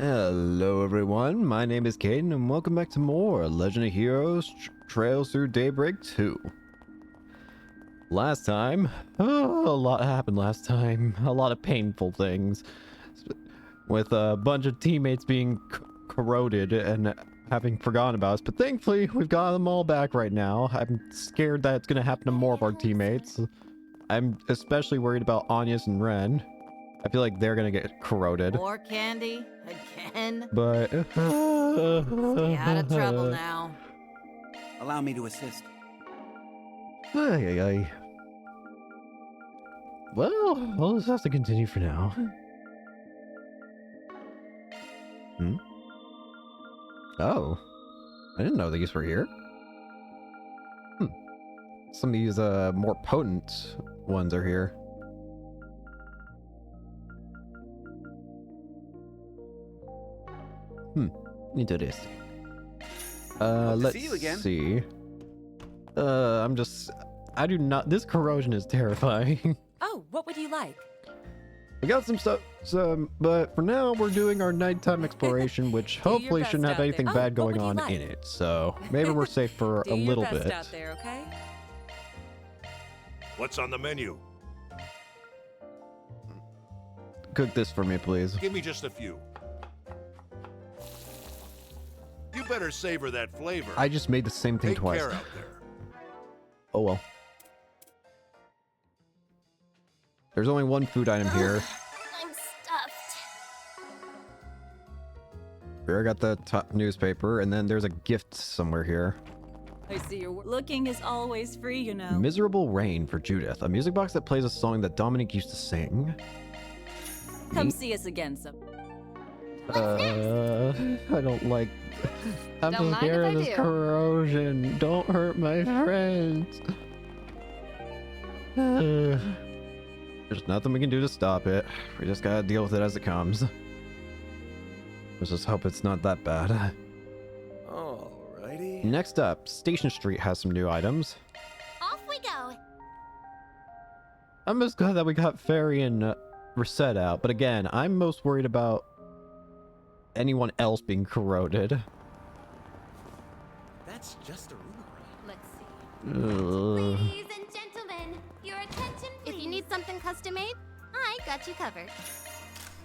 Hello everyone, my name is Caden and welcome back to more Legend of Heroes Trails Through Daybreak 2. Last time, a lot happened last time. A lot of painful things. With a bunch of teammates being corroded and having forgotten about us. But thankfully, we've got them all back right now. I'm scared that it's going to happen to more of our teammates. I'm especially worried about Anya's and Ren. I feel like they're going to get corroded. More candy? Again? But... Stay out of trouble now. Allow me to assist. Ay, ay, ay. Well, we'll just have to continue for now. Oh. I didn't know these were here. Some of these more potent ones are here. Interesting. Let's see you again. see. I do not, this corrosion is terrifying. Oh, what would you like? We got some stuff, but for now we're doing our nighttime exploration, which hopefully shouldn't have anything bad going on in it. So maybe we're safe for a little bit. Out there, okay? What's on the menu? Cook this for me, please. Give me just a few. You better savor that flavor. I just made the same thing Take twice. care out there. Oh well. There's only one food item here. I'm stuffed. Here I got the top newspaper, and then there's a gift somewhere here. I see you're looking is always free, you know. Miserable Rain for Judith, a music box that plays a song that Dominic used to sing. Come see us again some. I don't like... I'm Don't just mind scared if of I this do. corrosion. Don't hurt my friends. There's nothing we can do to stop it. We just gotta deal with it as it comes. Let's just hope it's not that bad. Alrighty. Next up, Station Street has some new items. Off we go. I'm just glad that we got Fairy and Reset out, but again, I'm most worried about anyone else being corroded. That's just a rumor. Let's see. Ugh. Ladies and gentlemen, your attention please. If you need something custom made, I got you covered.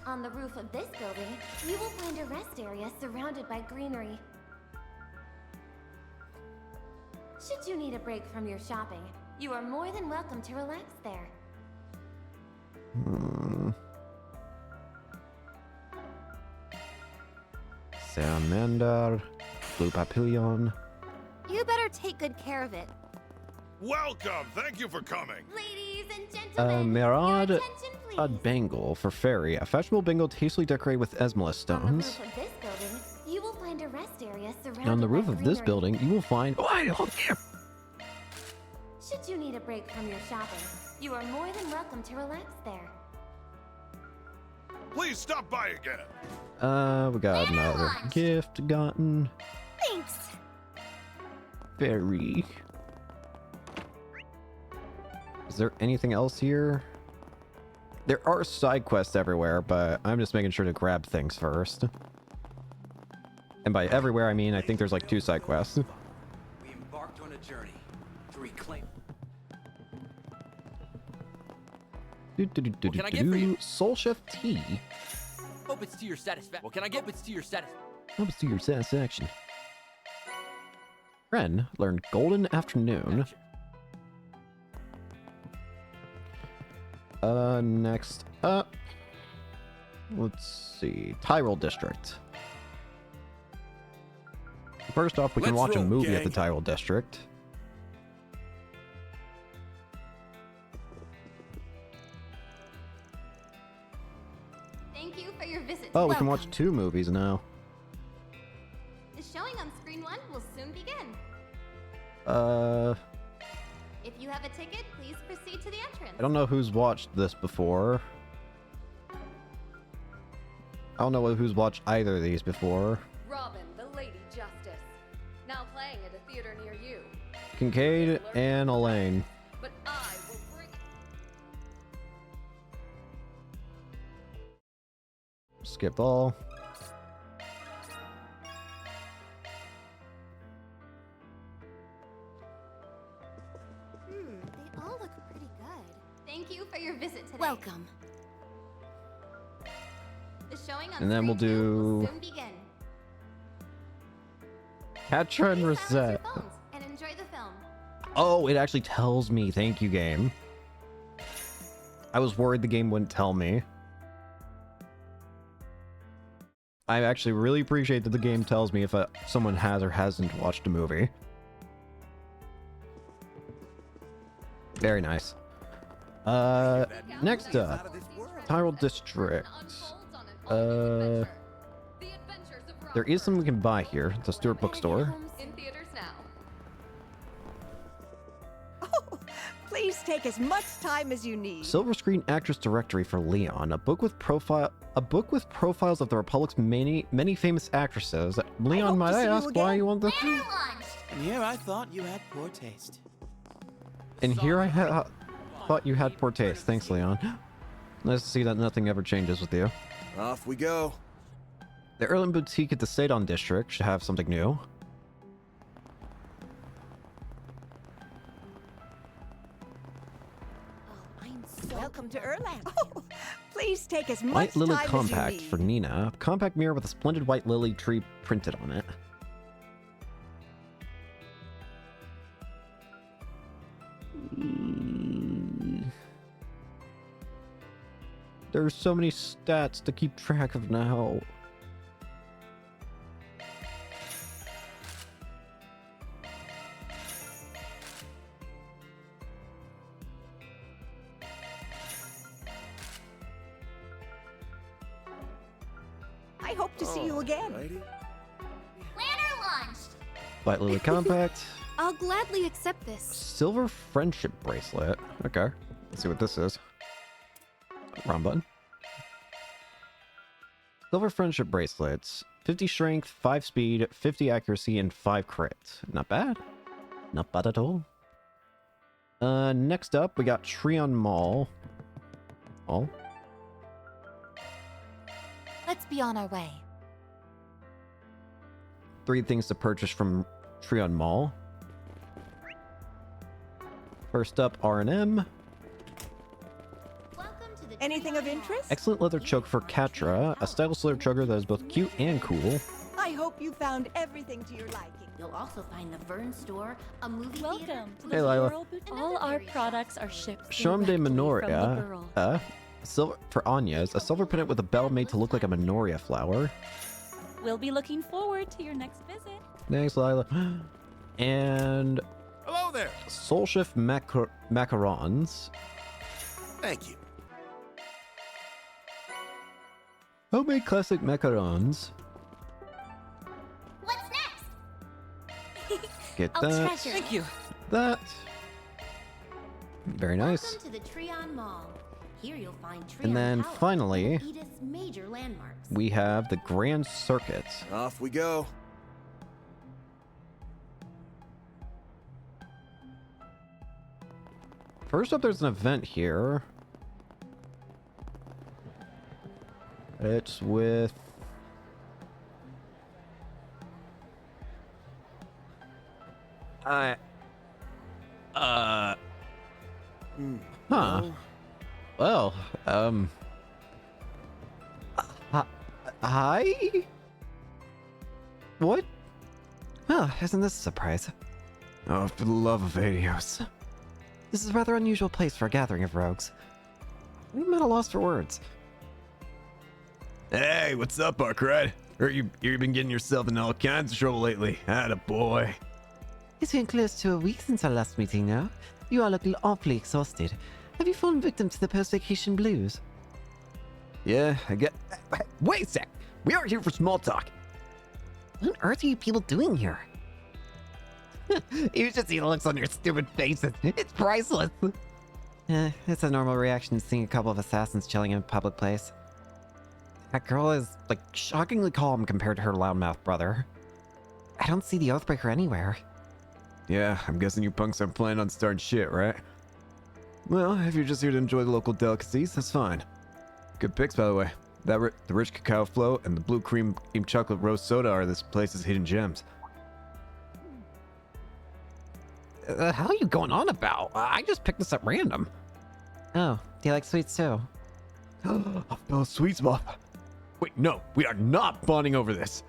On the roof of this building, you will find a rest area surrounded by greenery. Should you need a break from your shopping, you are more than welcome to relax there. Salamander, Blue Papillon. You better take good care of it. Welcome. Thank you for coming. Ladies and gentlemen, Mirad, your attention please. a bangle for Fairy. A fashionable bangle tastefully decorated with Esmalus On the stones. roof of this building, you will find a rest area surrounded And on the by roof of this greenery. building, you will find... Oh, I don't care. Should you need a break from your shopping, you are more than welcome to relax there. Please stop by again. We got another lunch. gift gotten. Thanks. Fairy. Is there anything else here? There are side quests everywhere, but I'm just making sure to grab things first. And by everywhere, I mean, I think there's like 2 side quests. We embarked on a journey to reclaim. can I get for you? Soul Chef Tea. Hope it's to your satisfaction. What can I get? It's to your satisfaction. Hope it's to your satisfaction. Ren learned Golden Afternoon. Next up, let's see, Tyrol District. First off, we can Let's watch a roll, movie at the gang. Tyrol District. Thank you for your visit. Oh, we can Welcome. watch 2 movies now. The showing on screen 1 will soon begin. If you have a ticket, please proceed to the entrance. I don't know who's watched this before. I don't know who's watched either of these before. Robin, the Lady Justice. Now playing at a theater near you. Kincaid and Elaine. But I will bring... Skip all. The showing on And then we'll screen two will do soon begin. Catcher and Please silence your Reset. phones and enjoy the film. Oh, it actually tells me. Thank you, game. I was worried the game wouldn't tell me. I actually really appreciate that the game tells me if someone has or hasn't watched a movie. Very nice. Next up, Tyrell District. There is something we can buy here. The Stewart Bookstore. In theaters now. Please take as much time as you need. Silver Screen Actress Directory for Leon, a book with profiles of the Republic's many famous actresses. Leon, might I ask why you want this? Banner launched! And here I thought you had poor taste. And here I thought you had poor taste. Thanks, Leon. Nice to see that nothing ever changes with you. Off we go. The Erlen Boutique at the Sadon District should have something new. Welcome to Erland. Oh, please take as much White Lily time Compact as you need. for Nina. Compact mirror with a splendid white lily tree printed on it. There's so many stats to keep track of now. I hope to see you again. Banner launched! White Lily Compact. I'll gladly accept this. Silver Friendship Bracelet. Okay. Let's see what this is. Wrong button. Silver Friendship Bracelets. 50 strength, 5 speed, 50 accuracy, and 5 crit. Not bad. Not bad at all. Next up, we got Treon Mall. Mall. Let's be on our way. 3 things to purchase from Treon Mall. First up, R&M. Anything of interest? Excellent leather choke for Katra. A stylish leather choker that is both cute and cool. I hope you found everything to your liking. You'll also find the Vern store, a movie Welcome theater. to Hey, the Lila. Floral Boutique. All our products are shipped Charme de directly from the Menorah. burl. Silver for Anya's. A silver pendant with a bell made to look like a menorah flower. We'll be looking forward to your next visit. Thanks, Lila. And Hello there. Soul Shift macarons. Thank you. Homemade classic macarons. What's next? Get Oh, that. treasure. Thank you. That. Very nice. Welcome to the Treon Mall. Here you'll find Treon And then Palace, finally, Edith's major landmarks. we have the Grand Circuit. Off we go. First up, there's an event here. It's with... Huh. Well, hi? What? Oh, isn't this a surprise? Oh, for the love of Adios. This is a rather unusual place for a gathering of rogues. I'm at a loss for words. Hey, what's up, Arkrad? Heard you've been getting yourself in all kinds of trouble lately. Atta boy. It's been close to a week since our last meeting now. You all look awfully exhausted. Have you fallen victim to the post-vacation blues? Yeah, I get. Wait a sec. We aren't here for small talk. What on earth are you people doing here? You should see the looks on your stupid faces. It's priceless. It's a normal reaction to seeing a couple of assassins chilling in a public place. That girl is, like, shockingly calm compared to her loudmouth brother. I don't see the Oathbreaker anywhere. Yeah, I'm guessing you punks aren't planning on starting shit, right? Well, if you're just here to enjoy the local delicacies, that's fine. Good picks, by the way. The rich cacao flow and the blue cream chocolate rose soda are this place's hidden gems. The hell are you going on about? I just picked this up random. Oh, do you like sweets too? Oh, sweet spot. Wait, no, we are not bonding over this.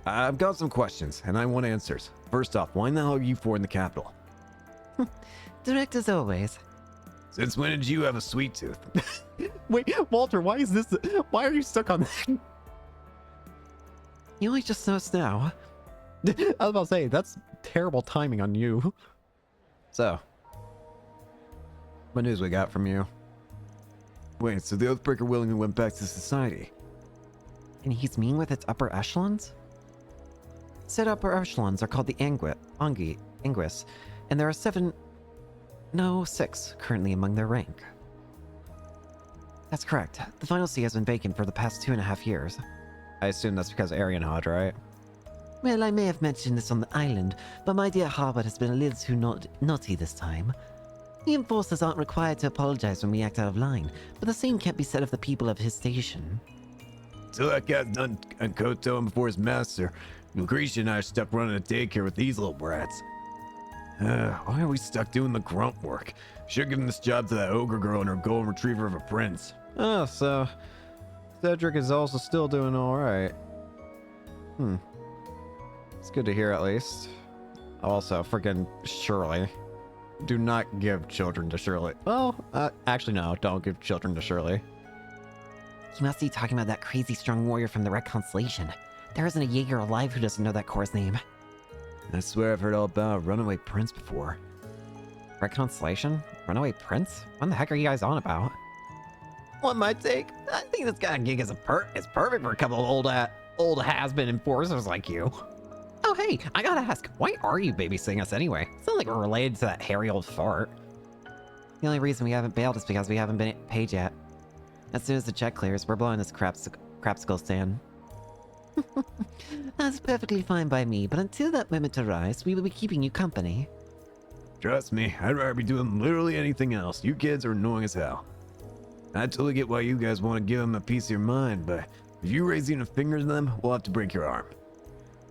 I've got some questions, and I want answers. First off, why the hell are you four in the capital? Direct as always. Since when did you have a sweet tooth? Wait, Walter, why are you stuck on that? You only just noticed now. I was about to say, that's terrible timing on you. So, what news we got from you? Wait, so the Oathbreaker willingly went back to society? And he's meeting with its upper echelons? Said upper echelons are called the Anguis, and there are 6 currently among their rank. That's correct. The final seat has been vacant for the past 2.5 years. I assume that's because Arian Hod, right? Well, I may have mentioned this on the island, but my dear Harvard has been a little too naughty this time. The enforcers aren't required to apologize when we act out of line, but the same can't be said of the people of his station. Till that guy's done unkotoing before his master, Lucretia and I are stuck running a daycare with these little brats. Why are we stuck doing the grunt work? Should've given this job to that ogre girl and her golden retriever of a prince. Oh, so Cedric is also still doing alright. It's good to hear at least. Also, freaking Shirley. Do not give children to Shirley. Well, actually no, don't give children to Shirley. You must be talking about that crazy strong warrior from the Red Constellation. There isn't a Jaeger alive who doesn't know that Corps' name. I swear I've heard all about Runaway Prince before. Red Constellation? Runaway Prince? What the heck are you guys on about? What my take? I think this guy gig is perfect for a couple of old has-been enforcers like you. Oh hey, I gotta ask, why are you babysitting us anyway? It's not like we're related to that hairy old fart. The only reason we haven't bailed is because we haven't been paid yet. As soon as the check clears, we're blowing this crapsicle stand. That's perfectly fine by me, but until that moment arrives, we will be keeping you company. Trust me, I'd rather be doing literally anything else. You kids are annoying as hell. I totally get why you guys want to give them a piece of your mind, but if you raise even a finger to them, we'll have to break your arm.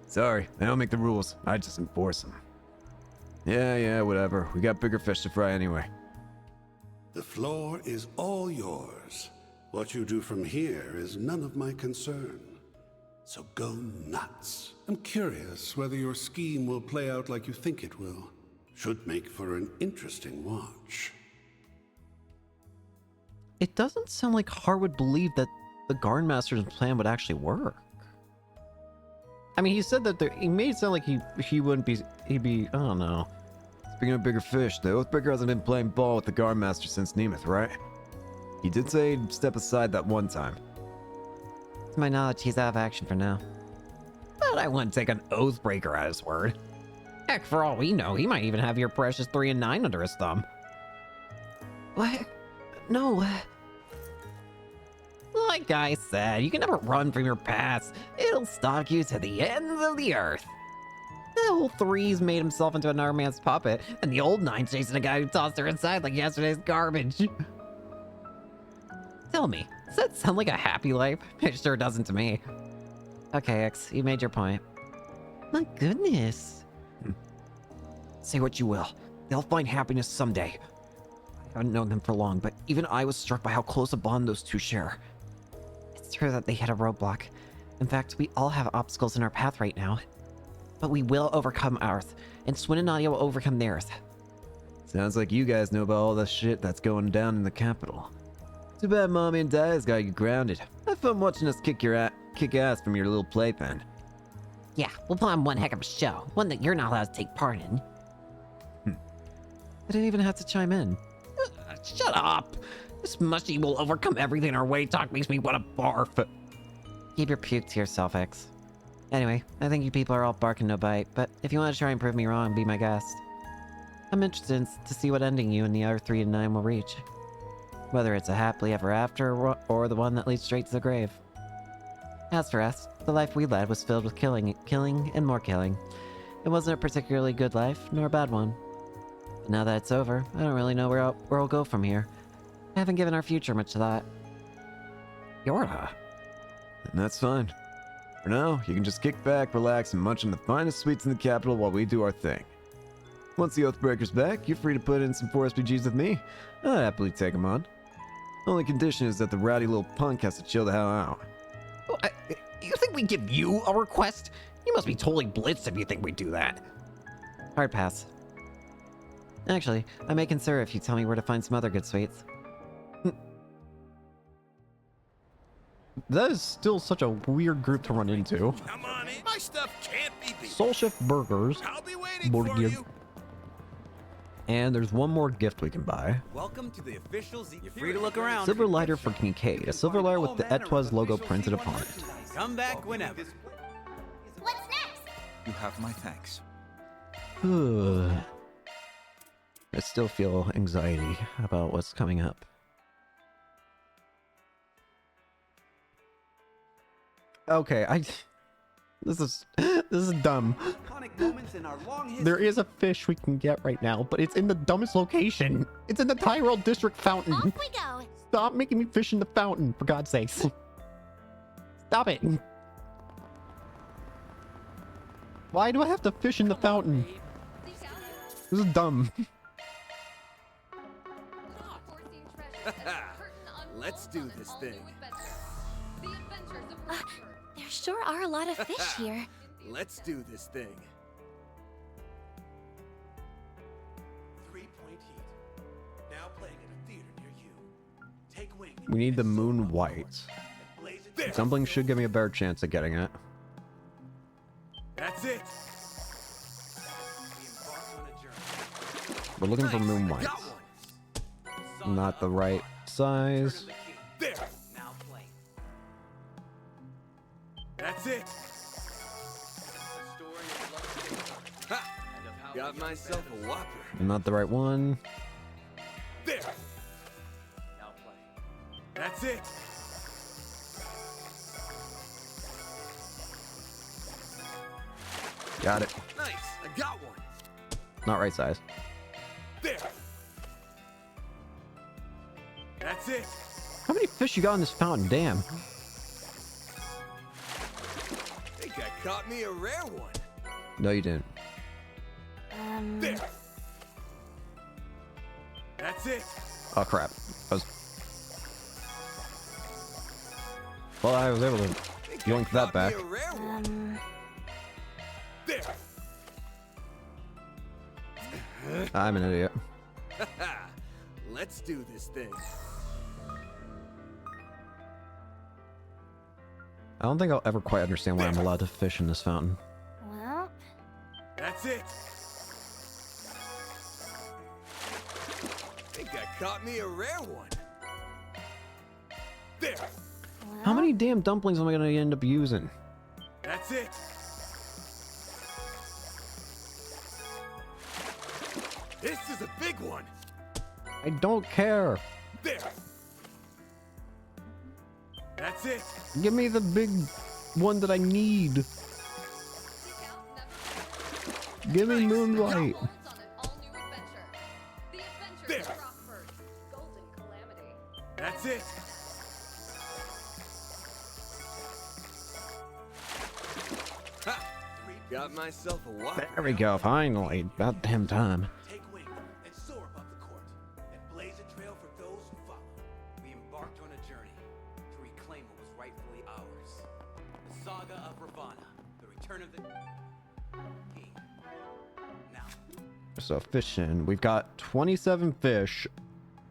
Sorry, I don't make the rules. I just enforce them. Yeah, whatever. We got bigger fish to fry anyway. The floor is all yours. What you do from here is none of my concern. So go nuts. I'm curious whether your scheme will play out like you think it will. Should make for an interesting watch. It doesn't sound like Har would believe that the Guardmaster's plan would actually work. I mean, he said that he made it sound like he wouldn't be, I don't know. Speaking of bigger fish, the Oathbreaker hasn't been playing ball with the Guardmaster since Nemeth, right? He did say he'd step aside that one time. To my knowledge, he's out of action for now. But I wouldn't take an Oathbreaker at his word. Heck, for all we know, he might even have your precious 3 and 9 under his thumb. What? No. Like I said, you can never run from your past. It'll stalk you to the ends of the earth. The old 3's made himself into another man's puppet, and the old 9's chasing a guy who tossed her inside like yesterday's garbage. Tell me, does that sound like a happy life? It sure doesn't to me. Okay, X, you made your point. My goodness. Say what you will. They'll find happiness someday. I haven't known them for long, but even I was struck by how close a bond those two share. It's true that they hit a roadblock. In fact, we all have obstacles in our path right now. But we will overcome ours, and Swin and Nadia will overcome theirs. Sounds like you guys know about all the shit that's going down in the capital. Too bad Mommy and Dad's got you grounded. Have fun watching us kick ass from your little playpen. Yeah, we'll put on one heck of a show, one that you're not allowed to take part in. I didn't even have to chime in. Shut up! This mushy will overcome everything in our way talk makes me want to barf. Keep your puke to yourself, X. Anyway, I think you people are all bark and no bite, but if you want to try and prove me wrong, be my guest. I'm interested to see what ending you and the other 3 and 9 will reach. Whether it's a happily ever after or the one that leads straight to the grave. As for us, the life we led was filled with killing, and more killing. It wasn't a particularly good life, nor a bad one. But now that it's over, I don't really know where we'll go from here. I haven't given our future much thought. Yorda. And that's fine. For now, you can just kick back, relax, and munch on the finest sweets in the capital while we do our thing. Once the Oathbreaker's back, you're free to put in some 4 SPGs with me. I'll happily take them on. Only condition is that the rowdy little punk has to chill the hell out. You think we give you a request? You must be totally blitzed if you think we do that. Hard pass. Actually, I may consider if you tell me where to find some other good sweets. That is still such a weird group to run into. Come on in. My stuff can't be beat. Soul Shift Burgers. I'll be waiting for you. And there's one more gift we can buy. Welcome to the official Z. You're free to look around. Silver lighter for Kincaid. A silver lighter with the Etoise logo printed upon it. Come back whenever. What's next? You have my thanks. I still feel anxiety about what's coming up. Okay, this is dumb. There is a fish we can get right now, but it's in the dumbest location. It's in the Tyrell District fountain. Off we go. Stop making me fish in the fountain, for God's sakes. Stop it. Why do I have to fish in the fountain? This is dumb. Let's do this thing. There sure are a lot of fish here. Let's do this thing. 3-point heat. Now playing at a theater near you. Take wing. We need the moon white. Dumpling should give me a better chance at getting it. That's it. We're looking for moon whites. Not the right size. There. Now play. That's it. Ha! Got myself a whopper. Not the right one. There. Now play. That's it. Got it. Nice. I got one. Not right size. There. That's it. How many fish you got in this fountain? Damn. Think I caught me a rare one. No, you didn't. There. That's it. Oh crap. Well, I was able to yoink that back. There. I'm an idiot. Let's do this thing. I don't think I'll ever quite understand why I'm allowed to fish in this fountain. Well, That's it. Think I caught me a rare one. There. How many damn dumplings am I gonna end up using? That's it. This is a big one. I don't care. There. That's it. Give me the big one that I need. Give me moonlight. There. That's it. Ha! Got myself a whopper. There we go. Finally, about damn time. Take wing and soar above the court and blaze a trail for those who follow. We embarked on a journey to reclaim what was rightfully ours. The saga of Ravana, the return of the king. Now, So fishing, we've got 27 fish,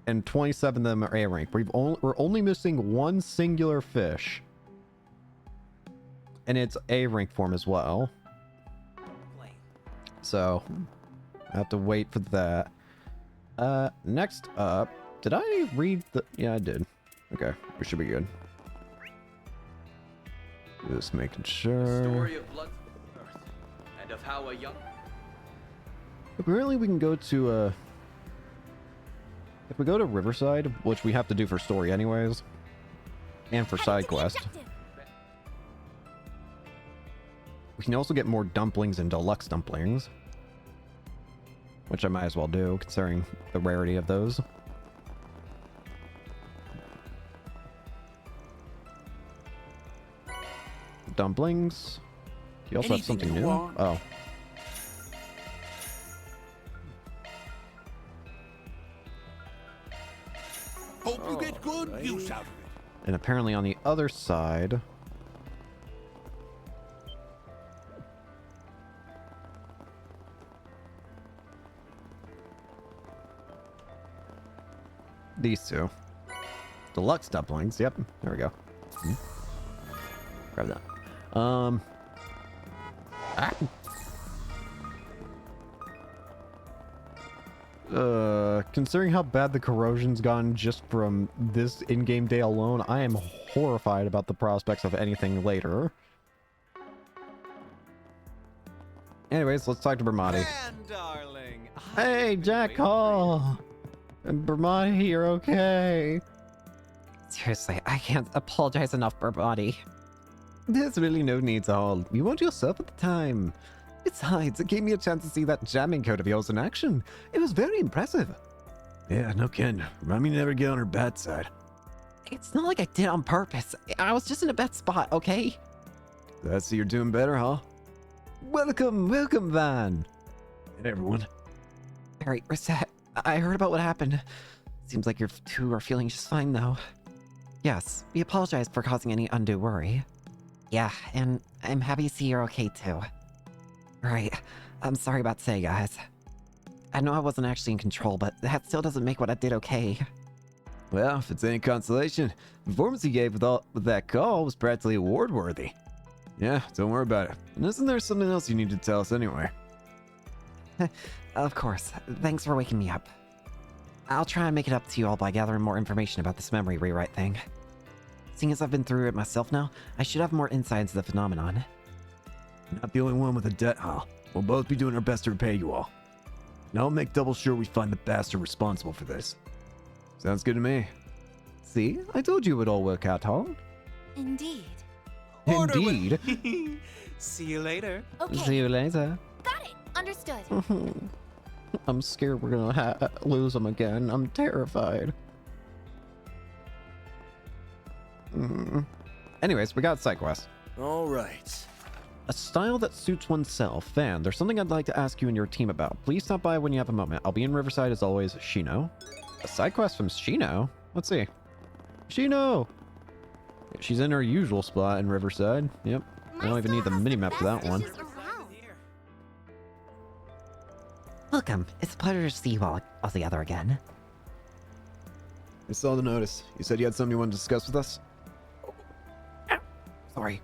and 27 of them are A rank. We're only missing one singular fish, and it's A rank form as well. play. So I have to wait for that. Next up, did I read the? Yeah, I did. Okay, we should be good. Just making sure. Story of blood and of how a young Apparently, we can go to if we go to Riverside, which we have to do for story anyways, and for side quest. We can also get more dumplings and deluxe dumplings, which I might as well do, considering the rarity of those. Dumplings. You also have something new? Oh. Hope you get good use out of it. And apparently on the other side... these two. Deluxe dumplings. Yep. There we go. Grab that. Considering how bad the corrosion's gone just from this in-game day alone, I am horrified about the prospects of anything later. Anyways, let's talk to Bermati. Darling. Hey, Jack Hall! And Bermati, you're okay. Seriously, I can't apologize enough, Bermati. There's really no need to hold. You weren't yourself at the time. Besides, it gave me a chance to see that jamming code of yours in action. It was very impressive. Yeah, no kidding. Remind me to never get on her bad side. It's not like I did on purpose. I was just in a bad spot, okay? I see you're doing better, huh? Welcome, welcome, Van. Hey, everyone. Alright, Reset. I heard about what happened. Seems like you two are feeling just fine, though. Yes, we apologize for causing any undue worry. Yeah, and I'm happy to see you're okay, too. Right, I'm sorry about today, guys. I know I wasn't actually in control, but that still doesn't make what I did okay. Well, if it's any consolation, the performance you gave with that call was practically award-worthy. Yeah, don't worry about it. And isn't there something else you need to tell us anyway? Of course. Thanks for waking me up. I'll try and make it up to you all by gathering more information about this memory rewrite thing. Seeing as I've been through it myself now, I should have more insight into the phenomenon. You're not the only one with a debt, Hal. We'll both be doing our best to repay you all. And I'll make double sure we find the bastard responsible for this. Sounds good to me. See? I told you it would all work out, Hall. Indeed. Indeed. See you later. Okay. See you later. Got it. Understood. I'm scared we're gonna lose him again. I'm terrified. Anyways, we got side quest. All right. A style that suits oneself. Van, there's something I'd like to ask you and your team about. Please stop by when you have a moment. I'll be in Riverside as always. Shino. A side quest from Shino? Let's see. Shino! She's in her usual spot in Riverside. Yep. I don't even need the minimap for that one. Welcome. It's a pleasure to see you all together again. I saw the notice. You said you had something you wanted to discuss with us? Sorry.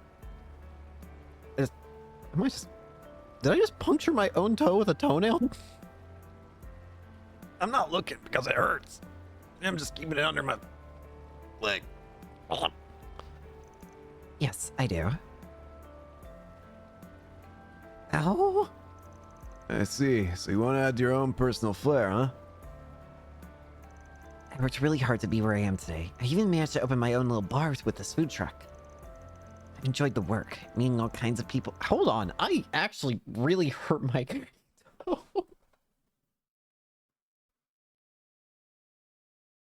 Did I just puncture my own toe with a toenail? I'm not looking because it hurts. I'm just keeping it under my leg. Yes, I do. Ow! I see. So you want to add your own personal flair, huh? I worked really hard to be where I am today. I even managed to open my own little bars with this food truck. I've enjoyed the work, meeting all kinds of people. Hold on, I actually really hurt my toe.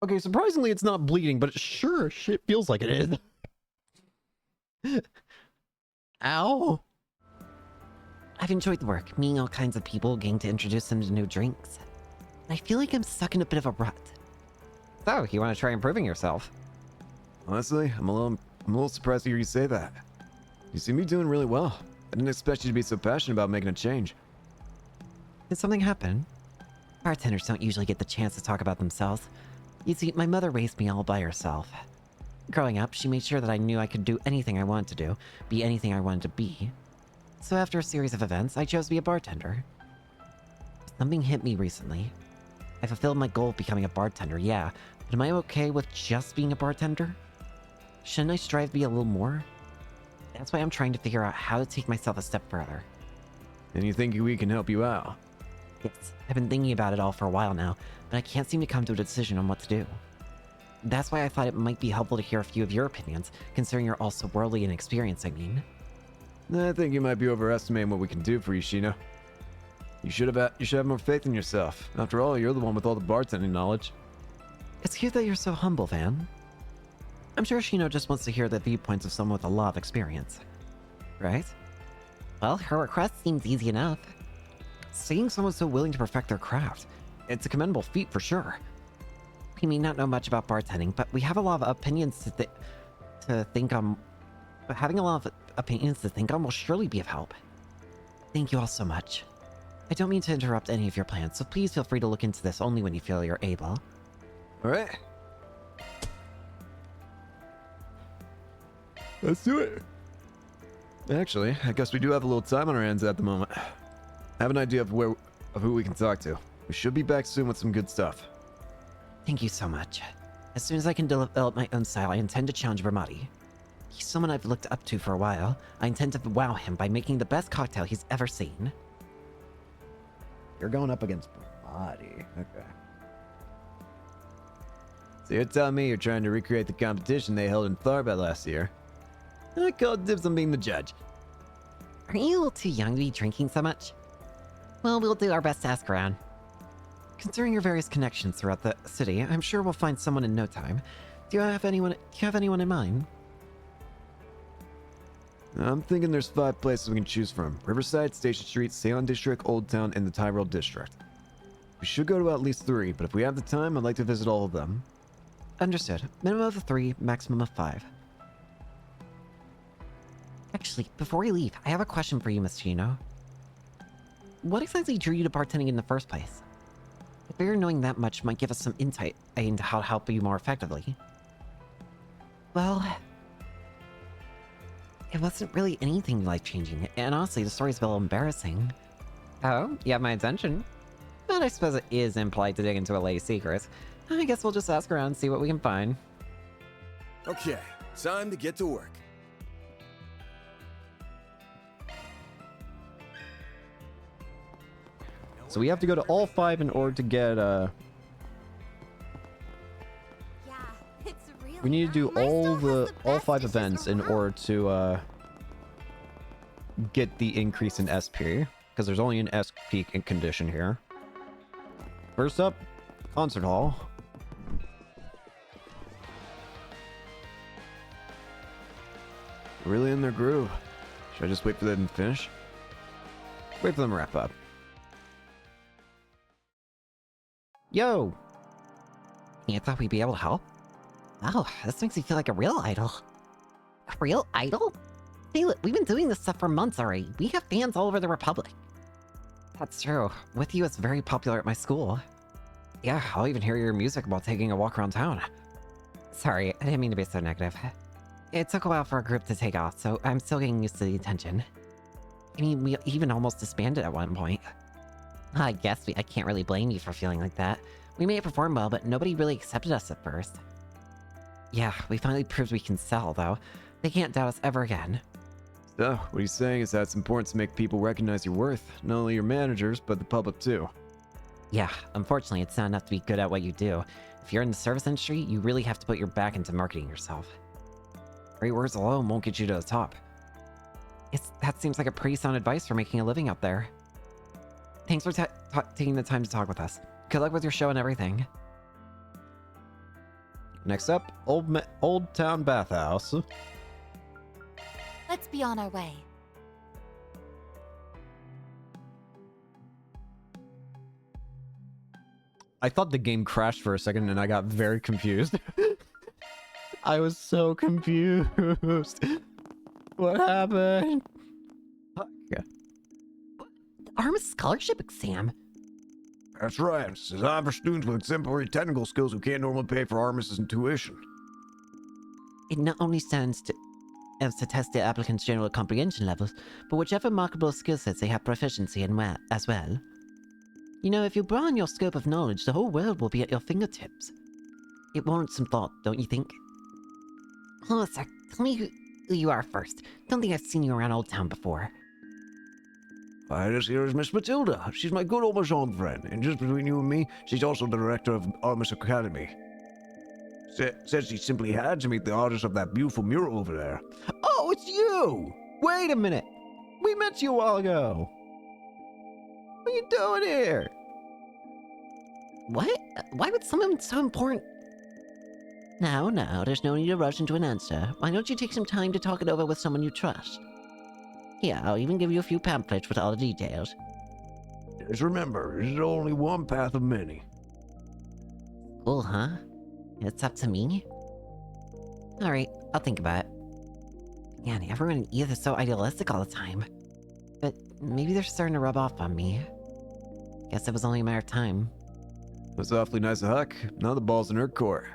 Okay, surprisingly it's not bleeding, but it sure as shit feels like it is. Ow. I've enjoyed the work, meeting all kinds of people, getting to introduce them to new drinks. And I feel like I'm stuck in a bit of a rut. So, you want to try improving yourself? Honestly, I'm a little surprised to hear you say that. You seem to be doing really well. I didn't expect you to be so passionate about making a change. Did something happen? Bartenders don't usually get the chance to talk about themselves. You see, my mother raised me all by herself. Growing up, she made sure that I knew I could do anything I wanted to do, be anything I wanted to be. So after a series of events, I chose to be a bartender. Something hit me recently. I fulfilled my goal of becoming a bartender, yeah, but am I okay with just being a bartender? Shouldn't I strive to be a little more? That's why I'm trying to figure out how to take myself a step further. And you think we can help you out? Yes, I've been thinking about it all for a while now, but I can't seem to come to a decision on what to do. That's why I thought it might be helpful to hear a few of your opinions, considering you're also worldly and experienced, I mean. I think you might be overestimating what we can do for you, Shino. You should have more faith in yourself. After all, you're the one with all the bartending knowledge. It's cute that you're so humble, Van. I'm sure Shino just wants to hear the viewpoints of someone with a lot of experience. Right? Well, her request seems easy enough. Seeing someone so willing to perfect their craft, it's a commendable feat for sure. He may not know much about bartending, but we have a lot of opinions to think on. But having a lot of opinions to think on will surely be of help. Thank you all so much. I don't mean to interrupt any of your plans, so please feel free to look into this only when you feel you're able. Alright. Let's do it. Actually, I guess we do have a little time on our hands at the moment. I have an idea of who we can talk to. We should be back soon with some good stuff. Thank you so much. As soon as I can develop my own style, I intend to challenge Ramadi. He's someone I've looked up to for a while. I intend to wow him by making the best cocktail he's ever seen. You're going up against Ramadi. Okay. So you're telling me you're trying to recreate the competition they held in Tharbet last year? I called dibs on being the judge. Aren't you a little too young to be drinking so much? Well, we'll do our best to ask around. Considering your various connections throughout the city, I'm sure we'll find someone in no time. Do you have anyone in mind? I'm thinking there's 5 places we can choose from. Riverside, Station Street, Ceylon District, Old Town, and the Tyrell District. We should go to at least 3, but if we have the time, I'd like to visit all of them. Understood. Minimum of 3, maximum of 5. Actually, before we leave, I have a question for you, Miss Chino. What exactly drew you to bartending in the first place? I figure knowing that much might give us some insight into how to help you more effectively. Well, it wasn't really anything life-changing, and honestly, the story's a little embarrassing. Oh, you have my attention? But I suppose it is impolite to dig into a lady's secrets. I guess we'll just ask around and see what we can find. Okay, time to get to work. So we have to go to all 5 in order to get Yeah, it's really we need to do My store has the all best 5 dishes events from in her. order to get the increase in SP, because there's only an SP condition here. First up, concert hall. Really in their groove. Should I just wait for them to finish? Wait for them to wrap up. Yo! You thought we'd be able to help? Oh, this makes me feel like a real idol. A real idol? Hey, look, we've been doing this stuff for months already. We have fans all over the Republic. That's true. With you, it's very popular at my school. Yeah, I'll even hear your music while taking a walk around town. Sorry, I didn't mean to be so negative. It took a while for our group to take off, so I'm still getting used to the attention. I mean, we even almost disbanded at one point. I guess I can't really blame you for feeling like that. We may have performed well, but nobody really accepted us at first. Yeah, we finally proved we can sell, though. They can't doubt us ever again. So, what he's saying is that it's important to make people recognize your worth, not only your managers, but the public too. Yeah, unfortunately, it's not enough to be good at what you do. If you're in the service industry, you really have to put your back into marketing yourself. Great words alone won't get you to the top. That seems like a pretty sound advice for making a living out there. Thanks for taking the time to talk with us. Good luck with your show and everything. Next up, Old Town Bathhouse. Let's be on our way. I thought the game crashed for a second and I got very confused. I was so confused. What happened? The Armis Scholarship Exam? That's right. It's designed for students with exemplary technical skills who can't normally pay for Armis's tuition. It not only stands as to test the applicants' general comprehension levels, but whichever marketable skill sets they have proficiency in as well. You know, if you broaden your scope of knowledge, the whole world will be at your fingertips. It warrants some thought, don't you think? Hold on a sec. Tell me who you are first. Don't think I've seen you around Old Town before. This here is Miss Matilda. She's my good old Maison friend, and just between you and me, she's also the director of Armis Academy. Said she simply had to meet the artist of that beautiful mural over there. Oh, it's you! Wait a minute! We met you a while ago! What are you doing here? What? Why would someone so important... No, there's no need to rush into an answer. Why don't you take some time to talk it over with someone you trust? Here, I'll even give you a few pamphlets with all the details. Just remember, this is only one path of many. Cool, huh? It's up to me? Alright, I'll think about it. Man, everyone in Eve is so idealistic all the time. But maybe they're starting to rub off on me. Guess it was only a matter of time. That's awfully nice of Huck. Now the ball's in her court.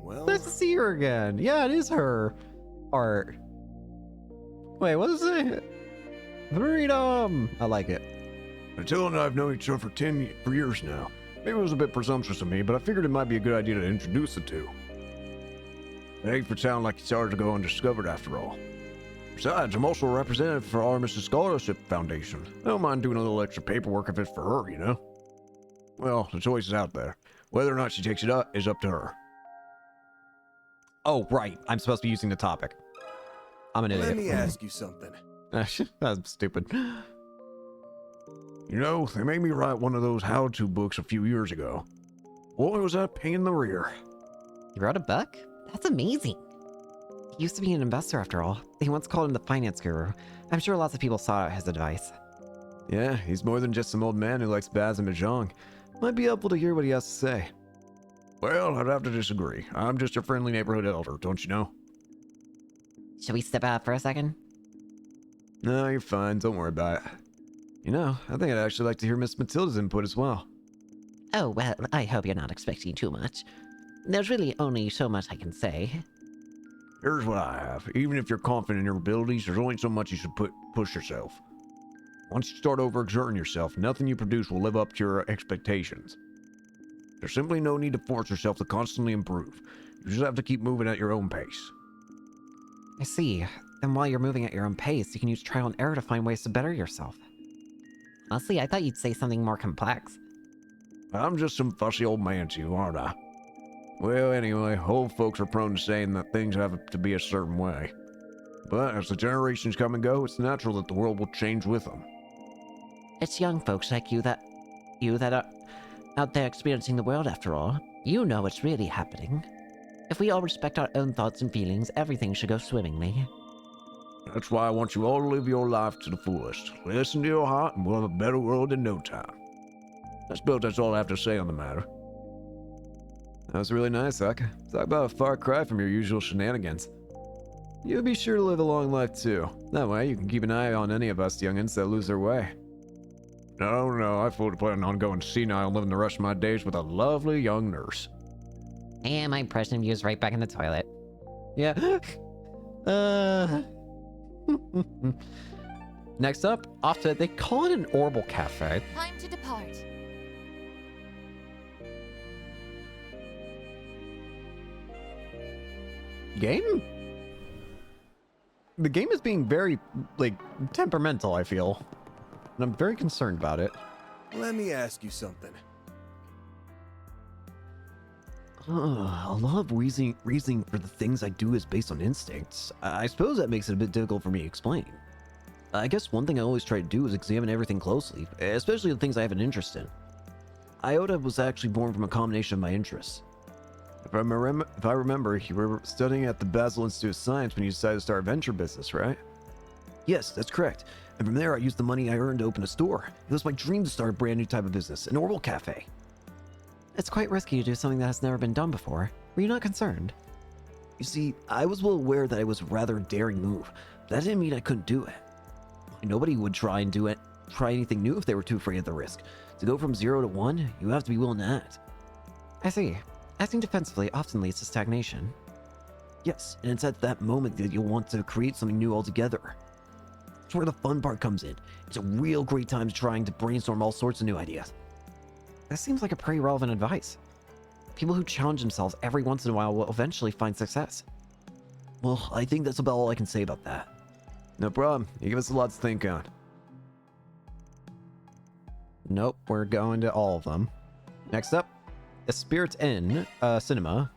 Well, Nice to see her again. Yeah, it is her art. Wait, what is it? Freedom! I like it. Matilda and I have known each other for years now. Maybe it was a bit presumptuous of me, but I figured it might be a good idea to introduce the two. It ain't for sound like it's hard to go undiscovered after all. Besides, I'm also a representative for Armistice Scholarship Foundation. I don't mind doing a little extra paperwork if it's for her, you know? Well, the choice is out there. Whether or not she takes it up is up to her. Oh, right. I'm supposed to be using the topic. I'm an idiot. let me ask you something. That's stupid. You know, they made me write one of those how-to books a few years ago. Boy, was that a pain in the rear. You wrote a book? That's amazing. He used to be an investor after all. They once called him the finance guru. I'm sure lots of people sought out his advice. Yeah, he's more than just some old man who likes Baz and Mahjong. Might be helpful to hear what he has to say. Well, I'd have to disagree. I'm just a friendly neighborhood elder, don't you know? Should we step out for a second? No, you're fine. Don't worry about it. You know, I think I'd actually like to hear Miss Matilda's input as well. Oh, well, I hope you're not expecting too much. There's really only so much I can say. Here's what I have. Even if you're confident in your abilities, there's only so much you should push yourself. Once you start overexerting yourself, nothing you produce will live up to your expectations. There's simply no need to force yourself to constantly improve. You just have to keep moving at your own pace. I see. Then while you're moving at your own pace, you can use trial and error to find ways to better yourself. Honestly, I thought you'd say something more complex. I'm just some fussy old man to you, aren't I? Well, anyway, old folks are prone to saying that things have to be a certain way. But as the generations come and go, it's natural that the world will change with them. It's young folks like you that are out there experiencing the world after all. You know what's really happening. If we all respect our own thoughts and feelings, everything should go swimmingly. That's why I want you all to live your life to the fullest. Listen to your heart and we'll have a better world in no time. I suppose that's all I have to say on the matter. That was really nice, Huck. Talk about a far cry from your usual shenanigans. You'll be sure to live a long life too. That way you can keep an eye on any of us youngins that lose their way. No, I fully plan on going senile and living the rest of my days with a lovely young nurse. And my impression of you is right back in the toilet. Yeah. Next up, off to, they call it an Orbital Cafe. Time to depart. Game? The game is being very, like, temperamental, I feel. And I'm very concerned about it. Let me ask you something. A lot of reasoning for the things I do is based on instincts. I suppose that makes it a bit difficult for me to explain. I guess one thing I always try to do is examine everything closely, especially the things I have an interest in. Iota was actually born from a combination of my interests. If I remember, you were studying at the Basel Institute of Science when you decided to start a venture business, right? Yes, that's correct. And from there, I used the money I earned to open a store. It was my dream to start a brand new type of business, an Orbital Cafe. It's quite risky to do something that has never been done before. Were you not concerned? You see, I was well aware that it was a rather daring move, but that didn't mean I couldn't do it. Nobody would try anything new if they were too afraid of the risk. To go from 0 to 1, you have to be willing to act. I see. Acting defensively often leads to stagnation. Yes, and it's at that moment that you'll want to create something new altogether. That's where the fun part comes in. It's a real great time trying to brainstorm all sorts of new ideas. That seems like a pretty relevant advice. People who challenge themselves every once in a while will eventually find success. Well, I think that's about all I can say about that. No problem. You give us a lot to think on. Nope, we're going to all of them. Next up, The Spirit's Inn, Cinema.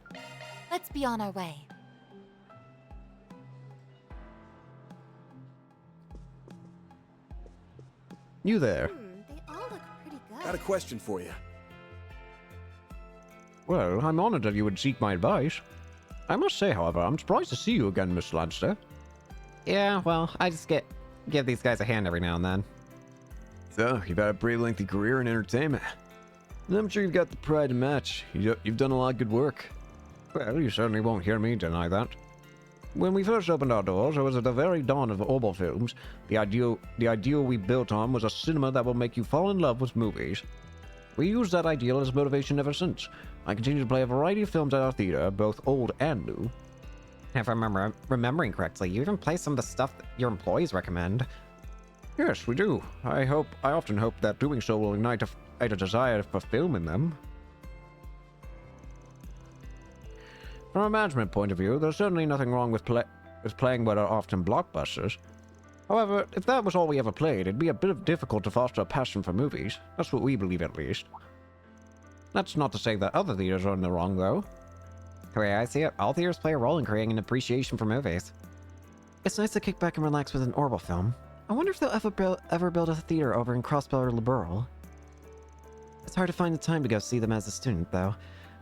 Let's be on our way. You there. They all look pretty good. Got a question for you. Well, I'm honored that you would seek my advice. I must say, however, I'm surprised to see you again, Miss Lanster. Yeah, well, I just give these guys a hand every now and then. So, you've had a pretty lengthy career in entertainment. And I'm sure you've got the pride to match. You've done a lot of good work. Well, you certainly won't hear me deny that. When we first opened our doors, it was at the very dawn of Orbal films. The ideal we built on was a cinema that will make you fall in love with movies. We used that ideal as motivation ever since. I continue to play a variety of films at our theater, both old and new. If I'm remembering correctly, you even play some of the stuff that your employees recommend. Yes, we do. I often hope that doing so will ignite a desire for filming them. From a management point of view, there's certainly nothing wrong with playing what are often blockbusters. However, if that was all we ever played, it'd be a bit difficult to foster a passion for movies. That's what we believe, at least. That's not to say that other theaters are in the wrong, though. The way I see it, all theaters play a role in creating an appreciation for movies. It's nice to kick back and relax with an Orbital film. I wonder if they'll ever build a theater over in Crossbell or Liberal. It's hard to find the time to go see them as a student, though.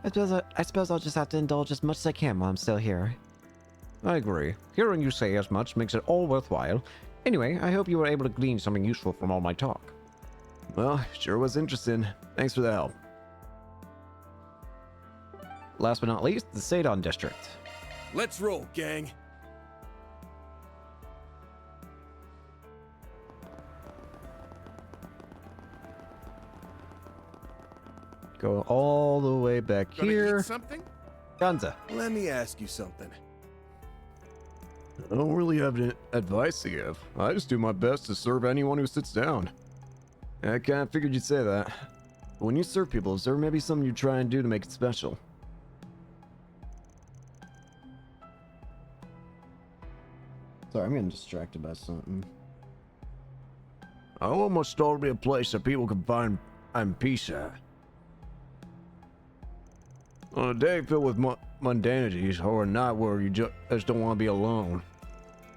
I suppose I'll just have to indulge as much as I can while I'm still here. I agree. Hearing you say as much makes it all worthwhile. Anyway, I hope you were able to glean something useful from all my talk. Well, sure was interesting. Thanks for the help. Last but not least, the Sadon District. Let's roll, gang. Go all the way back Gonna here. eat something? Gonza. Let me ask you something. I don't really have any advice to give. I just do my best to serve anyone who sits down. I kind of figured you'd say that. But when you serve people, is there maybe something you try and do to make it special? Sorry, I'm getting distracted by something. I want my store to be a place that people can find peace at. On a day filled with mundanities, or a night where you just don't want to be alone,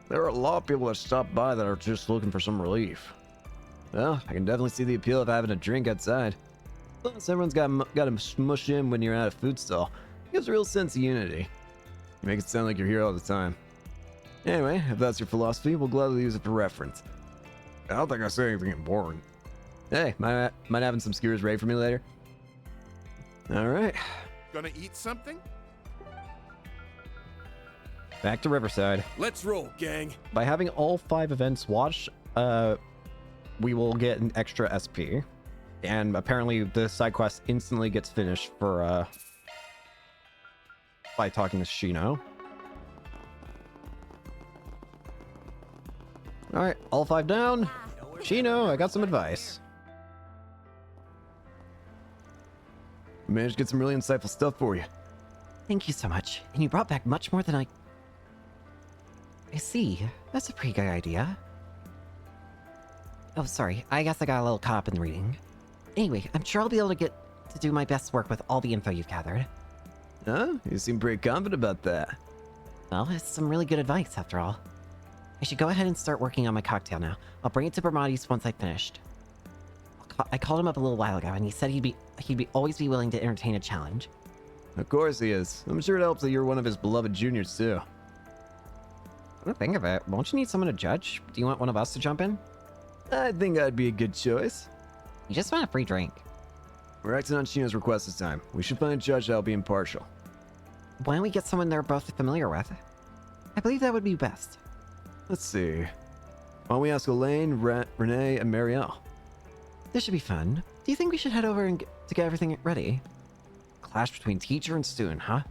there are a lot of people that stop by that are just looking for some relief. Well, I can definitely see the appeal of having a drink outside. Plus, everyone's got to smush in when you're at a food stall. It gives a real sense of unity. You make it sound like you're here all the time. Anyway, if that's your philosophy, we'll gladly use it for reference. I don't think I say anything important. Hey, might having some skewers ready for me later? Alright. Gonna eat something? Back to Riverside. Let's roll, gang. By having all 5 events watched, we will get an extra SP. And apparently the side quest instantly gets finished for, by talking to Shino. Alright, all 5 down. Shino, I got some advice. Managed to get some really insightful stuff for you. Thank you so much. And you brought back much more than I see. That's a pretty good idea. Oh, sorry. I guess I got a little caught up in the reading. Anyway, I'm sure I'll be able to get to do my best work with all the info you've gathered. Huh? You seem pretty confident about that. Well, it's some really good advice, after all. I should go ahead and start working on my cocktail now. I'll bring it to Bermati's once I've finished. I called him up a little while ago, and he said he'd always be willing to entertain a challenge. Of course he is. I'm sure it helps that you're one of his beloved juniors, too. Come to think of it, won't you need someone to judge? Do you want one of us to jump in? I think I'd be a good choice. You just want a free drink. We're acting on Shino's request this time. We should find a judge that'll be impartial. Why don't we get someone they're both familiar with? I believe that would be best. Let's see. Why don't we ask Elaine, Renee, and Marielle? This should be fun. Do you think we should head over and to get everything ready? Clash between teacher and student, huh?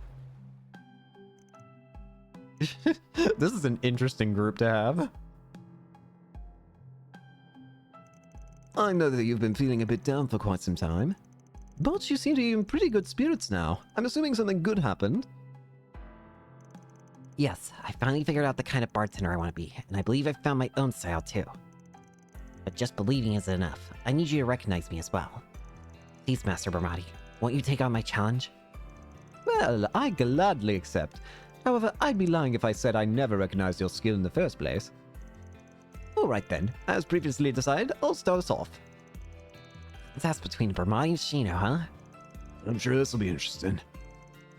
This is an interesting group to have. I know that you've been feeling a bit down for quite some time, but you seem to be in pretty good spirits now. I'm assuming something good happened. Yes, I finally figured out the kind of bartender I want to be, and I believe I've found my own style too. But just believing isn't enough. I need you to recognize me as well. Please, Master Bermati, won't you take on my challenge? Well, I gladly accept. However, I'd be lying if I said I never recognized your skill in the first place. Alright then, as previously decided, I'll start us off. That's between Bermati and Shino, huh? I'm sure this will be interesting.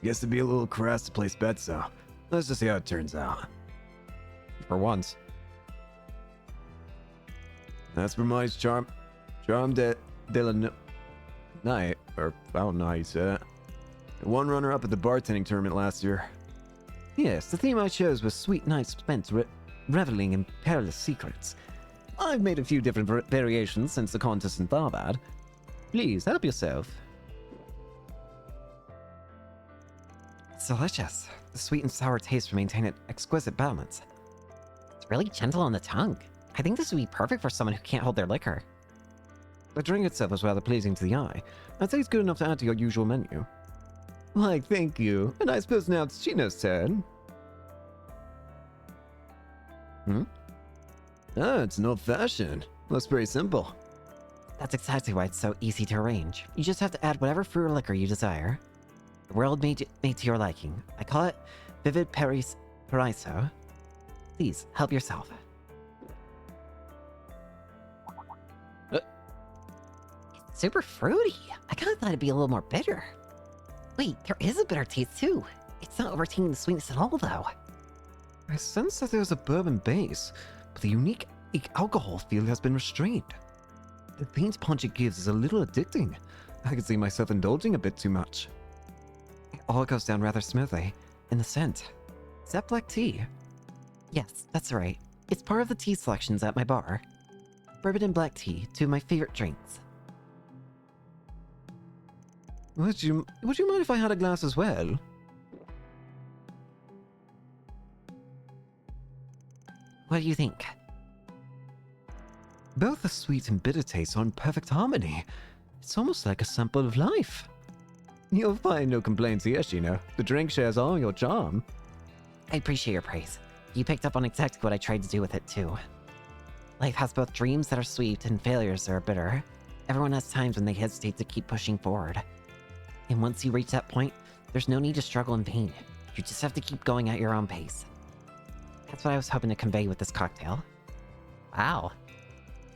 Guess it'd be a little crass to place bets, so let's just see how it turns out. For once. That's Bermati's charm de la night, or I don't know how you say it. One runner-up at the bartending tournament last year. Yes, the theme I chose was sweet nights spent reveling in perilous secrets. I've made a few different variations since the contest in Tharbad. Please, help yourself. It's delicious. The sweet and sour taste maintain an exquisite balance. It's really gentle on the tongue. I think this would be perfect for someone who can't hold their liquor. The drink itself is rather pleasing to the eye. I'd say it's good enough to add to your usual menu. Why, thank you. And I suppose now it's Chino's turn. Ah, it's an old-fashioned. Looks pretty simple. That's exactly why it's so easy to arrange. You just have to add whatever fruit or liquor you desire. The world made to your liking. I call it Vivid Paraiso. Please, help yourself. It's super fruity. I kind of thought it'd be a little more bitter. Wait, there is a bitter taste too. It's not overtaking the sweetness at all, though. I sense that there's a bourbon base, but the unique alcohol feel has been restrained. The faint punch it gives is a little addicting. I can see myself indulging a bit too much. It all goes down rather smoothly. In the scent. Is that black tea? Yes, that's right. It's part of the tea selections at my bar. Bourbon and black tea, two of my favorite drinks. Would you mind if I had a glass as well? What do you think? Both the sweet and bitter taste are in perfect harmony. It's almost like a sample of life. You'll find no complaints here, Shino. The drink shares all your charm. I appreciate your praise. You picked up on exactly what I tried to do with it, too. Life has both dreams that are sweet and failures that are bitter. Everyone has times when they hesitate to keep pushing forward. And once you reach that point, there's no need to struggle in vain. You just have to keep going at your own pace. That's what I was hoping to convey with this cocktail. Wow.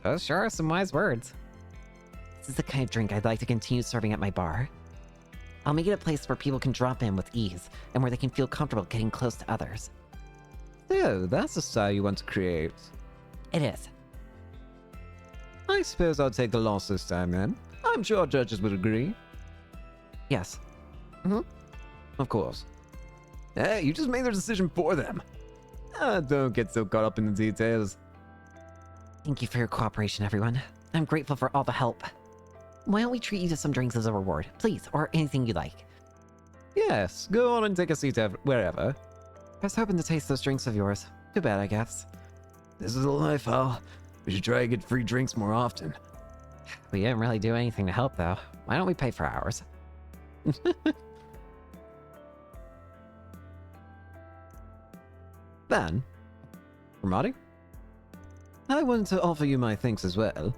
Those sure are some wise words. This is the kind of drink I'd like to continue serving at my bar. I'll make it a place where people can drop in with ease, and where they can feel comfortable getting close to others. So, that's the style you want to create. It is. I suppose I'll take the loss this time, then. I'm sure judges would agree. Yes. Of course. Hey, you just made their decision for them. Don't get so caught up in the details. Thank you for your cooperation, everyone. I'm grateful for all the help. Why don't we treat you to some drinks as a reward, please, or anything you like? Yes, go on and take a seat wherever. I was hoping to taste those drinks of yours. Too bad, I guess. This is a life, Al. We should try to get free drinks more often. We didn't really do anything to help, though. Why don't we pay for ours? Then, Ramadi? I wanted to offer you my thanks as well.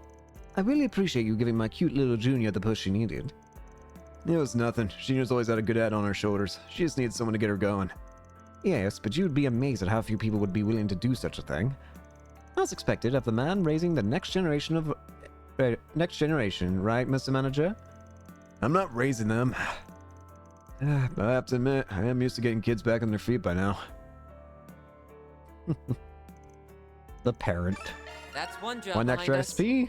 I really appreciate you giving my cute little Junior the push she needed. It was nothing. Sheena's always had a good head on her shoulders. She just needs someone to get her going. Yes, but you'd be amazed at how few people would be willing to do such a thing. As expected of the man raising the next generation of... next generation, right, Mr. Manager? I'm not raising them. But I have to admit, I am used to getting kids back on their feet by now. The parent. That's one job. One extra SP?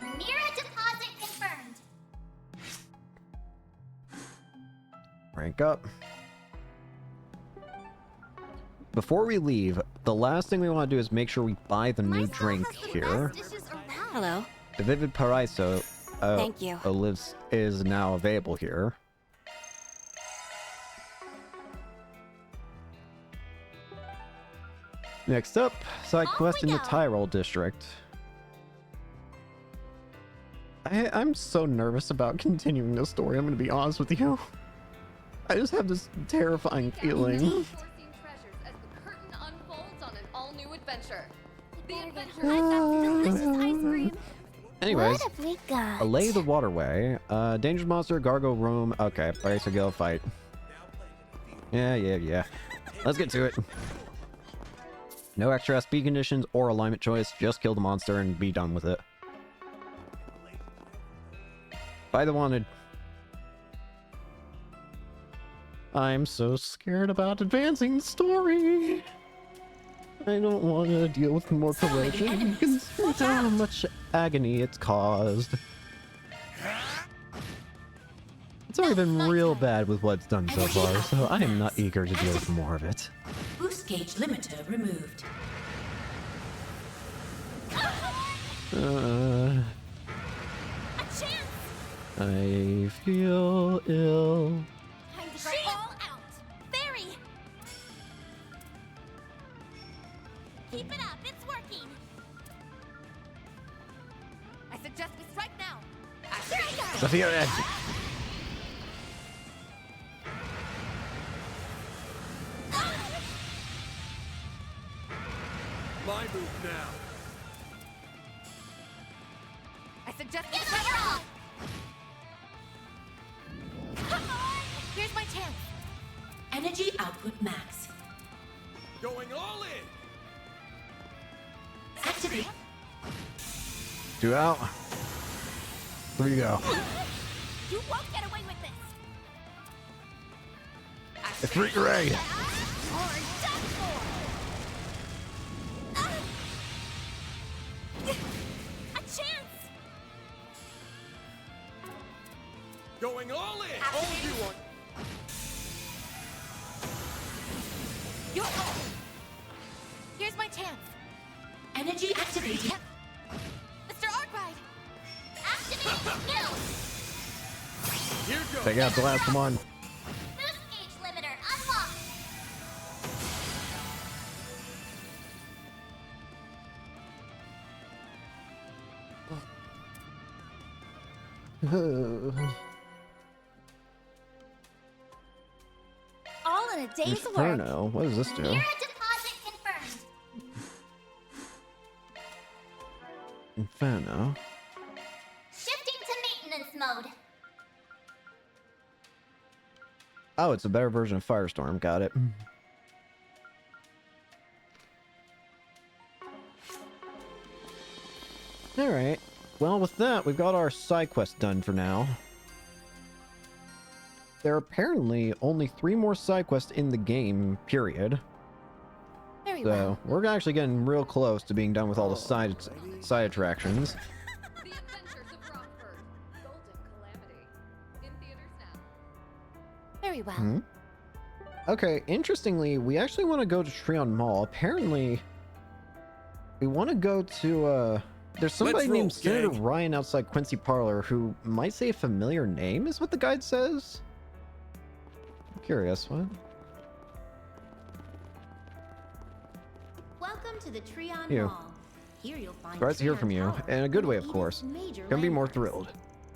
Mira deposit confirmed. Rank up. Before we leave, the last thing we want to do is make sure we buy the new drink here. Hello. The Vivid Paraiso Thank you. is now available here. Next up, side quest in the Tyrol district. I'm so nervous about continuing this story, I'm gonna be honest with you. I just have this terrifying feeling. Treasures as the curtain unfolds on an all-new adventure. The adventure I've got delicious ice cream. Anyways, What have we got? allay the waterway. Dangerous monster, Gargo room. Okay, Paraiso Guild fight. Yeah. Let's get to it. No extra SP conditions or alignment choice, just kill the monster and be done with it. Buy the wanted. I'm so scared about advancing the story. I don't want to deal with more corrosion. You can see how much agony it's caused. It's already been real bad with what's done so far, so I am not eager to deal with more of it. Boost gauge limiter removed. I feel ill. Time to go all out. Barry! Keep it up, it's working. I suggest we strike now. Here I go! Sophia, My move now. I suggest we Give it strike your now. all! Here's my chance. Energy output max. Going all in. Activate. 2 out. 3 go. You won't get away with this. It's Rick Ray. Or done for. A chance. Going all in. All you want. Here's my chance. Energy activated. Mr. Arkwright. Activating skill. Here goes. Take out the last one. Boost gauge limiter unlocked. All in a day's work. Inferno. What does this do? Mirror deposit confirmed. Inferno. Shifting to maintenance mode. Oh, it's a better version of Firestorm. Got it. Alright. Well, with that, we've got our side quest done for now. There are apparently only 3 more side quests in the game, period. Very So, well. we're actually getting real close to being done with all the side attractions. The Adventures of Rockford. Golden Calamity. In theaters now. Very well. Hmm? Okay, interestingly, we actually want to go to Treon Mall. Apparently, we want to go to, there's somebody Let's roll, named Senator gang. Ryan outside Quincy Parlor who might say a familiar name, is what the guide says. I'm curious, what? Welcome to the Treon You. Mall. Here you'll find Surprised to hear Treon from you, Tower, in a good one way, of of course. Eden's major Couldn't be more landmarks. thrilled.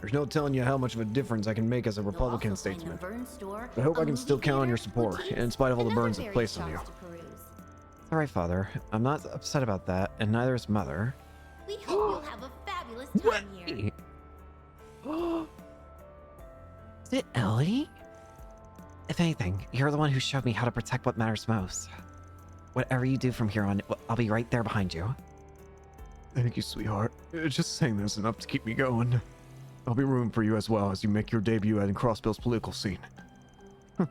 There's no telling you how much of a difference I can make as a You'll Republican also find the statesman. Vern Store, I hope a I can still movie count on your theater, support, boutiques, in spite of all the and burdens other I've placed on you. various shops to peruse. Alright, Father. I'm not upset about that, and neither is Mother. We hope you'll have a fabulous time here. Is it Ellie? If anything, you're the one who showed me how to protect what matters most. Whatever you do from here on, I'll be right there behind you. Thank you, sweetheart. Just saying this is enough to keep me going. I'll be rooting for you as well as you make your debut at Crossbill's political scene. I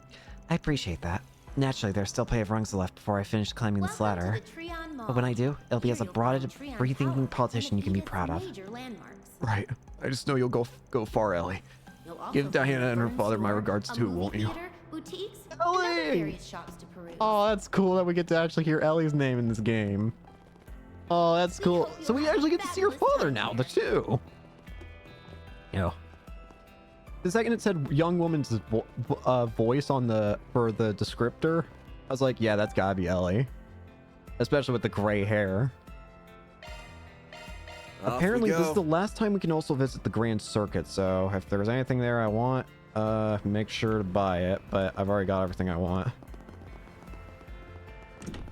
appreciate that. Naturally, there's still plenty of rungs left before I finish climbing this Welcome ladder. to the Treon Mall. But when I do, it'll be Here as a you'll broad, find Treon free-thinking Tower, politician you can be one of proud of. Eden's major landmarks. Right. I just know you'll go far, Ellie. You'll also Give find Diana the and her Vern father my Store, regards a too, movie won't you? theater, boutiques, and other Ellie! various shops to peruse. Oh, that's cool that we get to actually hear Ellie's name in this game. Oh, that's cool. hope So we you'll have actually a get to see her fabulous father time now, here. the two. Yo. The second it said young woman's voice on for the descriptor, I was like, yeah, that's gotta be Ellie. Especially with the gray hair. Off we Apparently, this go. is the last time we can also visit the Grand Circuit, so if there's anything there I want, make sure to buy it, but I've already got everything I want.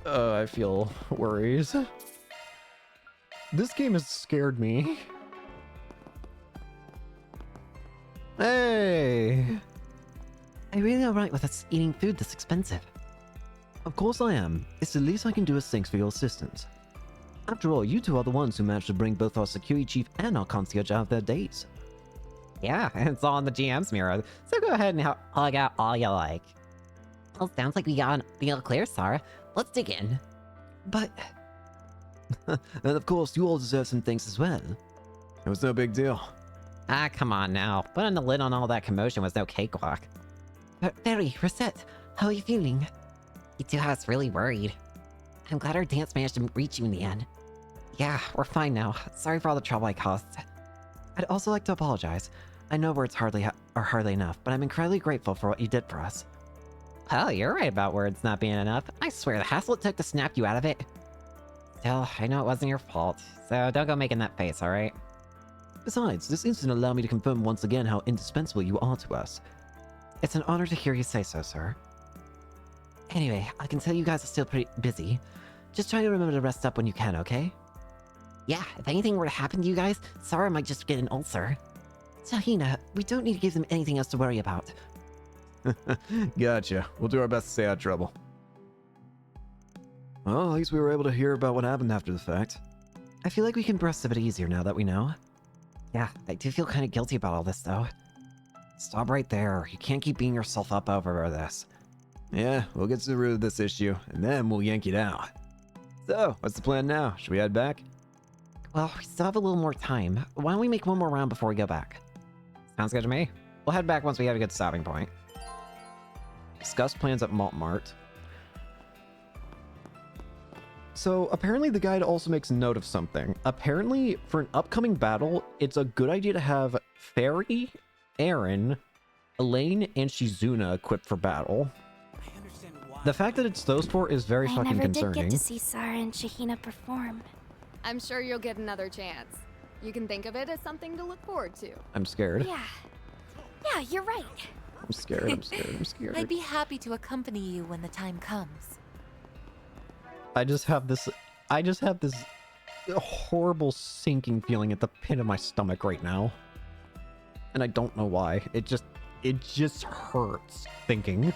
I feel worries. This game has scared me. Hey! I really alright with us eating food this expensive. Of course I am. It's the least I can do as thanks for your assistance. After all, you two are the ones who managed to bring both our security chief and our concierge out of their days. Yeah, it's all in the GM's mirror, so go ahead and hug out all you like. Well, sounds like we got an deal clear, Sarah. Let's dig in. But... and of course, you all deserve some thanks as well. It was no big deal. Ah, come on now. Putting the lid on all that commotion was no cakewalk. Barry, Rosette, how are you feeling? You two has really worried. I'm glad our dance managed to reach you in the end. Yeah, we're fine now. Sorry for all the trouble I caused. I'd also like to apologize. I know words are hardly enough, but I'm incredibly grateful for what you did for us. Oh, you're right about words not being enough. I swear the hassle it took to snap you out of it. Still, I know it wasn't your fault, so don't go making that face, alright? Besides, this incident allowed me to confirm once again how indispensable you are to us. It's an honor to hear you say so, sir. Anyway, I can tell you guys are still pretty busy. Just try to remember to rest up when you can, okay? Yeah, if anything were to happen to you guys, Sarah might just get an ulcer. Shahina, we don't need to give them anything else to worry about. Gotcha. We'll do our best to stay out of trouble. Well, at least we were able to hear about what happened after the fact. I feel like we can breast a bit easier now that we know. Yeah, I do feel kind of guilty about all this, though. Stop right there. You can't keep beating yourself up over this. Yeah, we'll get to the root of this issue, and then we'll yank it out. So, what's the plan now? Should we head back? Well, we still have a little more time. Why don't we make one more round before we go back? Sounds good to me. We'll head back once we have a good stopping point. Discuss plans at Malt Mart. So apparently the guide also makes note of something. Apparently for an upcoming battle, it's a good idea to have Fairy, Aaron, Elaine, and Shizuna equipped for battle. I understand why. The fact that it's those four is very fucking concerning. I never did get to see Sarah and Shahina perform. I'm sure you'll get another chance. You can think of it as something to look forward to. I'm scared. Yeah, you're right. I'm scared, I'm scared, I'm scared. I'd be happy to accompany you when the time comes. I just have this horrible sinking feeling at the pit of my stomach right now. And I don't know why. It just hurts thinking.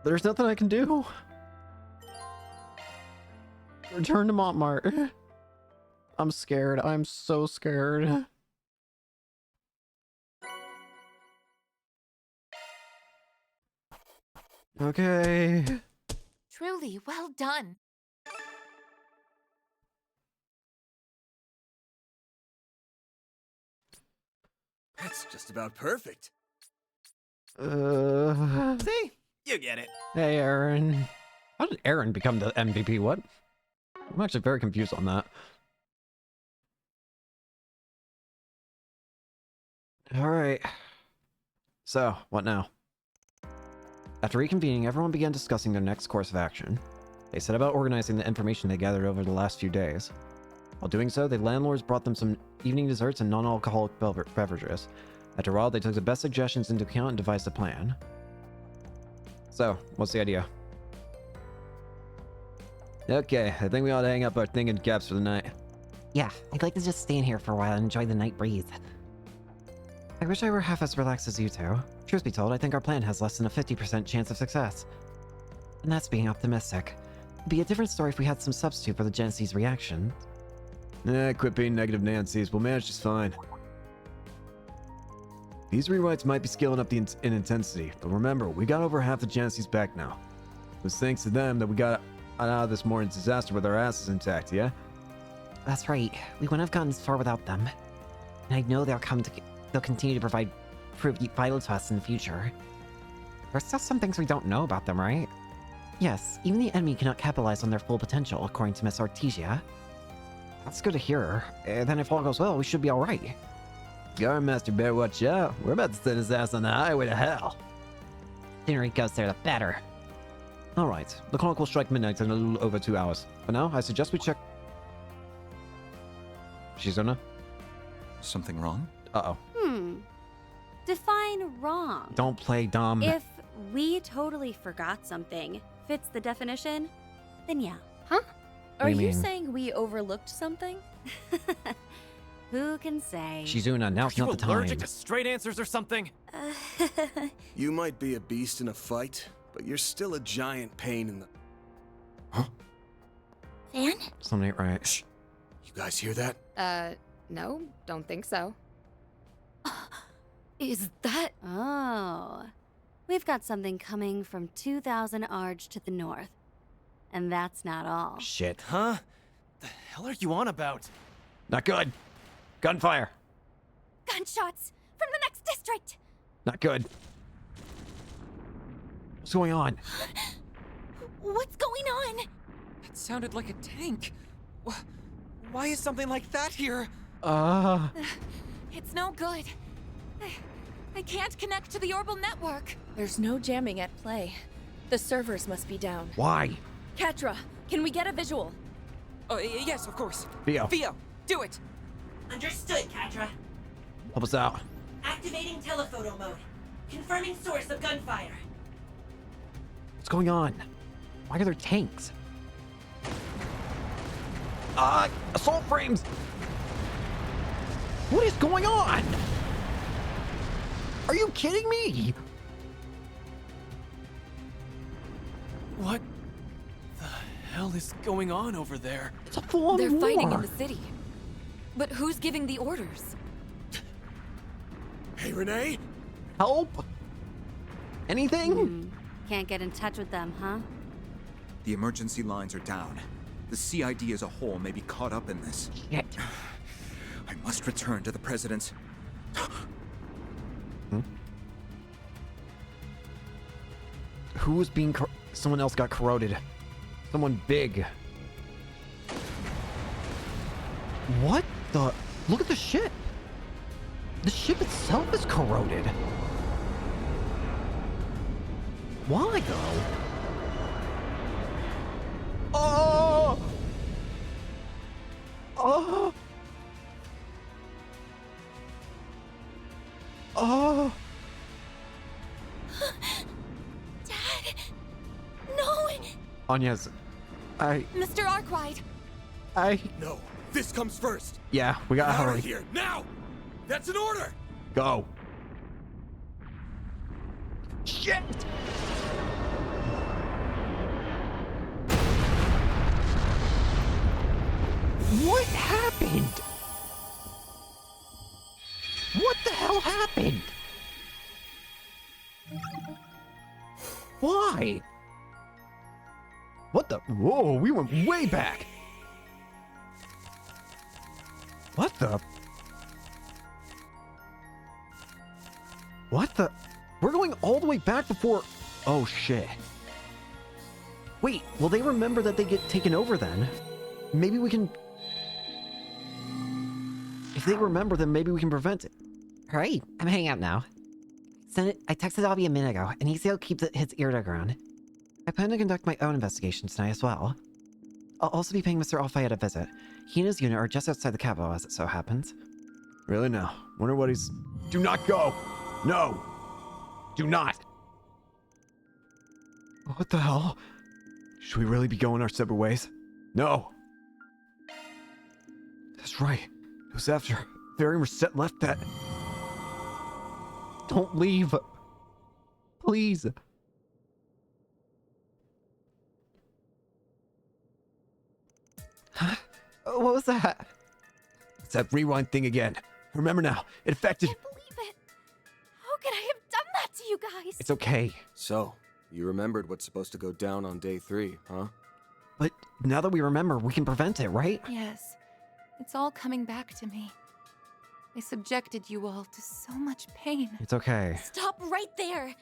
There's nothing I can do. Return to Montmart. I'm scared. I'm so scared. Okay. Truly, well done. That's just about perfect. See? You get it. Hey, Aaron. How did Aaron become the MVP? What? I'm actually very confused on that. Alright. So, what now? After reconvening, everyone began discussing their next course of action. They set about organizing the information they gathered over the last few days. While doing so, the landlords brought them some evening desserts and non-alcoholic beverages. After a while, they took the best suggestions into account and devised a plan. So, what's the idea? Okay, I think we ought to hang up our thinking caps for the night. Yeah, I'd like to just stay in here for a while and enjoy the night breeze. I wish I were half as relaxed as you two. Truth be told, I think our plan has less than a 50% chance of success. And that's being optimistic. It'd be a different story if we had some substitute for the Gen C's reaction. Quit being negative Nancy's. We'll manage just fine. These rewrites might be scaling up in intensity, but remember, we got over half the Gen C's back now. It was thanks to them that we got out of this morning's disaster with our asses intact, yeah? That's right. We wouldn't have gotten this far without them. And I know they'll continue to prove vital to us in the future. There's still some things we don't know about them, right? Yes, even the enemy cannot capitalize on their full potential, according to Miss Ortesia. That's good to hear. And then if all goes well, we should be alright. Guard Master better watch out. We're about to send his ass on the highway to hell. The sooner he goes there, the better. Alright, the clock will strike midnight in a little over 2 hours. For now, I suggest we check... Shizuna? Something wrong? Uh-oh. Define wrong. Don't play dumb. If we totally forgot something fits the definition, then yeah. Huh? Are do you you mean? saying we overlooked something? Who can say? Shizuna, now's You not the allergic time. to straight answers or something? You might be a beast in a fight, but you're still a giant pain in the... Van? Something ain't right. Shh. You guys hear that? No, don't think so. Is that... Oh. We've got something coming from 2000 Arge to the north. And that's not all. Shit. Huh? The hell are you on about? Not good. Gunfire. Gunshots from the next district. Not good. What's going on? What's going on? It sounded like a tank. Why is something like that here? It's no good. I can't connect to the orbital network. There's no jamming at play. The servers must be down. Why? Katra, can we get a visual? Yes, of course. Theo. Theo, do it! Understood, Katra. Help us out. Activating telephoto mode. Confirming source of gunfire. What's going on? Why are there tanks? Assault frames! What is going on? Are you kidding me? What the hell is going on over there? It's a full-on war. They're fighting in the city. But who's giving the orders? Hey, Renee? Help? Anything? Can't get in touch with them, huh? The emergency lines are down. The CID as a whole may be caught up in this. Shit. I must return to the President's. Who was being someone else got corroded. Someone big. What the? Look at the ship. The ship itself is corroded. Why though? Oh! Oh! Oh! Dad! No! Anya's... Mr. Arkwright! No, this comes first. Yeah, we gotta Out hurry. of here, now! That's an order! Go. Shit! What happened? What the hell happened? Why? What the? Whoa, we went way back. What the? What the? We're going all the way back before... Oh, shit. Wait, will they remember that they get taken over then? Maybe we can... If they remember, then maybe we can prevent it. Alright, I'm hanging out now. I texted Avi a minute ago, and he still keeps his ear to the ground. I plan to conduct my own investigation tonight as well. I'll also be paying Mr. Alfayette a visit. He and his unit are just outside the capital, as it so happens. Really now? Wonder what he's... Do not go! No! Do not! What the hell? Should we really be going our separate ways? No! That's right. It was after Varian Reset left that... Don't leave! Please! Huh? What was that? It's that rewind thing again. Remember now, it affected... I can't believe it. How could I have done that to you guys? It's okay. So, you remembered what's supposed to go down on day 3, huh? But now that we remember, we can prevent it, right? Yes. It's all coming back to me. I subjected you all to so much pain. It's okay. Stop right there.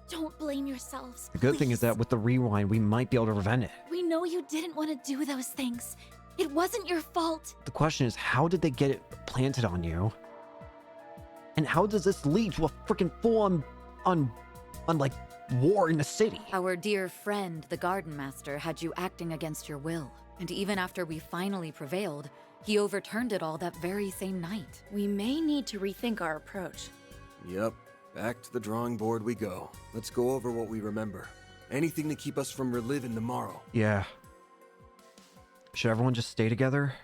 Don't blame yourselves. The good thing is please. that with the rewind, we might be able to prevent it. We know you didn't want to do those things. It wasn't your fault. The question is, how did they get it planted on you? And how does this lead to a freaking full-on, like, war in the city? Our dear friend, the Garden Master, had you acting against your will. And even after we finally prevailed, he overturned it all that very same night. We may need to rethink our approach. Yep. Back to the drawing board we go. Let's go over what we remember. Anything to keep us from reliving tomorrow. Yeah. Should everyone just stay together?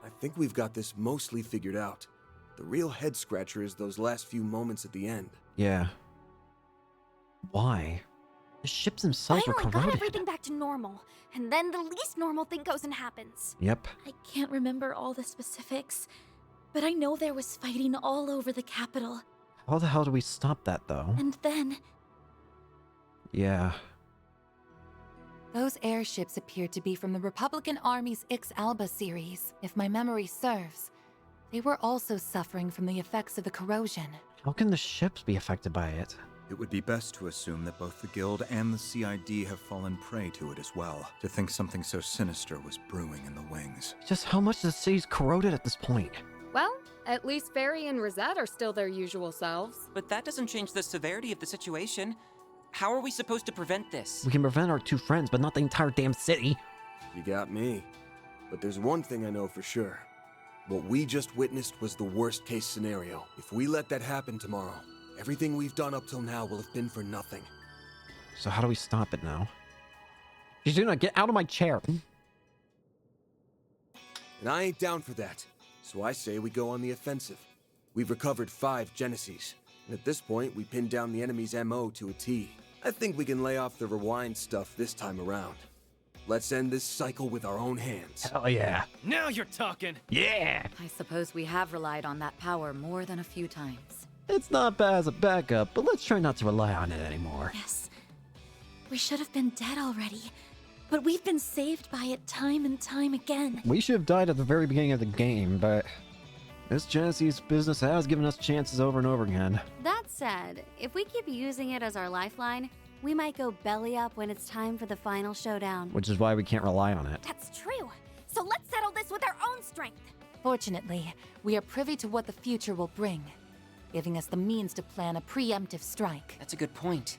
I think we've got this mostly figured out. The real head-scratcher is those last few moments at the end. Yeah. Why? The ships themselves were Finally corroded. got everything back to normal, and then the least normal thing goes and happens. Yep. I can't remember all the specifics, but I know there was fighting all over the capital. How the hell do we stop that, though? And then... Yeah. Those airships appeared to be from the Republican Army's Ix Alba series, if my memory serves. They were also suffering from the effects of the corrosion. How can the ships be affected by it? It would be best to assume that both the Guild and the CID have fallen prey to it as well. To think something so sinister was brewing in the wings. Just how much the city's corroded at this point? Well, at least Fairy and Rosette are still their usual selves. But that doesn't change the severity of the situation. How are we supposed to prevent this? We can prevent our two friends, but not the entire damn city. You got me. But there's one thing I know for sure. What we just witnessed was the worst case scenario. If we let that happen tomorrow, everything we've done up till now will have been for nothing. So how do we stop it now? Yuzuna, get out of my chair. And I ain't down for that. So I say we go on the offensive. We've recovered 5 Genesis. And at this point, we pinned down the enemy's MO to a T. I think we can lay off the rewind stuff this time around. Let's end this cycle with our own hands. Hell yeah. Now you're talking! Yeah! I suppose we have relied on that power more than a few times. It's not bad as a backup, but let's try not to rely on it anymore. Yes. We should have been dead already, but we've been saved by it time and time again. We should have died at the very beginning of the game, but this Genesis business has given us chances over and over again. That said, if we keep using it as our lifeline, we might go belly up when it's time for the final showdown. Which is why we can't rely on it. That's true. So let's settle this with our own strength. Fortunately, we are privy to what the future will bring, giving us the means to plan a preemptive strike. That's a good point.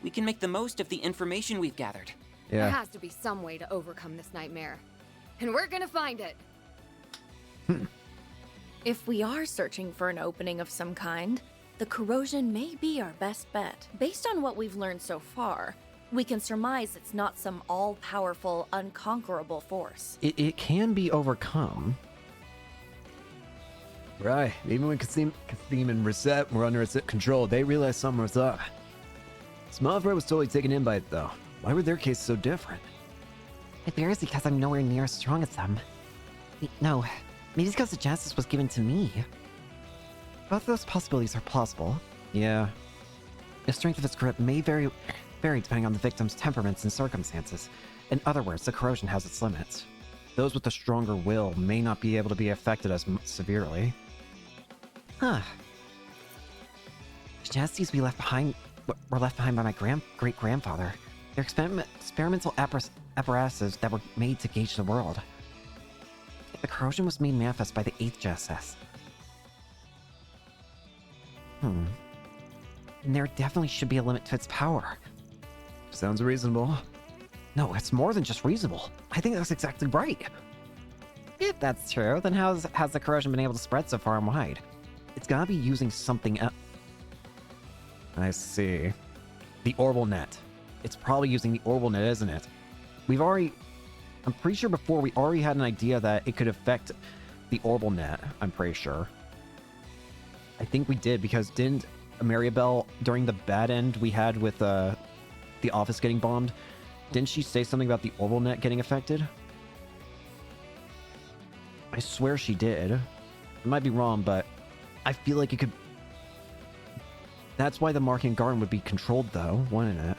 We can make the most of the information we've gathered. There Yeah. has to be some way to overcome this nightmare. And we're gonna find it. If we are searching for an opening of some kind, the corrosion may be our best bet. Based on what we've learned so far, we can surmise it's not some all-powerful, unconquerable force. It can be overcome. Right. Even when Kasim and Rosette were under its control, they realized something was up. Smallfry was totally taken in by it, though. Why were their cases so different? It varies because I'm nowhere near as strong as them. No, maybe it's because the Genesis was given to me. Both those possibilities are plausible. Yeah. The strength of its grip may vary depending on the victim's temperaments and circumstances. In other words, the corrosion has its limits. Those with a stronger will may not be able to be affected as severely. Huh. The Genesis we left behind were left behind by my great-grandfather. They're experimental apparatuses that were made to gauge the world. The corrosion was made manifest by the 8th Genesis. And there definitely should be a limit to its power. Sounds reasonable. No, it's more than just reasonable. I think that's exactly right. If that's true, then has the corrosion been able to spread so far and wide? It's gotta be using something else. I see. The orbital net. It's probably using the orbital net, isn't it? I'm pretty sure before we already had an idea that it could affect the orbital net, I'm pretty sure. I think we did, because didn't Maribel, during the bad end we had with the office getting bombed, didn't she say something about the orbital net getting affected? I swear she did. I might be wrong, but I feel like it could... That's why the Marking Garden would be controlled, though, wouldn't it?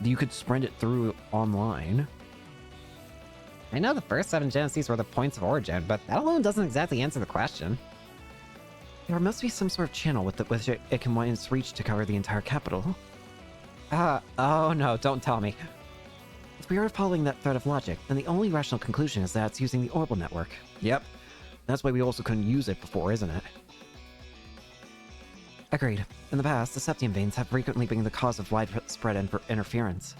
You could spread it through online. I know the first 7 Genesis were the points of origin, but that alone doesn't exactly answer the question. There must be some sort of channel with which it can widen its reach to cover the entire capital. Oh no, don't tell me. If we are following that thread of logic, then the only rational conclusion is that it's using the orbital network. Yep. That's why we also couldn't use it before, isn't it? Agreed. In the past, the septium veins have frequently been the cause of widespread interference.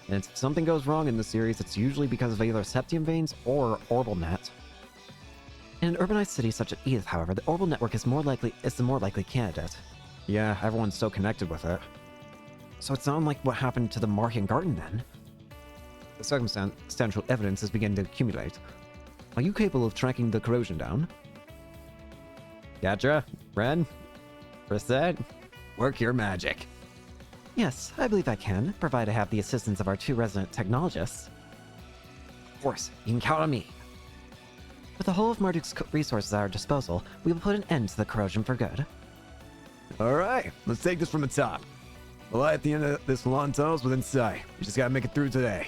And if something goes wrong in the series, it's usually because of either septium veins or orbital net. In an urbanized city such as Edith, however, the orbital network is the more likely candidate. Yeah, everyone's so connected with it. So it's not unlike what happened to the Marking Garden, then. The circumstantial evidence is beginning to accumulate. Are you capable of tracking the corrosion down? Gotcha. Ren? Rosette? Work your magic. Yes, I believe I can, provided I have the assistance of our 2 resident technologists. Of course, you can count on me. With the whole of Marduk's resources at our disposal, we will put an end to the corrosion for good. Alright, let's take this from the top. The light at the end of this long tunnel is within sight. We just gotta make it through today.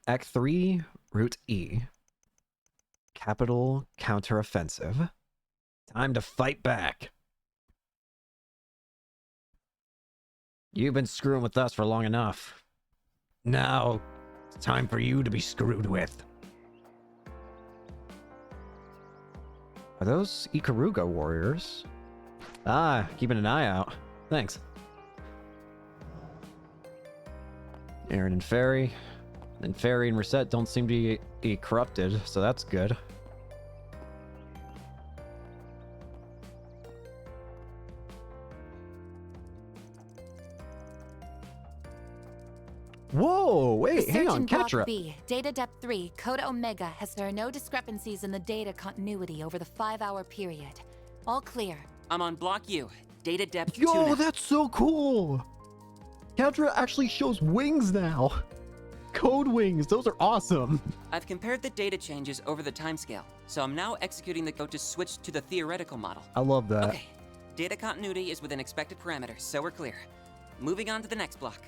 Act 3, Route E. Capital counteroffensive. Time to fight back. You've been screwing with us for long enough. Now, it's time for you to be screwed with. Are those Ikaruga warriors? Ah, keeping an eye out. Thanks. Aaron and Fairy. And Fairy and Reset don't seem to be corrupted, so that's good. Whoa, wait, hang on, Katra. B, data depth 3, code Omega has there are no discrepancies in the data continuity over the 5-hour period. All clear. I'm on block U. Data depth 2 Yo, now. that's so cool! Katra actually shows wings now. Code wings, those are awesome. I've compared the data changes over the timescale, so I'm now executing the code to switch to the theoretical model. I love that. Okay, data continuity is within expected parameters, so we're clear. Moving on to the next block.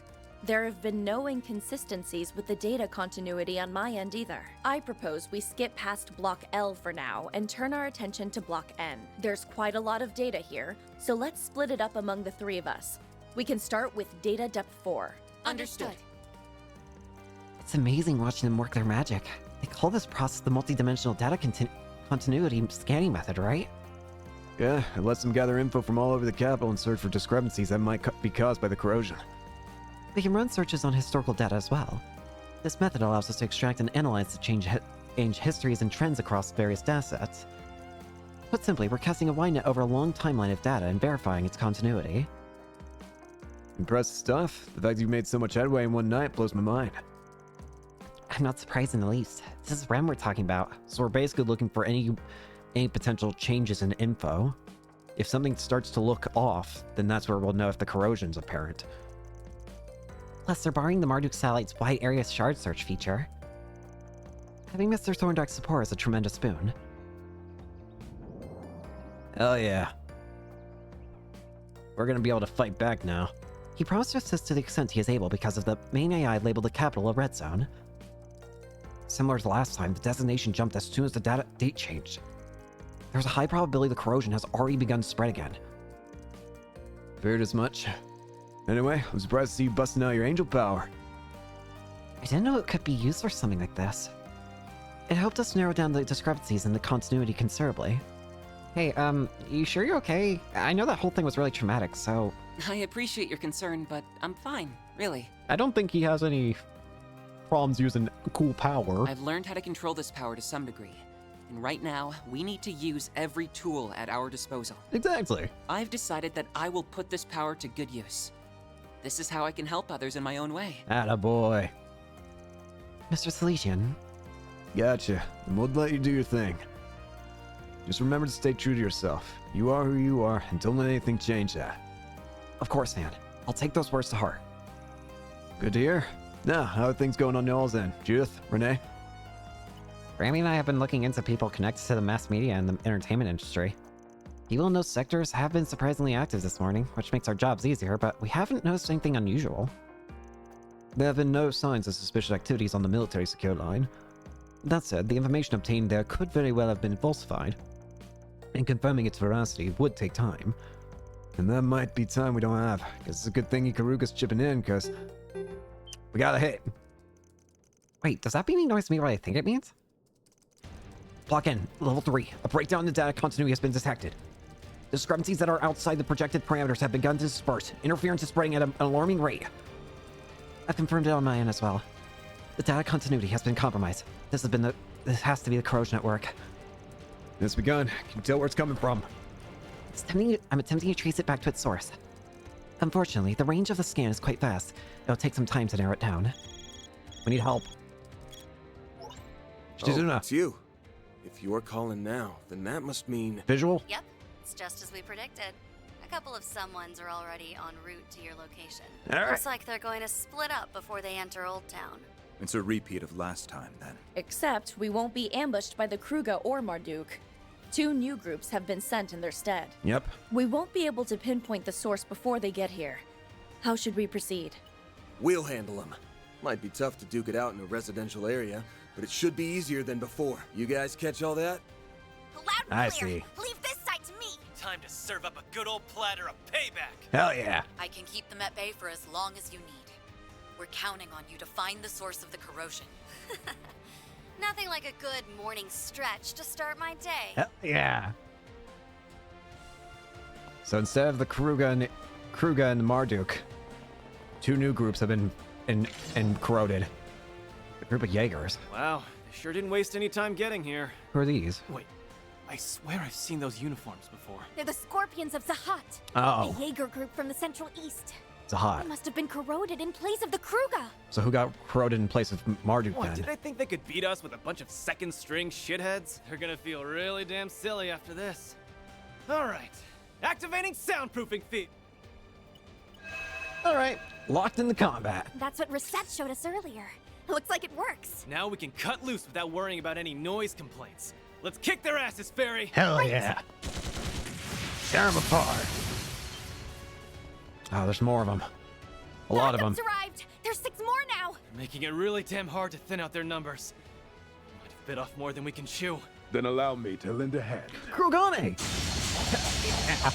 There have been no inconsistencies with the data continuity on my end either. I propose we skip past Block L for now and turn our attention to Block N. There's quite a lot of data here, so let's split it up among the 3 of us. We can start with data depth 4. Understood. It's amazing watching them work their magic. They call this process the multidimensional data continuity scanning method, right? Yeah, it lets them gather info from all over the capital and search for discrepancies that might be caused by the corrosion. We can run searches on historical data as well. This method allows us to extract and analyze the change histories and trends across various datasets. Put simply, we're casting a wide net over a long timeline of data and verifying its continuity. Impressive stuff. The fact you've made so much headway in one night blows my mind. I'm not surprised in the least. This is REM we're talking about, so we're basically looking for any potential changes in info. If something starts to look off, then that's where we'll know if the corrosion's apparent. Plus, they're borrowing the Marduk satellite's wide area shard search feature. Having Mr. Thorndark's support is a tremendous boon. Hell yeah. We're gonna be able to fight back now. He promised to assist to the extent he is able because of the main AI labeled the capital a red zone. Similar to the last time, the designation jumped as soon as the date changed. There's a high probability the corrosion has already begun to spread again. Feared as much. Anyway, I'm surprised to see you busting out your angel power. I didn't know it could be used for something like this. It helped us narrow down the discrepancies in the continuity considerably. Hey, you sure you're okay? I know that whole thing was really traumatic, so... I appreciate your concern, but I'm fine, really. I don't think he has any problems using cool power. I've learned how to control this power to some degree. And right now, we need to use every tool at our disposal. Exactly. I've decided that I will put this power to good use. This is how I can help others in my own way. Attaboy. Mr. Salesian. Gotcha. And we'll let you do your thing. Just remember to stay true to yourself. You are who you are, and don't let anything change that. Of course, man. I'll take those words to heart. Good to hear. Now, how are things going on y'all's end? Judith? Renee? Grammy and I have been looking into people connected to the mass media and the entertainment industry. People in those sectors have been surprisingly active this morning, which makes our jobs easier, but we haven't noticed anything unusual. There have been no signs of suspicious activities on the military secure line. That said, the information obtained there could very well have been falsified, and confirming its veracity would take time. And that might be time we don't have, because it's a good thing Ikaruga's chipping in, because we got a hit. Wait, does that mean noise to me what I think it means? Block N, level 3. A breakdown in the data continuity has been detected. Discrepancies that are outside the projected parameters have begun to disperse. Interference is spreading at an alarming rate. I've confirmed it on my end as well. The data continuity has been compromised. This has to be the corrosion at work. It's begun. Can you tell where it's coming from? I'm attempting to trace it back to its source. Unfortunately, the range of the scan is quite vast. It'll take some time to narrow it down. We need help. Shizuna. It's you. If you're calling now, then that must mean... Visual? Yep, it's just as we predicted. A couple of someones are already en route to your location. All right. Looks like they're going to split up before they enter Old Town. It's a repeat of last time, then. Except we won't be ambushed by the Kruga or Marduk. 2 new groups have been sent in their stead. Yep. We won't be able to pinpoint the source before they get here. How should we proceed? We'll handle them. Might be tough to duke it out in a residential area, but it should be easier than before. You guys catch all that? Loud I and clear. see. Leave this side to me. Time to serve up a good old platter of payback. Hell yeah. I can keep them at bay for as long as you need. We're counting on you to find the source of the corrosion. Nothing like a good morning stretch to start my day. Hell yeah. So instead of the Kruga and Marduk, 2 new groups have been corroded. A group of Jaegers. Wow, they sure didn't waste any time getting here. Who are these? Wait, I swear I've seen those uniforms before. They're the Scorpions of Zahat. Oh. A Jaeger group from the Central East. Zahat. They must have been corroded in place of the Kruga. So who got corroded in place of Marduk What, then? did I think they could beat us with a bunch of second-string shitheads? They're gonna feel really damn silly after this. All right, activating soundproofing feat. All right, locked into combat. That's what Reset showed us earlier. Looks like it works. Now we can cut loose without worrying about any noise complaints. Let's kick their asses, Fairy! Hell yeah. Tear them apart. Oh, there's more of them. A lot of them. Backups arrived. There's 6 more now. Making it really damn hard to thin out their numbers. Might have bit off more than we can chew. Then allow me to lend a hand. Krugane! Yeah.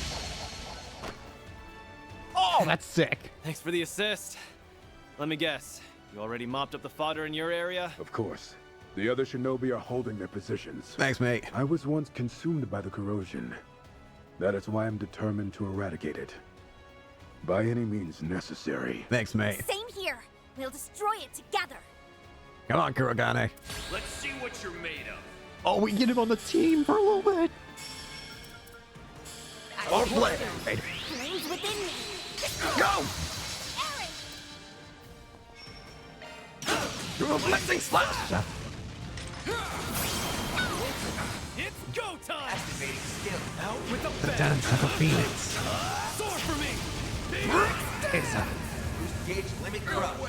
Oh, that's sick. Thanks for the assist. Let me guess. You already mopped up the fodder in your area? Of course. The other shinobi are holding their positions. Thanks, mate. I was once consumed by the corrosion. That is why I'm determined to eradicate it. By any means necessary. Thanks, mate. Same here. We'll destroy it together. Come on, Kurogane. Let's see what you're made of. Oh, we get him on the team for a little bit. Oh, play. Flames within me. Go! Do a blessing slash. It's go time! Activating skill. Out with the The dance of a phoenix. Soar for me! It's a... Boost gauge limit corrupt.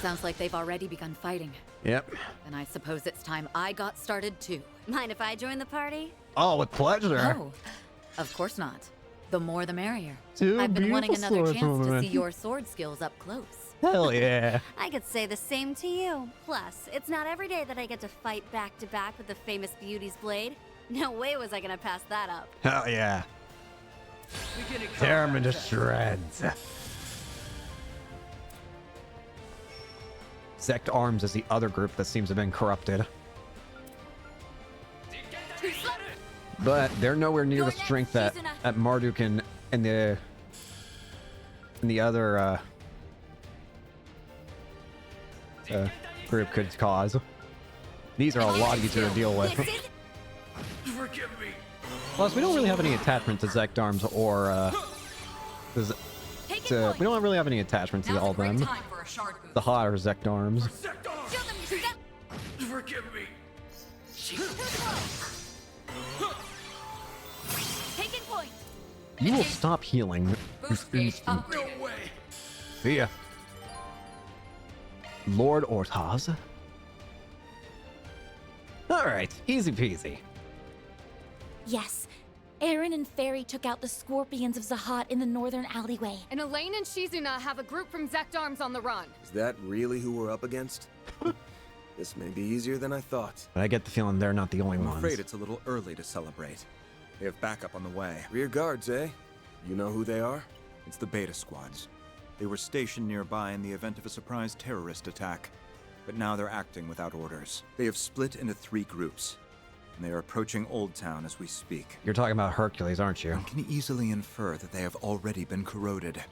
Sounds like they've already begun fighting. Yep. And I suppose it's time I got started too. Mind if I join the party? Oh, with pleasure. Oh, of course not. The more the merrier. 2 I've been wanting beautiful another swords, chance to woman. see your sword skills up close. Hell yeah. I could say the same to you. Plus, it's not every day that I get to fight back to back with the famous Beauty's blade. No way was I gonna pass that up. Hell yeah. Tear him into shreds. Sect Arms is the other group that seems to have been corrupted. But they're nowhere near the strength that Marduk and the other group could cause. These are a lot easier to deal with. Forgive me. Plus, we don't really have any attachment to Zekdarms or we don't really have any attachment to all of them. The hot or Zekdarms. Forgive me. Taking point. You will stop healing. No way. See ya. Lord Ortaz. Alright, easy peasy. Yes. Aaron and Fairy took out the Scorpions of Zahat in the northern alleyway. And Elaine and Shizuna have a group from Zekdarms on the run. Is that really who we're up against? This may be easier than I thought. But I get the feeling they're not the only I'm ones. afraid it's a little early to celebrate. They have backup on the way. Rear guards, eh? You know who they are? It's the Beta Squads. They were stationed nearby in the event of a surprise terrorist attack, but now they're acting without orders. They have split into 3 groups, and they are approaching Old Town as we speak. You're talking about Hercules, aren't you? One can easily infer that they have already been corroded.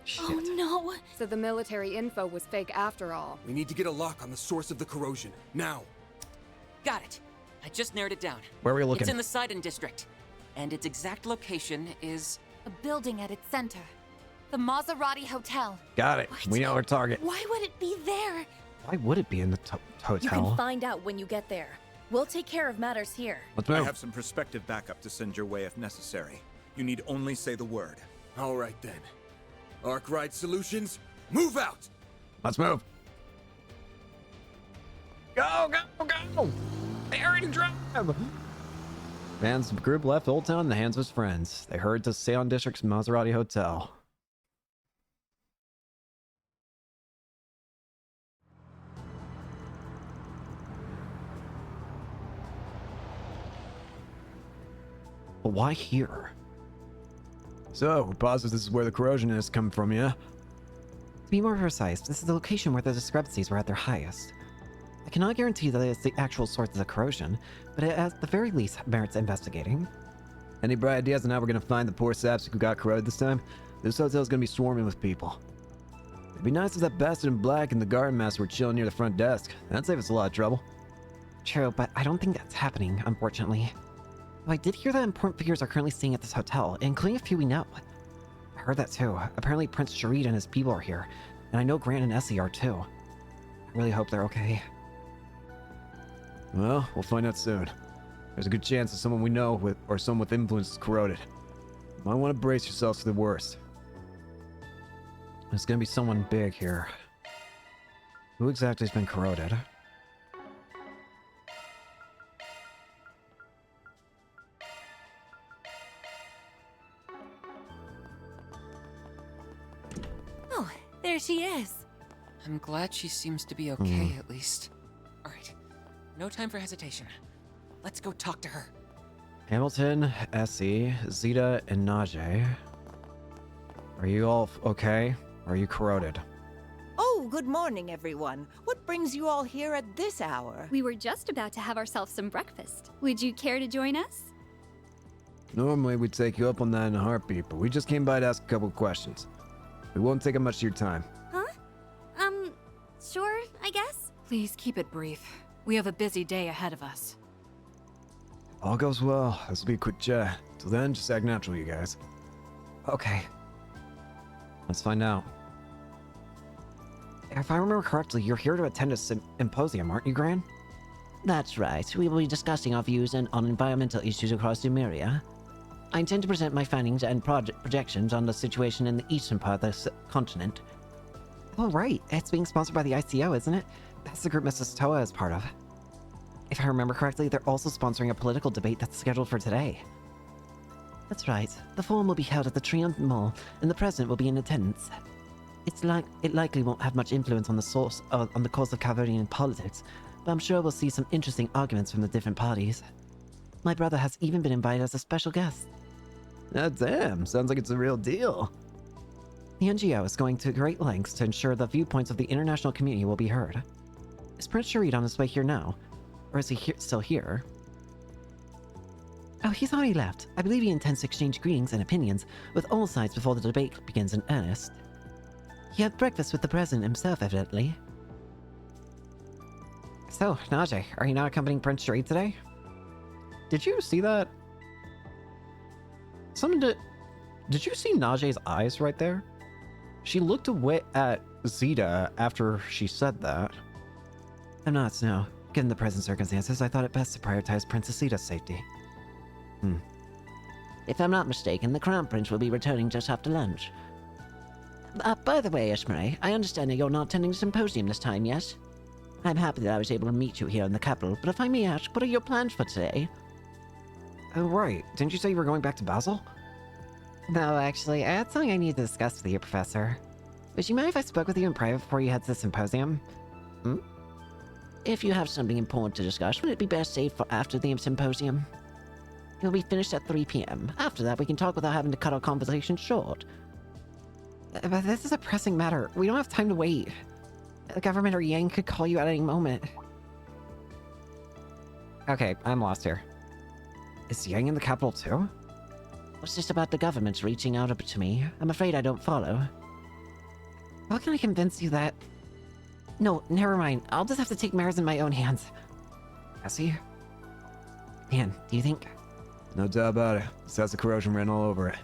Shit. Oh no! So the military info was fake after all. We need to get a lock on the source of the corrosion. Now! Got it. I just narrowed it down. Where are we looking? It's in the Sidon district. And its exact location is... A building at its center. The Maserati Hotel. Got it. We know our target. Why would it be there? Why would it be in the You hotel? can find out when you get there. We'll take care of matters here. Let's I move. have some prospective backup to send your way if necessary. You need only say the word. All right then. Arc Ride Solutions, move out! Let's move. Go, go, go! Aaron, drive! Van's group left Old Town in the hands of his friends. They hurried to Seon District's Maserati Hotel. But why here? So, we're positive this is where the corrosion has come from, yeah? To be more precise, this is the location where the discrepancies were at their highest. I cannot guarantee that it's the actual source of the corrosion, but it at the very least merits investigating. Any bright ideas on how we're gonna find the poor saps who got corroded this time? This hotel's gonna be swarming with people. It'd be nice if that bastard in black and the garden master were chilling near the front desk. That'd save us a lot of trouble. True, but I don't think that's happening, unfortunately. Though I did hear that important figures are currently staying at this hotel, including a few we know. I heard that too. Apparently Prince Sharid and his people are here, and I know Grant and Essie are too. I really hope they're okay. Well, we'll find out soon. There's a good chance that someone we know with, or someone with influence is corroded. You might want to brace yourselves for the worst. There's gonna be someone big here. Who exactly has been corroded? Oh, there she is. I'm glad she seems to be okay, at least. Alright, no time for hesitation. Let's go talk to her. Hamilton, Essie, Zeta, and Najee. Are you all okay? Or are you corroded? Oh, good morning, everyone. What brings you all here at this hour? We were just about to have ourselves some breakfast. Would you care to join us? Normally we'd take you up on that in a heartbeat, but we just came by to ask a couple of questions. We won't take up much of your time. Huh? Sure, I guess? Please keep it brief. We have a busy day ahead of us. All goes well. This will be a quick chat. Till then, just act natural, you guys. Okay. Let's find out. If I remember correctly, you're here to attend a symposium, aren't you, Gran? That's right. We will be discussing our views on environmental issues across Numeria. I intend to present my findings and projections on the situation in the eastern part of the continent. Oh, right. It's being sponsored by the ICO, isn't it? That's the group Mrs. Toa is part of. If I remember correctly, they're also sponsoring a political debate that's scheduled for today. That's right. The forum will be held at the Triumph Mall, and the president will be in attendance. It likely won't have much influence on the course of Calverian politics, but I'm sure we'll see some interesting arguments from the different parties. My brother has even been invited as a special guest. Ah, damn. Sounds like it's a real deal. The NGO is going to great lengths to ensure the viewpoints of the international community will be heard. Is Prince Sharid on his way here now? Or is he still here? Oh, he's already left. I believe he intends to exchange greetings and opinions with all sides before the debate begins in earnest. He had breakfast with the president himself, evidently. So, Najee, are you not accompanying Prince Sharid today? Did you see that? Did you see Najee's eyes right there? She looked away at Zeta after she said that. I'm not, no. Given the present circumstances, I thought it best to prioritize Princess Zeta's safety. If I'm not mistaken, the Crown Prince will be returning just after lunch. By the way, Ishmael, I understand that you're not attending the symposium this time, yes? I'm happy that I was able to meet you here in the capital, but if I may ask, what are your plans for today? Oh, right. Didn't you say you were going back to Basel? No, actually, I had something I need to discuss with you, Professor. Would you mind if I spoke with you in private before you head to the symposium? If you have something important to discuss, would it be best saved for after the symposium? It'll be finished at 3 p.m. After that, we can talk without having to cut our conversation short. But this is a pressing matter. We don't have time to wait. The government or Yang could call you at any moment. Okay, I'm lost here. Is Yang in the capital too? What's this about the government reaching out to me? I'm afraid I don't follow. How can I convince you that... No, never mind. I'll just have to take matters in my own hands. Essie? Man, do you think... No doubt about it. This has the corrosion ran all over it.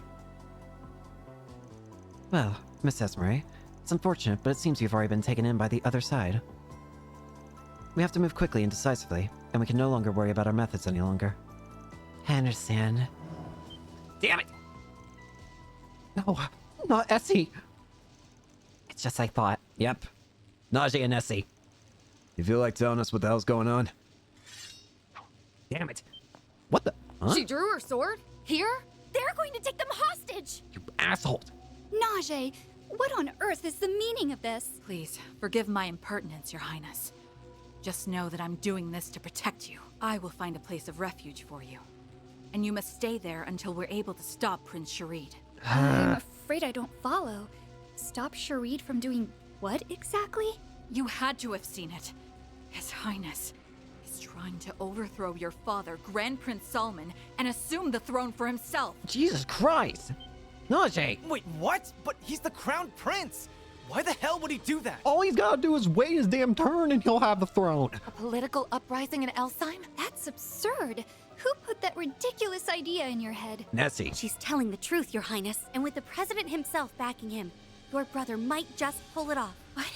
Well, Miss Esmeray, it's unfortunate, but it seems you've already been taken in by the other side. We have to move quickly and decisively, and we can no longer worry about our methods any longer. I understand. Damn it! No, not Essie. It's just I thought. Yep. Nausea and Essie. You feel like telling us what the hell's going on? Damn it. What the? Huh? She drew her sword? Here? They're going to take them hostage! You asshole! Najee, what on earth is the meaning of this? Please, forgive my impertinence, Your Highness. Just know that I'm doing this to protect you. I will find a place of refuge for you. And you must stay there until we're able to stop Prince Sharid. I'm afraid I don't follow. Stop Sharid from doing what exactly? You had to have seen it. His Highness is trying to overthrow your father, Grand Prince Salman, and assume the throne for himself. Jesus Christ! Najee! Wait, what? But he's the crown prince! Why the hell would he do that? All he's gotta do is wait his damn turn and he'll have the throne. A political uprising in Elsheim? That's absurd. Who put that ridiculous idea in your head? Nessie. She's telling the truth, Your Highness, and with the president himself backing him, your brother might just pull it off. What?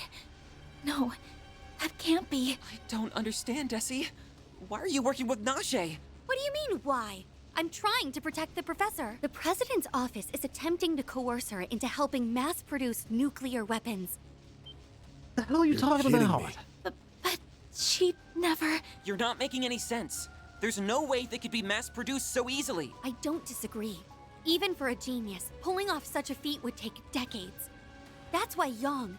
No, that can't be. I don't understand, Essie. Why are you working with Najee? What do you mean, why? I'm trying to protect the professor. The president's office is attempting to coerce her into helping mass-produce nuclear weapons. The hell are you talking about? But she never... You're not making any sense. There's no way they could be mass-produced so easily. I don't disagree. Even for a genius, pulling off such a feat would take decades. That's why Yang,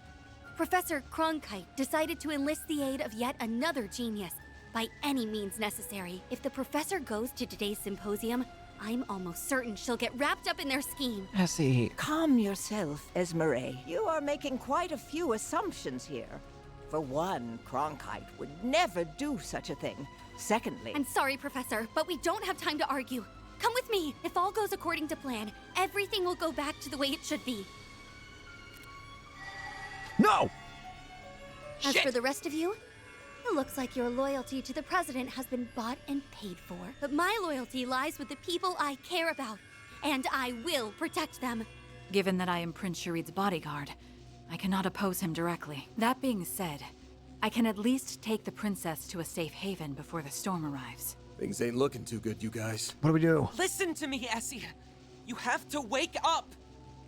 Professor Cronkite, decided to enlist the aid of yet another genius, by any means necessary. If the professor goes to today's symposium, I'm almost certain she'll get wrapped up in their scheme. Essie. Calm yourself, Esmeray. You are making quite a few assumptions here. For one, Cronkite would never do such a thing. Secondly... I'm sorry, Professor, but we don't have time to argue. Come with me. If all goes according to plan, everything will go back to the way it should be. No! As Shit. for the rest of you, it looks like your loyalty to the president has been bought and paid for. But my loyalty lies with the people I care about, and I will protect them. Given that I am Prince Sharid's bodyguard, I cannot oppose him directly. That being said, I can at least take the princess to a safe haven before the storm arrives. Things ain't looking too good, you guys. What do we do? Listen to me, Essie. You have to wake up!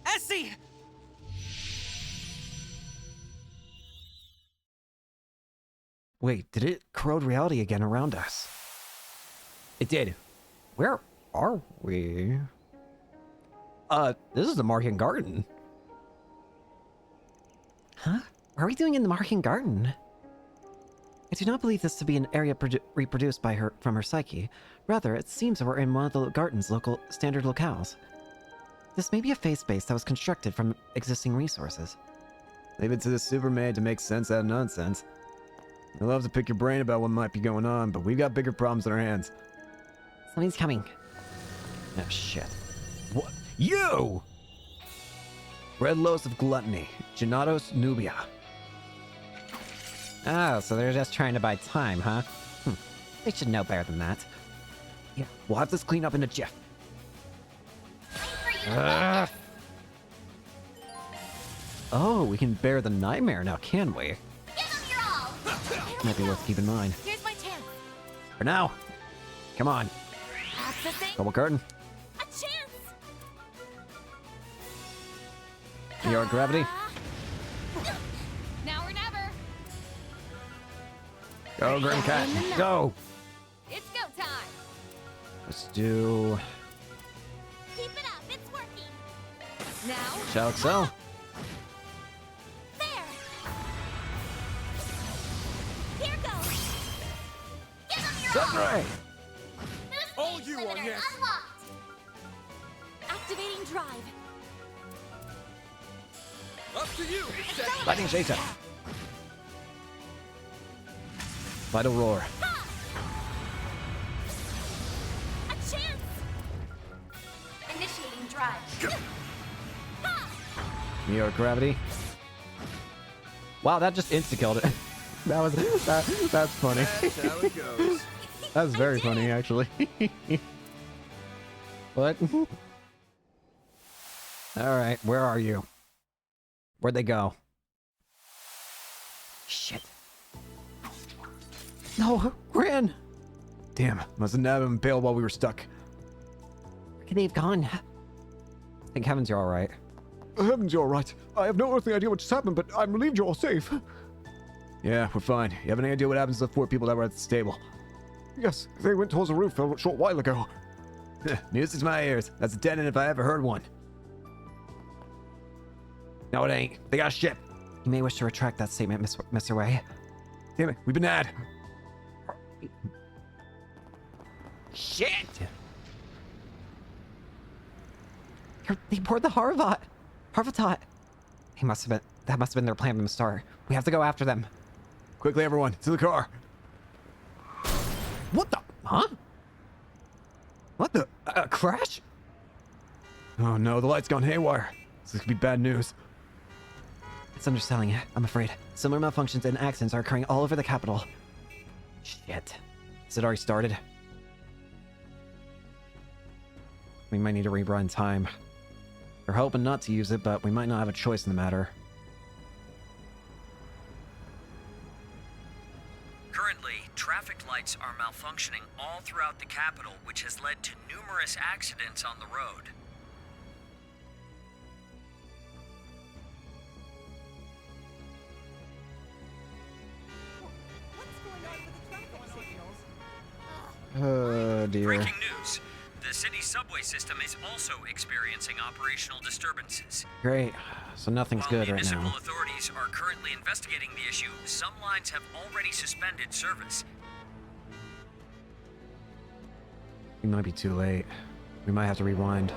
Essie! Wait, did it corrode reality again around us? It did. Where are we? This is the Martian Garden. Huh? What are we doing in the Martian Garden? I do not believe this to be an area reproduced by her from her psyche. Rather, it seems we're in one of the garden's local standard locales. This may be a phase space that was constructed from existing resources. Leave it to the supermaid to make sense out of nonsense. I love to pick your brain about what might be going on, but we've got bigger problems on our hands. Something's coming. Oh, shit. What? You! Red Lotus of Gluttony, Genados Nubia. Oh, so they're just trying to buy time, huh? They should know better than that. Yeah, we'll have this clean up in a jiff. Oh, we can bear the nightmare now, can we? Might be worth keeping in mind. Here's my chance. For now. Come on. Accessing. Double curtain. A chance. Your gravity. Now or never. Go, Grim Cat. Go. It's go time. Let's do... Keep it up. It's working. Now. Shall excel. Here goes. Give them your Sunray. All you are, yes. Unlocked. Activating drive. Up to you. Lightning Shaker. Vital Roar. A chance. Initiating drive. Meteor Gravity. Wow, that just insta-killed it. That was that's funny. That's how it goes. That's very funny, actually. What? All right, where are you? Where'd they go? Shit. No, Gran! Damn, must have nabbed him and bailed while we were stuck. Where could they have gone? I think Heavens, you're alright. Heavens, you're alright. I have no earthly idea what just happened, but I'm relieved you're all safe. Yeah, we're fine. You have any idea what happens to the 4 people that were at the stable? Yes, they went towards the roof a short while ago. Music to my ears. That's a dead end if I ever heard one. No, it ain't. They got a ship. You may wish to retract that statement, Mr. Way. Damn it, we've been ad. Shit! They boarded the Harvatot. That must have been their plan from the start. We have to go after them. Quickly, everyone, to the car. What the? Huh? What the? Crash? Oh no, the light's gone haywire. This could be bad news. It's underselling it, I'm afraid. Similar malfunctions and accidents are occurring all over the capital. Shit. Has it already started? We might need to rerun time. We're hoping not to use it, but we might not have a choice in the matter. Currently, traffic lights are malfunctioning all throughout the capital, which has led to numerous accidents on the road. Oh dear. Breaking news. The city's subway system is also experiencing operational disturbances. Great. So nothing's While good right municipal now. authorities are currently investigating the issue, some lines have already suspended service. We might be too late. We might have to rewind.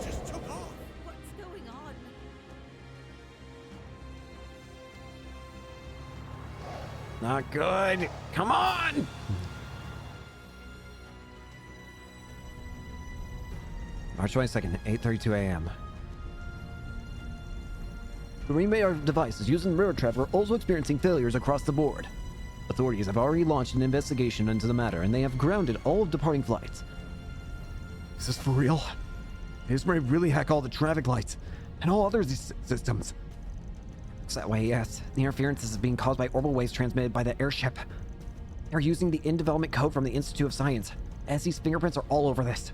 Just took off. What's going on? Not good. Come on! March 22nd, 8:32 a.m. The remade devices used in railroad traffic are also experiencing failures across the board. Authorities have already launched an investigation into the matter, and they have grounded all departing flights. Is this for real? Is Ray really hack all the traffic lights and all other systems? Looks that way, yes. The interferences is being caused by orbital waves transmitted by the airship. They're using the in-development code from the Institute of Science. Essie's fingerprints are all over this.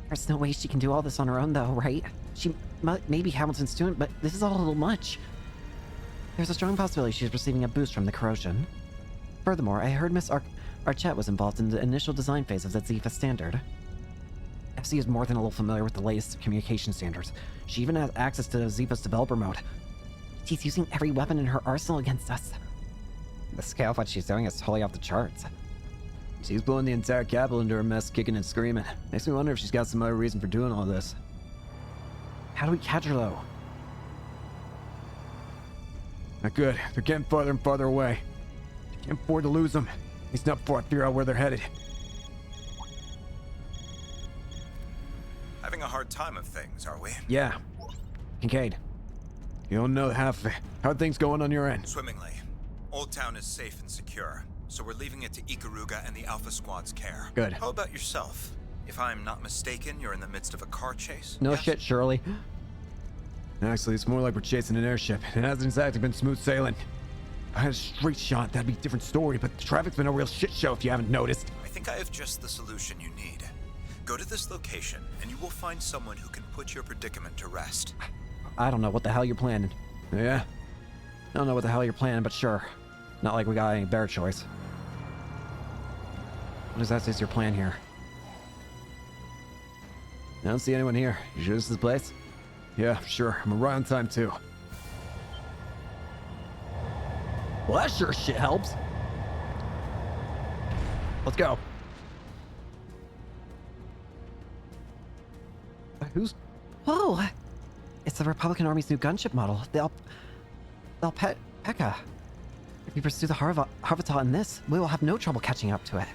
There's no way she can do all this on her own, though, right? She may be Hamilton's student, but this is all a little much. There's a strong possibility she's receiving a boost from the corrosion. Furthermore, I heard Miss Archette was involved in the initial design phase of the Zephyr standard. FC is more than a little familiar with the latest communication standards. She even has access to Zephyr's developer mode. She's using every weapon in her arsenal against us. The scale of what she's doing is totally off the charts. She's blowing the entire capital into her mess, kicking and screaming. Makes me wonder if she's got some other reason for doing all this. How do we catch her, though? Not good. They're getting farther and farther away. Can't afford to lose them. At least not before I figure out where they're headed. Having a hard time of things, are we? Yeah. Kincaid. You don't know half of it. How are things going on your end? Swimmingly. Old Town is safe and secure, so we're leaving it to Ikaruga and the Alpha Squad's care. Good. How about yourself? If I'm not mistaken, you're in the midst of a car chase? No shit, Shirley. Actually, it's more like we're chasing an airship. It hasn't exactly been smooth sailing. If I had a straight shot, that'd be a different story, but the traffic's been a real shit show if you haven't noticed. I think I have just the solution you need. Go to this location, and you will find someone who can put your predicament to rest. I don't know what the hell you're planning. Yeah? I don't know what the hell you're planning, but sure. Not like we got any better choice. What exactly is your plan here? I don't see anyone here. You sure this is the place? Yeah, sure. I'm right on time, too. Well, that sure shit helps. Let's go. Who's... Whoa! It's the Republican Army's new gunship model, the Alpaca. If we pursue the Harvatot in this, we will have no trouble catching up to it.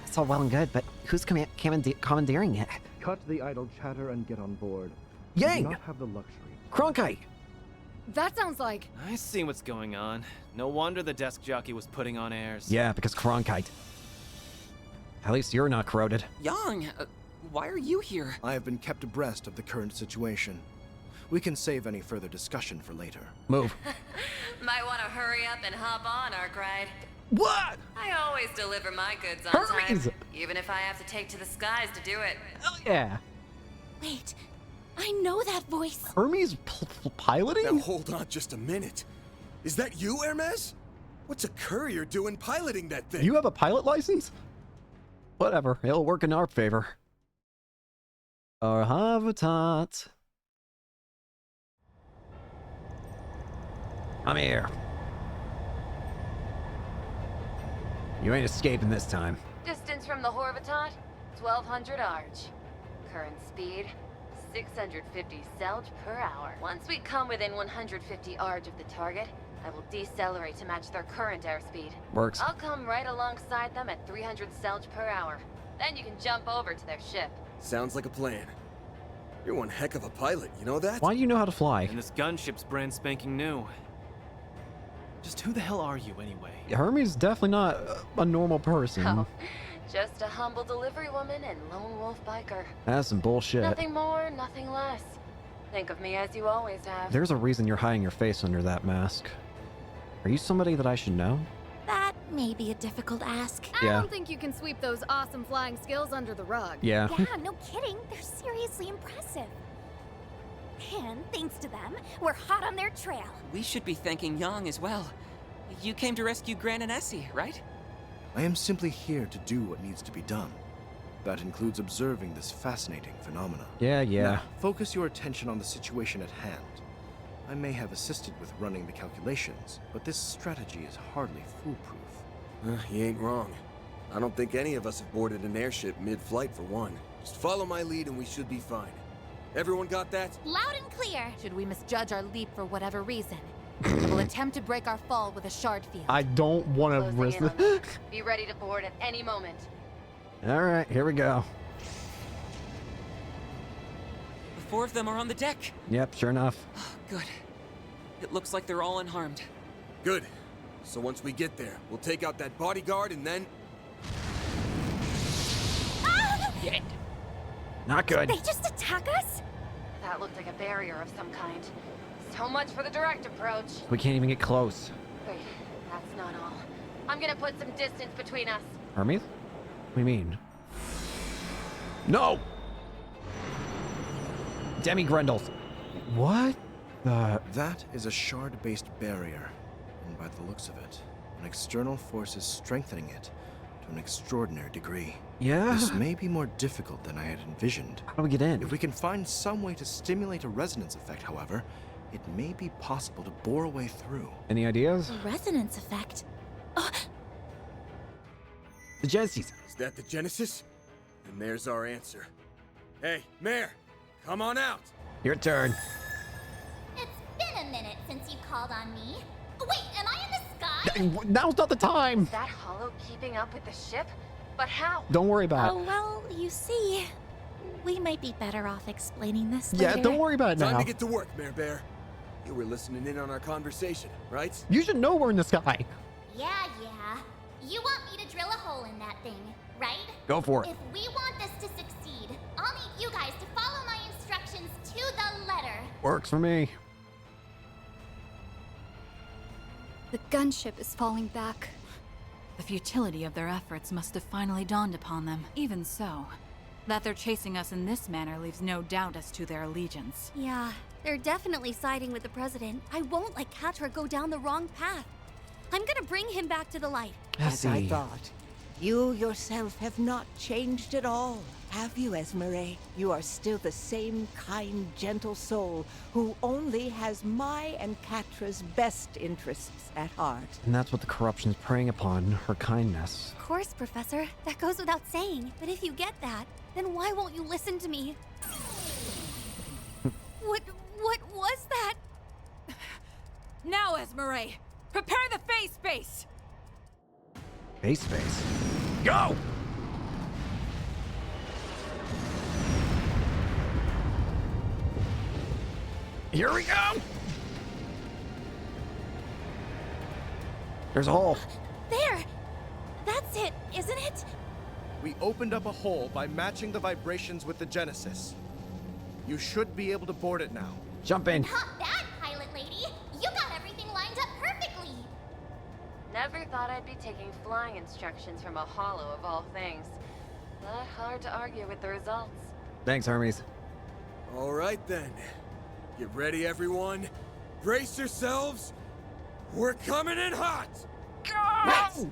It's all well and good, but who's commandeering it? Cut the idle chatter and get on board. Yang! We do not have the luxury. Cronkite! That sounds like... I see what's going on. No wonder the desk jockey was putting on airs. Yeah, because Cronkite. At least you're not corroded. Yang, Why are you here? I have been kept abreast of the current situation. We can save any further discussion for later. Move. Might want to hurry up and hop on, Arkwright. What? I always deliver my goods on Hermes! time, even if I have to take to the skies to do it. Hell yeah. Wait, I know that voice. Hermes piloting? Now hold on just a minute. Is that you, Hermes? What's a courier doing piloting that thing? You have a pilot license? Whatever, it'll work in our favor. Our habitat. I'm here. You ain't escaping this time. Distance from the Horvatot, 1200 arch. Current speed, 650 Selge per hour. Once we come within 150 arch of the target, I will decelerate to match their current airspeed. Works. I'll come right alongside them at 300 Selge per hour. Then you can jump over to their ship. Sounds like a plan. You're one heck of a pilot, you know that? Why do you know how to fly? And this gunship's brand spanking new. Just who the hell are you, anyway? Hermes is definitely not a normal person. Oh, just a humble delivery woman and lone wolf biker. That's some bullshit. Nothing more, nothing less. Think of me as you always have. There's a reason you're hiding your face under that mask. Are you somebody that I should know? That may be a difficult ask. I Yeah. don't think you can sweep those awesome flying skills under the rug. Yeah. Yeah, no kidding. They're seriously impressive. And thanks to them, we're hot on their trail. We should be thanking Yang as well. You came to rescue Gran and Essie, right? I am simply here to do what needs to be done. That includes observing this fascinating phenomenon. Yeah. Now, focus your attention on the situation at hand. I may have assisted with running the calculations, but this strategy is hardly foolproof. You ain't wrong. I don't think any of us have boarded an airship mid-flight for one. Just follow my lead and we should be fine. Everyone got that? Loud and clear. Should we misjudge our leap for whatever reason, we'll attempt to break our fall with a shard field. I don't want to Closing risk in on this. them. Be ready to board at any moment. All right, here we go. The four of them are on the deck. Yep, sure enough. Good. It looks like they're all unharmed. Good. So once we get there, we'll take out that bodyguard and then... Yeah. Not good. They just attack us? That looked like a barrier of some kind. So much for the direct approach. We can't even get close. Wait, that's not all. I'm gonna put some distance between us. Hermes? What do you mean? No! Demi Grendels. What? That is a shard-based barrier, and by the looks of it, an external force is strengthening it to an extraordinary degree. Yeah? This may be more difficult than I had envisioned. How do we get in? If we can find some way to stimulate a resonance effect, however, it may be possible to bore a way through. Any ideas? A resonance effect. The Genesis. Is that the Genesis? And there's our answer. Hey, Mare, come on out. Your turn. It's been a minute since you called on me. Wait, am I in the sky? Now's not the time. Is that hollow keeping up with the ship? But how? Don't worry about Oh, it. well, you see, we might be better off explaining this later. Yeah, don't worry about it Time now. to get to work, Mare Bear. You were listening in on our conversation, right? You should know we're in the sky. Yeah. You want me to drill a hole in that thing, right? Go for it. If we want this to succeed, I'll need you guys to follow my instructions to the letter. Works for me. The gunship is falling back. The futility of their efforts must have finally dawned upon them. Even so, that they're chasing us in this manner leaves no doubt as to their allegiance. Yeah, they're definitely siding with the president. I won't let Catra go down the wrong path. I'm gonna bring him back to the light. As I thought. You yourself have not changed at all, have you, Esmeralda? You are still the same kind, gentle soul who only has my and Catra's best interests at heart. And that's what the corruption's preying upon, her kindness. Of course, Professor. That goes without saying. But if you get that, then why won't you listen to me? What was that? Now, Esmeralda, prepare the phase space! Phase space. Go! Here we go! There's a hole. There! That's it, isn't it? We opened up a hole by matching the vibrations with the Genesis. You should be able to board it now. Jump in. Not bad, pilot lady. You got everything lined up perfectly. Never thought I'd be taking flying instructions from a hollow of all things. But hard to argue with the results. Thanks, Hermes. All right then. Get ready, everyone. Brace yourselves. We're coming in hot. Go!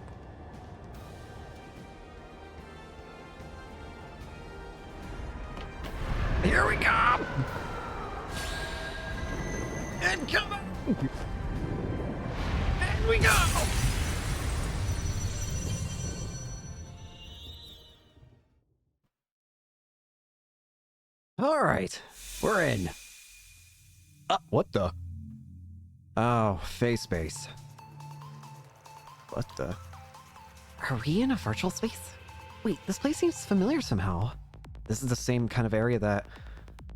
Here we go! And come on! And we go! All right, we're in. What the? Oh, face space. What the? Are we in a virtual space? Wait, this place seems familiar somehow. This is the same kind of area that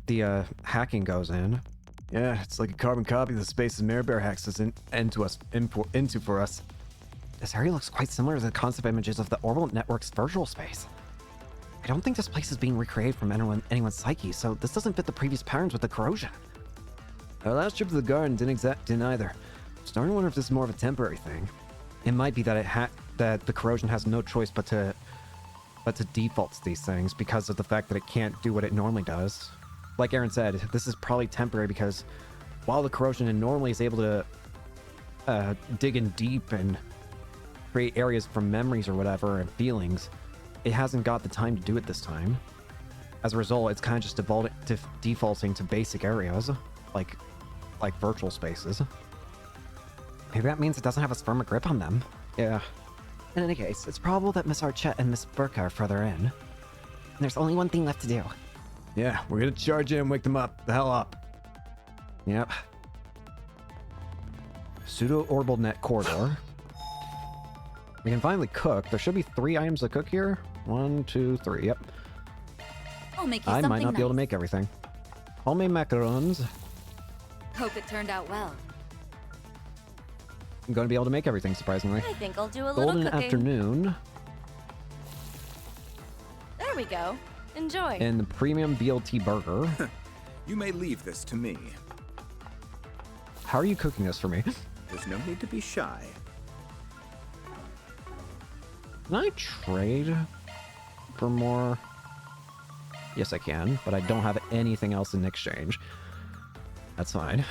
the hacking goes in. Yeah, it's like a carbon copy of the space the Mirror Bear hacks us into for us. This area looks quite similar to the concept images of the Orbital Network's virtual space. I don't think this place is being recreated from anyone's psyche, so this doesn't fit the previous patterns with the corrosion. Our last trip to the garden didn't either. I'm starting to wonder if this is more of a temporary thing. It might be that that the corrosion has no choice but to default to these things because of the fact that it can't do what it normally does. Like Aaron said, this is probably temporary because while the corrosion normally is able to dig in deep and create areas from memories or whatever and feelings, it hasn't got the time to do it this time. As a result, it's kind of just defaulting to basic areas, like virtual spaces. Maybe that means it doesn't have as firm a grip on them. Yeah. In any case, it's probable that Miss Archette and Miss Burka are further in. And there's only one thing left to do. Yeah, we're gonna charge in and wake them the hell up. Yep. Pseudo-orbital net corridor. We can finally cook. There should be 3 items to cook here. 1, 2, 3, yep. I'll make you I something might not be able to nice. make everything. Homemade macarons. Hope it turned out well. I'm going to be able to make everything, surprisingly. I think I'll do a little Golden cooking. afternoon. There we go. Enjoy. And the premium BLT burger. You may leave this to me. How are you cooking this for me? There's no need to be shy. Can I trade for more? Yes, I can, but I don't have anything else in exchange. That's fine.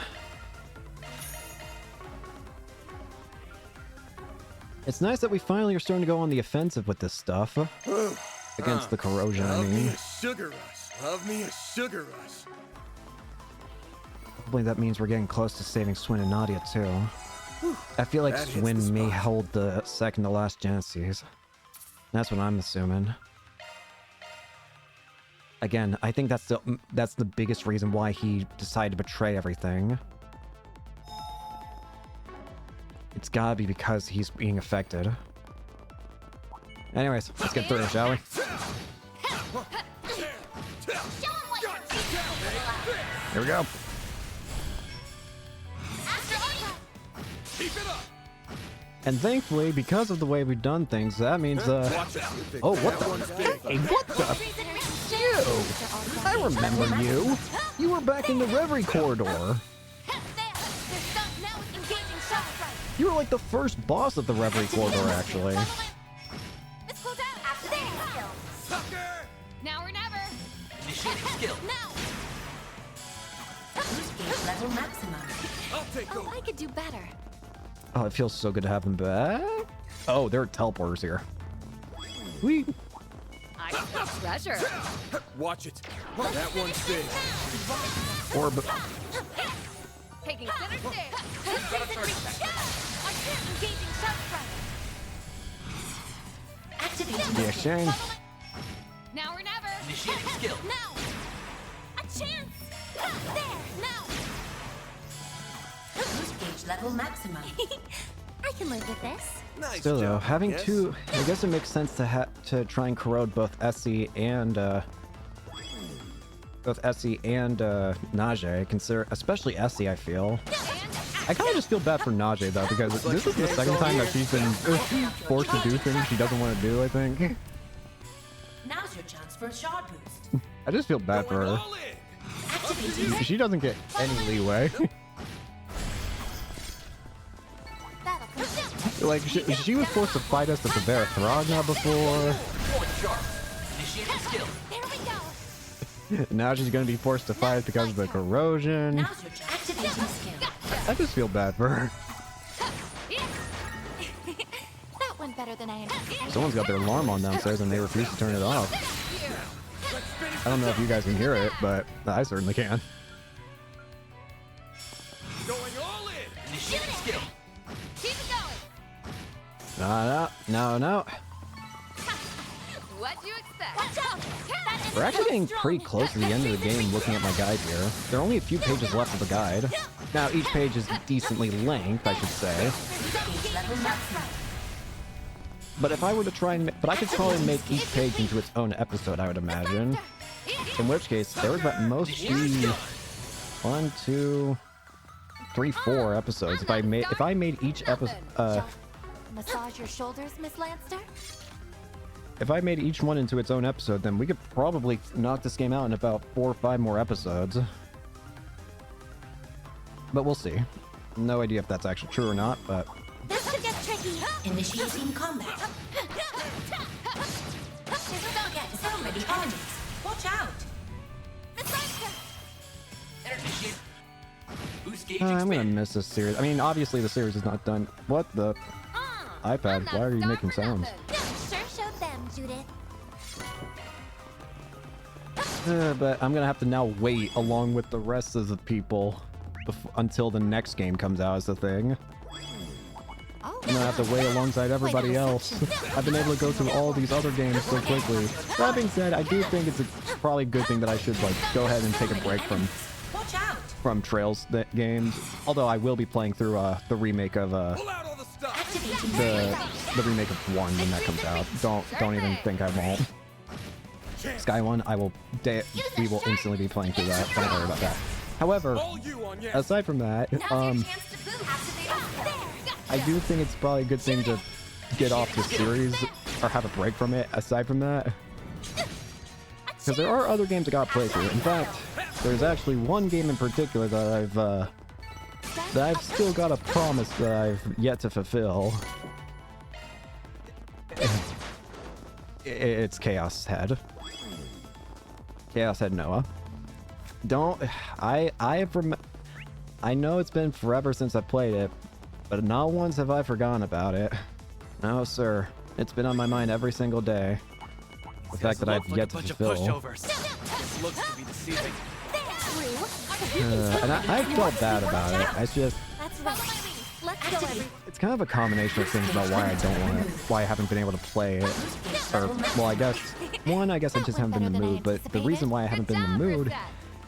It's nice that we finally are starting to go on the offensive with this stuff. Against the corrosion, I Love me mean. a sugar rush. Love me a sugar rush. Hopefully that means we're getting close to saving Swin and Nadia, too. I feel like That hits the Swin may spot. hold the second to last Genesis. That's what I'm assuming. Again, I think that's the biggest reason why he decided to betray everything. It's gotta be because he's being affected. Anyways, let's get through it, shall we? Here we go. Keep it up. And thankfully, because of the way we've done things, that means, oh, what the? Hey, what the? You! I remember you! You were back in the Reverie Corridor! You were like the first boss of the Reverie Corridor, actually. Now or never. Initiating skill. Now. Gauge level maximum. I'll take over. Oh, I could do better. Oh, it feels so good to have him back. Oh, there are teleporters here. Whee! I smell treasure. Watch it. That one's big. Orb. Taking center stage. Engaging shout front. Activating The exchange. Now or never. Initiating skill. Now. A chance. There. Now. boost gauge level maximum. I can live with this. Nice Still though, job, having yes? two, I guess it makes sense to try and corrode both Essie and Najee. Consider, especially Essie, I feel. I kind of just feel bad for Najee though, because this is the second time that she's been forced to do things she doesn't want to do, I think. chance for a shard boost. I just feel bad for her. She doesn't get any leeway. Like, she was forced to fight us at the Verathragna before. Now she's gonna be forced to fight because of the corrosion. I just feel bad for her. That went better than I anticipated. Someone's got their alarm on downstairs and they refuse to turn it off. I don't know if you guys can hear it, but I certainly can. Going all in. Initiating skill. Keep it going. No. What'd you expect? Watch out! We're actually getting pretty close to the end of the game looking at my guide here. There are only a few pages left of the guide. Now, each page is decently length, I should say. But if I were to try and... But I could probably make each page into its own episode, I would imagine. In which case, there would at most be 1, 2, 3, 4 episodes. If I made each episode... Massage your shoulders, Miss Lancer? If I made each one into its own episode, then we could probably knock this game out in about 4 or 5 more episodes. But we'll see. No idea if that's actually true or not, but... This could get tricky. Initiating combat. Cadens already armies. Watch out. I'm gonna miss this series. I mean, obviously the series is not done. What the... iPad, why are you making sounds? Sure showed them, Judith. But I'm gonna have to now wait along with the rest of the people until the next game comes out as the thing. I'm gonna have to wait alongside everybody else. I've been able to go through all these other games so quickly. That being said, I do think it's probably a good thing that I should like go ahead and take a break from Trails games. Although I will be playing through the remake of the remake of 1 when that comes out. Don't even think I won't. Sky 1, we will instantly be playing through that. Don't worry about that. However, aside from that, I do think it's probably a good thing to get off the series or have a break from it. Aside from that, because there are other games I got to play through. In fact, there's actually one game in particular that I've still got a promise that I've yet to fulfill. It's Chaos Head. Chaos Head Noah. I know it's been forever since I played it, but not once have I forgotten about it. No, sir. It's been on my mind every single day. The fact that I've yet to fulfill. And I felt bad about it. It's just... It's kind of a combination of things about why I haven't been able to play it. Or, well, I guess I just haven't been in the mood, but the reason why I haven't been in the mood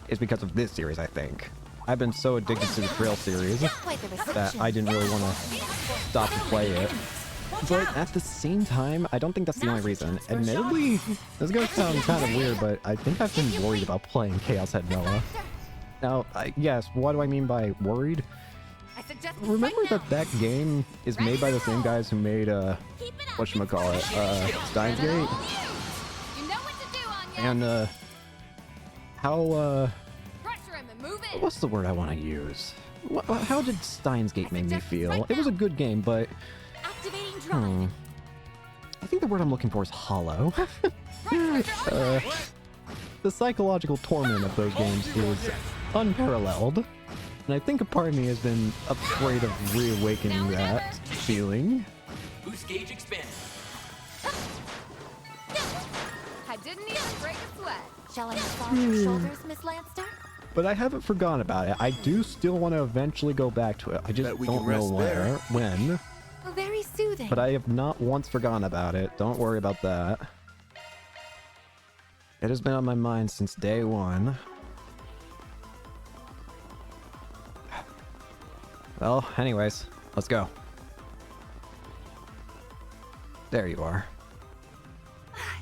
is because of this series, I think. I've been so addicted to the Trail series that I didn't really want to stop to play it. But at the same time, I don't think that's the only reason. Admittedly, this is going to sound kind of weird, but I think I've been worried about playing Chaos Head Noah. Now, yes, what do I mean by worried? Remember that game is made by the same guys who made, whatchamacallit, Steins Gate? And, what's the word I want to use? How did Steins Gate make me feel? It was a good game, but... I think the word I'm looking for is hollow. The psychological torment of those games is unparalleled. And I think a part of me has been afraid of reawakening that feeling. Boost gauge expanded. I didn't even break a sweat. Shall I massage your shoulders, Miss Lancer? But I haven't forgotten about it. I do still want to eventually go back to it. I just don't know when. Oh, very soothing. But I have not once forgotten about it. Don't worry about that. It has been on my mind since day one. Well, anyways, let's go. There you are.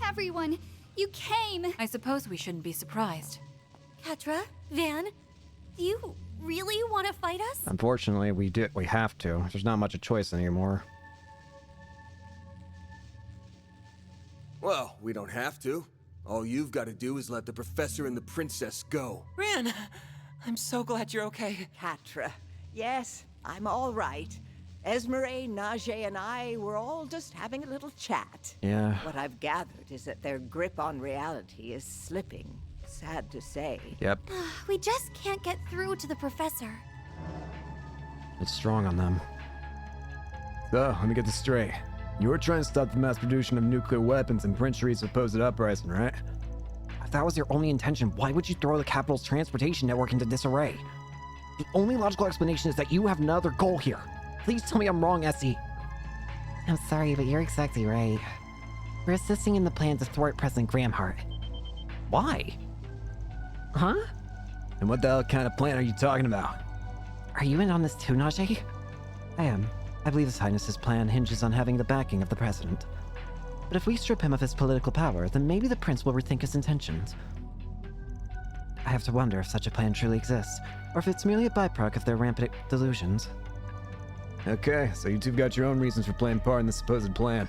Everyone, you came. I suppose we shouldn't be surprised. Ketra, Van, do you really want to fight us? Unfortunately, we have to. There's not much of a choice anymore. Well, we don't have to. All you've got to do is let the professor and the princess go. Ran! I'm so glad you're okay. Catra. Yes, I'm all right. Esmeralda, Najee, and I were all just having a little chat. Yeah. What I've gathered is that their grip on reality is slipping. Sad to say. Yep. We just can't get through to the professor. It's strong on them. So, let me get this straight. You were trying to stop the mass production of nuclear weapons in Prince Shari's supposed uprising, right? If that was your only intention, why would you throw the capital's transportation network into disarray? The only logical explanation is that you have another goal here. Please tell me I'm wrong, Essie. I'm sorry, but you're exactly right. We're assisting in the plan to thwart President Gramhart. Why? Huh? And what the hell kind of plan are you talking about? Are you in on this too, Najee? I am. I believe His Highness's plan hinges on having the backing of the President. But if we strip him of his political power, then maybe the Prince will rethink his intentions. I have to wonder if such a plan truly exists, or if it's merely a byproduct of their rampant delusions. Okay, so you two've got your own reasons for playing part in the supposed plan.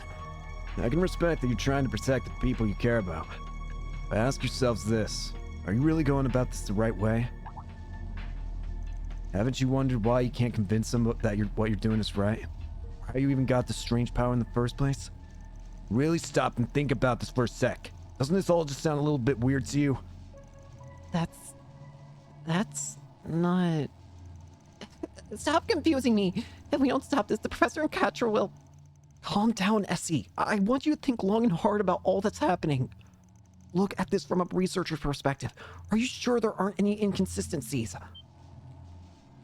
I can respect that you're trying to protect the people you care about. But ask yourselves this. Are you really going about this the right way? Haven't you wondered why you can't convince them that what you're doing is right? How you even got this strange power in the first place? Really stop and think about this for a sec. Doesn't this all just sound a little bit weird to you? That's not... Stop confusing me. If we don't stop this, the Professor and Catra will... Calm down, Essie. I want you to think long and hard about all that's happening. Look at this from a researcher's perspective. Are you sure there aren't any inconsistencies?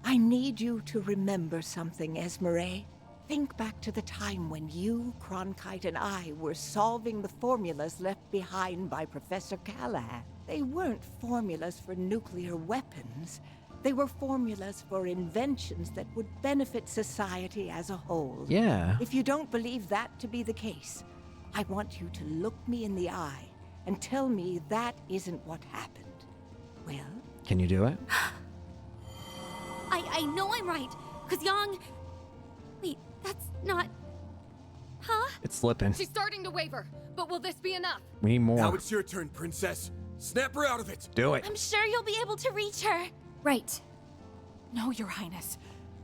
I need you to remember something, Esmeralda. Think back to the time when you, Cronkite, and I were solving the formulas left behind by Professor Callahan. They weren't formulas for nuclear weapons. They were formulas for inventions that would benefit society as a whole. Yeah. If you don't believe that to be the case, I want you to look me in the eye and tell me that isn't what happened. Well? Can you do it? I know I'm right, because Yang... Wait, that's not... Huh? It's slipping. She's starting to waver, but will this be enough? We need more. Now it's your turn, princess. Snap her out of it. Do it. I'm sure you'll be able to reach her. Right. No, Your Highness.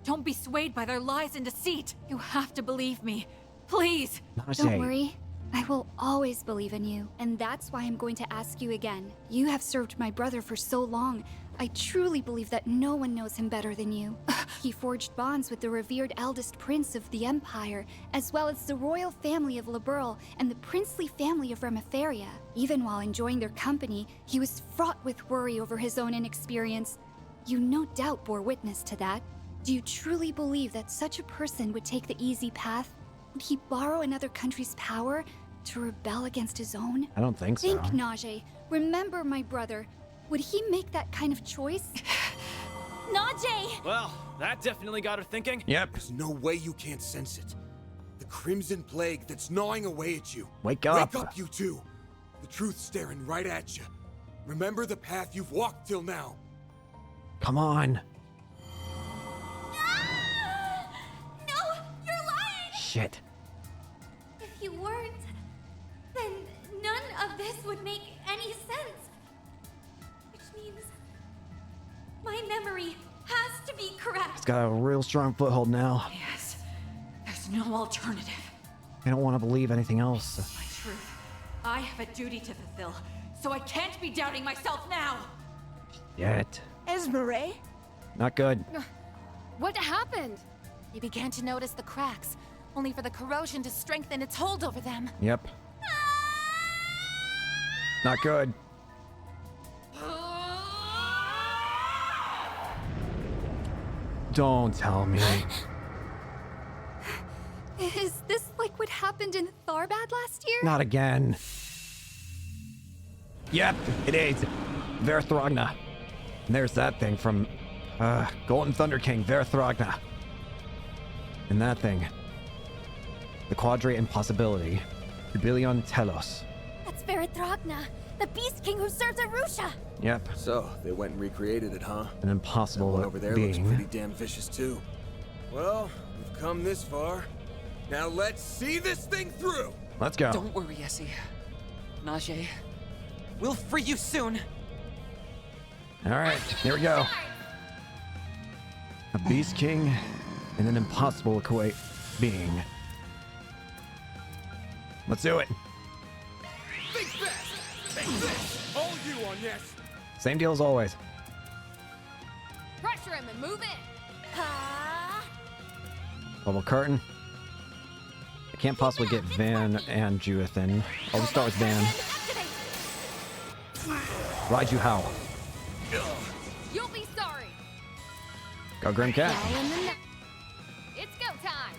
Don't be swayed by their lies and deceit. You have to believe me. Please. Don't worry. I will always believe in you, and that's why I'm going to ask you again. You have served my brother for so long. I truly believe that no one knows him better than you. He forged bonds with the revered eldest prince of the Empire, as well as the royal family of Liberl and the princely family of Remiferia. Even while enjoying their company, he was fraught with worry over his own inexperience. You no doubt bore witness to that. Do you truly believe that such a person would take the easy path? Would he borrow another country's power to rebel against his own? I don't think so. Think, Najee. Remember my brother. Would he make that kind of choice? Najee! Well, that definitely got her thinking. Yep. There's no way you can't sense it. The Crimson Plague that's gnawing away at you. Wake up. Wake up, you two. The truth's staring right at you. Remember the path you've walked till now. Come on. No, you're lying! Shit. If you weren't, then none of this would make any sense. Which means my memory has to be correct. It's got a real strong foothold now. Yes. There's no alternative. I don't want to believe anything else. My truth. I have a duty to fulfill, so I can't be doubting myself now. Yet. Esmeralda? Not good. What happened? They began to notice the cracks, only for the corrosion to strengthen its hold over them. Yep. Not good. Don't tell me. Is this like what happened in Tharbad last year? Not again. Yep, it is. Verthrogna. And there's that thing from Golden Thunder King, Verthrogna. And that thing. The Quadrate Impossibility. Jubilion Telos. That's Verthrogna, the Beast King who serves Arusha. Yep. So, they went and recreated it, huh? An impossible That one over there being. looks pretty damn vicious, too. Well, we've come this far. Now let's see this thing through! Let's go. Don't worry, Essie. Najee, We'll free you soon. Alright, here we go. A Beast King and an impossible equate being. Let's do it. Think fast! Take this! All you on this! Same deal as always. Pressure him and move in. Bubble curtain. I can't possibly get Van and Judith in. I'll just start with Van. Ride you howl. You'll be sorry. Go Grim Cat. It's go time.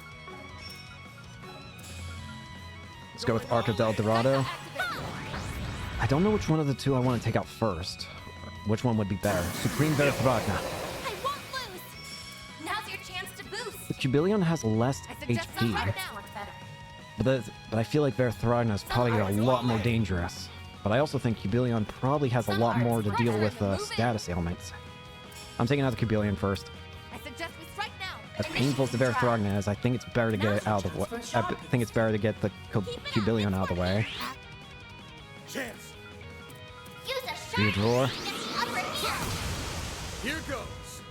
Let's go with Arc of El Dorado. I don't know which one of the two I want to take out first. Which one would be better? Supreme Verthragna. I won't lose. Now's your chance to boost. The Cubilion has less HP. But I feel like Verthragna is probably a lot more dangerous. But I also think Cubilion probably has a lot more to deal with status ailments. I'm taking out the Cubilion first. I suggest we strike now. As painful as the Verthragna is, I think it's better to get it out of the way. I think it's better to get the Cubilion out of the way. Chance. You draw. Here goes.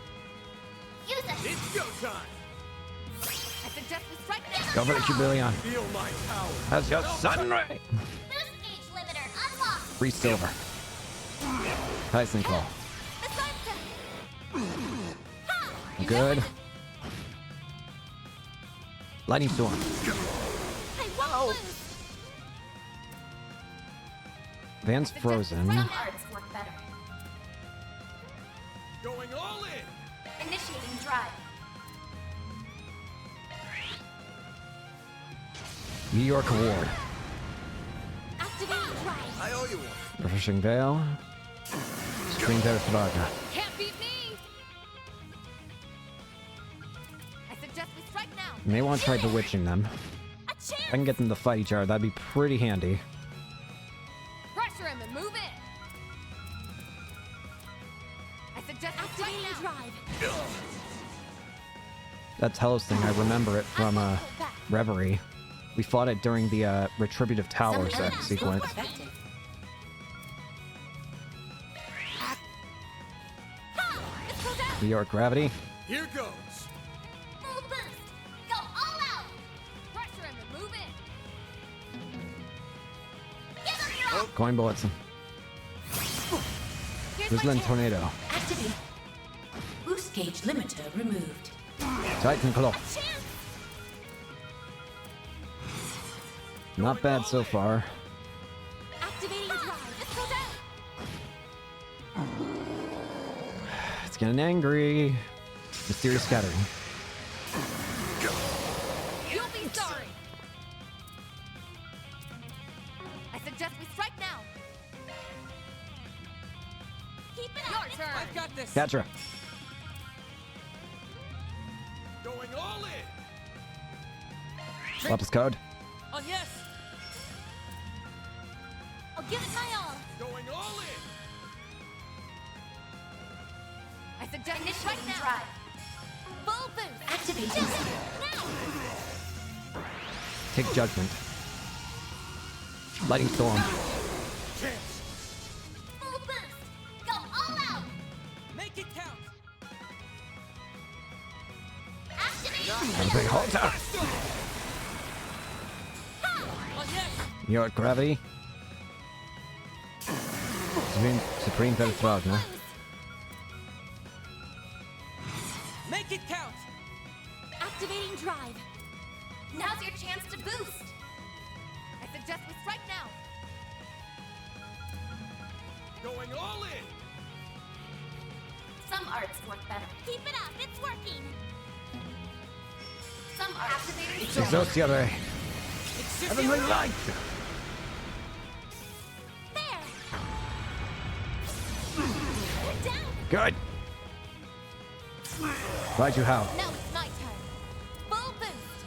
It's go time. I suggest we strike now. Go for the Cubilion. Feel my power. That's your sun ray. Boost gauge limiter unlocked. 3 silver. Tyson Claw. Good. Lightning Storm. I won't lose. Van's frozen. Some arts work better. Going all in. Initiating drive. Meteoric Award. Activating drive. I owe you one. Refreshing Veil. Supreme Verthragna. Can't beat me. I suggest we strike now. May want to try bewitching them. If I can get them to fight each other, that'd be pretty handy. Pressure him and move in. I suggest activating drive. That Telos thing, I remember it from Reverie. We fought it during the Retributive Tower sequence. Meteoric Gravity. Here goes. Full boost. Go all out. Pressure him and move in. Give him your all. Coin Bullets. Whistling Tornado. Activate. Boost gauge limiter removed. Titan Claw. Not bad so far. Activating drive. This goes out. It's getting angry. Mysterious Scattering. You'll be sorry. I suggest we strike now. Keep it up. Your turn. I've got this. Catra. Going all in. Lapis Code. Oh yes. I'll give it my all. Going all in. I suggest we strike now. Drive. Full boost. Activating. Now. Take Judgment. Lightning Storm. Chance. Full boost. Go all out. Make it count. Activate. Big Halter. Oh yes. Meteoric Gravity. Supreme Verthragna. Make it count. Activating drive. Now's your chance to boost. I suggest we strike now. Going all in. Some arts work better. Keep it up. It's working. Some arts. Activating drive. Exosia Ray. Heavenly Light. Down. Good. Ride you how? Now it's my turn. Full boost.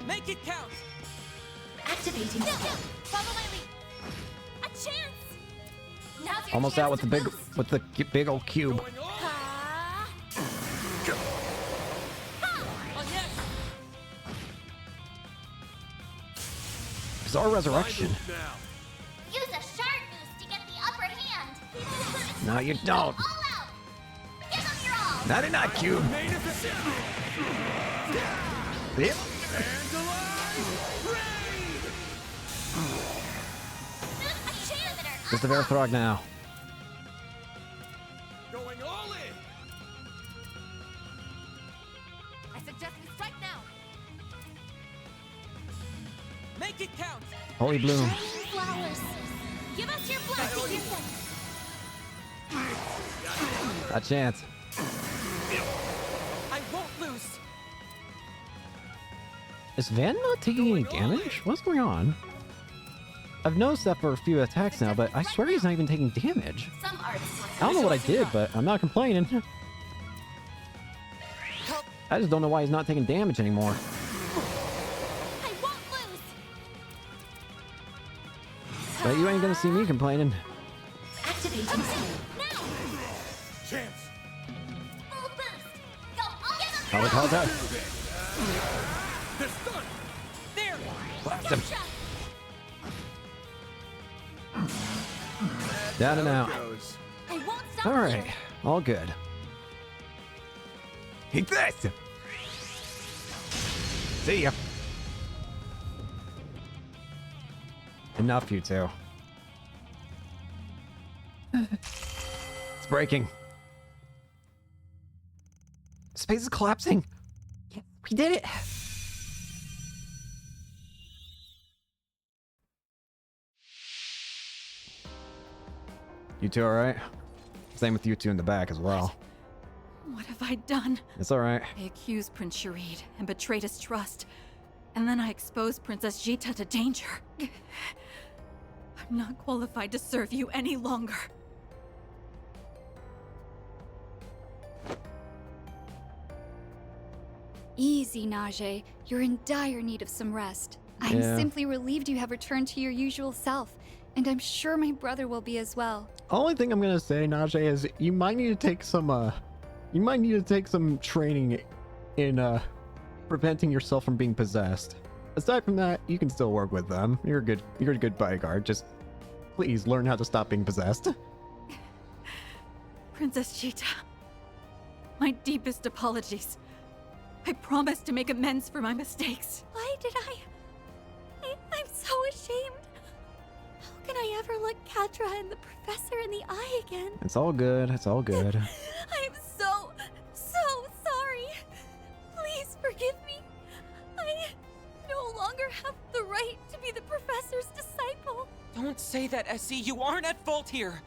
Make it count. Activating. No. Follow my lead. A chance. Now's your Almost chance out with to the boost. big old cube. Going all in. Oh yes. Bizarre Resurrection. Now. Use a sharp No, you don't. 99 cube. Yep. Just a Verithrog now. Going all in. I suggest we strike now. Make it count. Holy bloom. Flowers. Give us your blessing. A chance. I won't lose. Is Van not taking any damage? What's going on? I've noticed that for a few attacks now, but I swear he's not even taking damage. Some artists I don't know what I did, but I'm not complaining. I just don't know why he's not taking damage anymore. I won't lose. But you ain't gonna see me complaining. Activating now. Chance. Full boost. Go all in. Call it, call it out. They're stunned. There. Blast him. Down and out. I won't stop. All right, all good. Take this. See ya. Enough, you two. It's breaking. Space is collapsing. Yeah, we did it. You two all right? Same with you two in the back as well. What have I done? It's all right. I accused Prince Sharid and betrayed his trust. And then I exposed Princess Jita to danger. I'm not qualified to serve you any longer. Easy, Najee. You're in dire need of some rest. I'm simply relieved you have returned to your usual self, and I'm sure my brother will be as well. Only thing I'm gonna say, Najee, is you might need to take some training in preventing yourself from being possessed. Aside from that, you can still work with them. You're a good bodyguard. Just please learn how to stop being possessed. Princess Jita, my deepest apologies. I promise to make amends for my mistakes. Why did I'm so ashamed. How can I ever look Katra and the professor in the eye again? It's all good. It's all good. I'm so sorry. Please forgive me. I no longer have the right to be the professor's disciple. Don't say that, Essie. You aren't at fault here.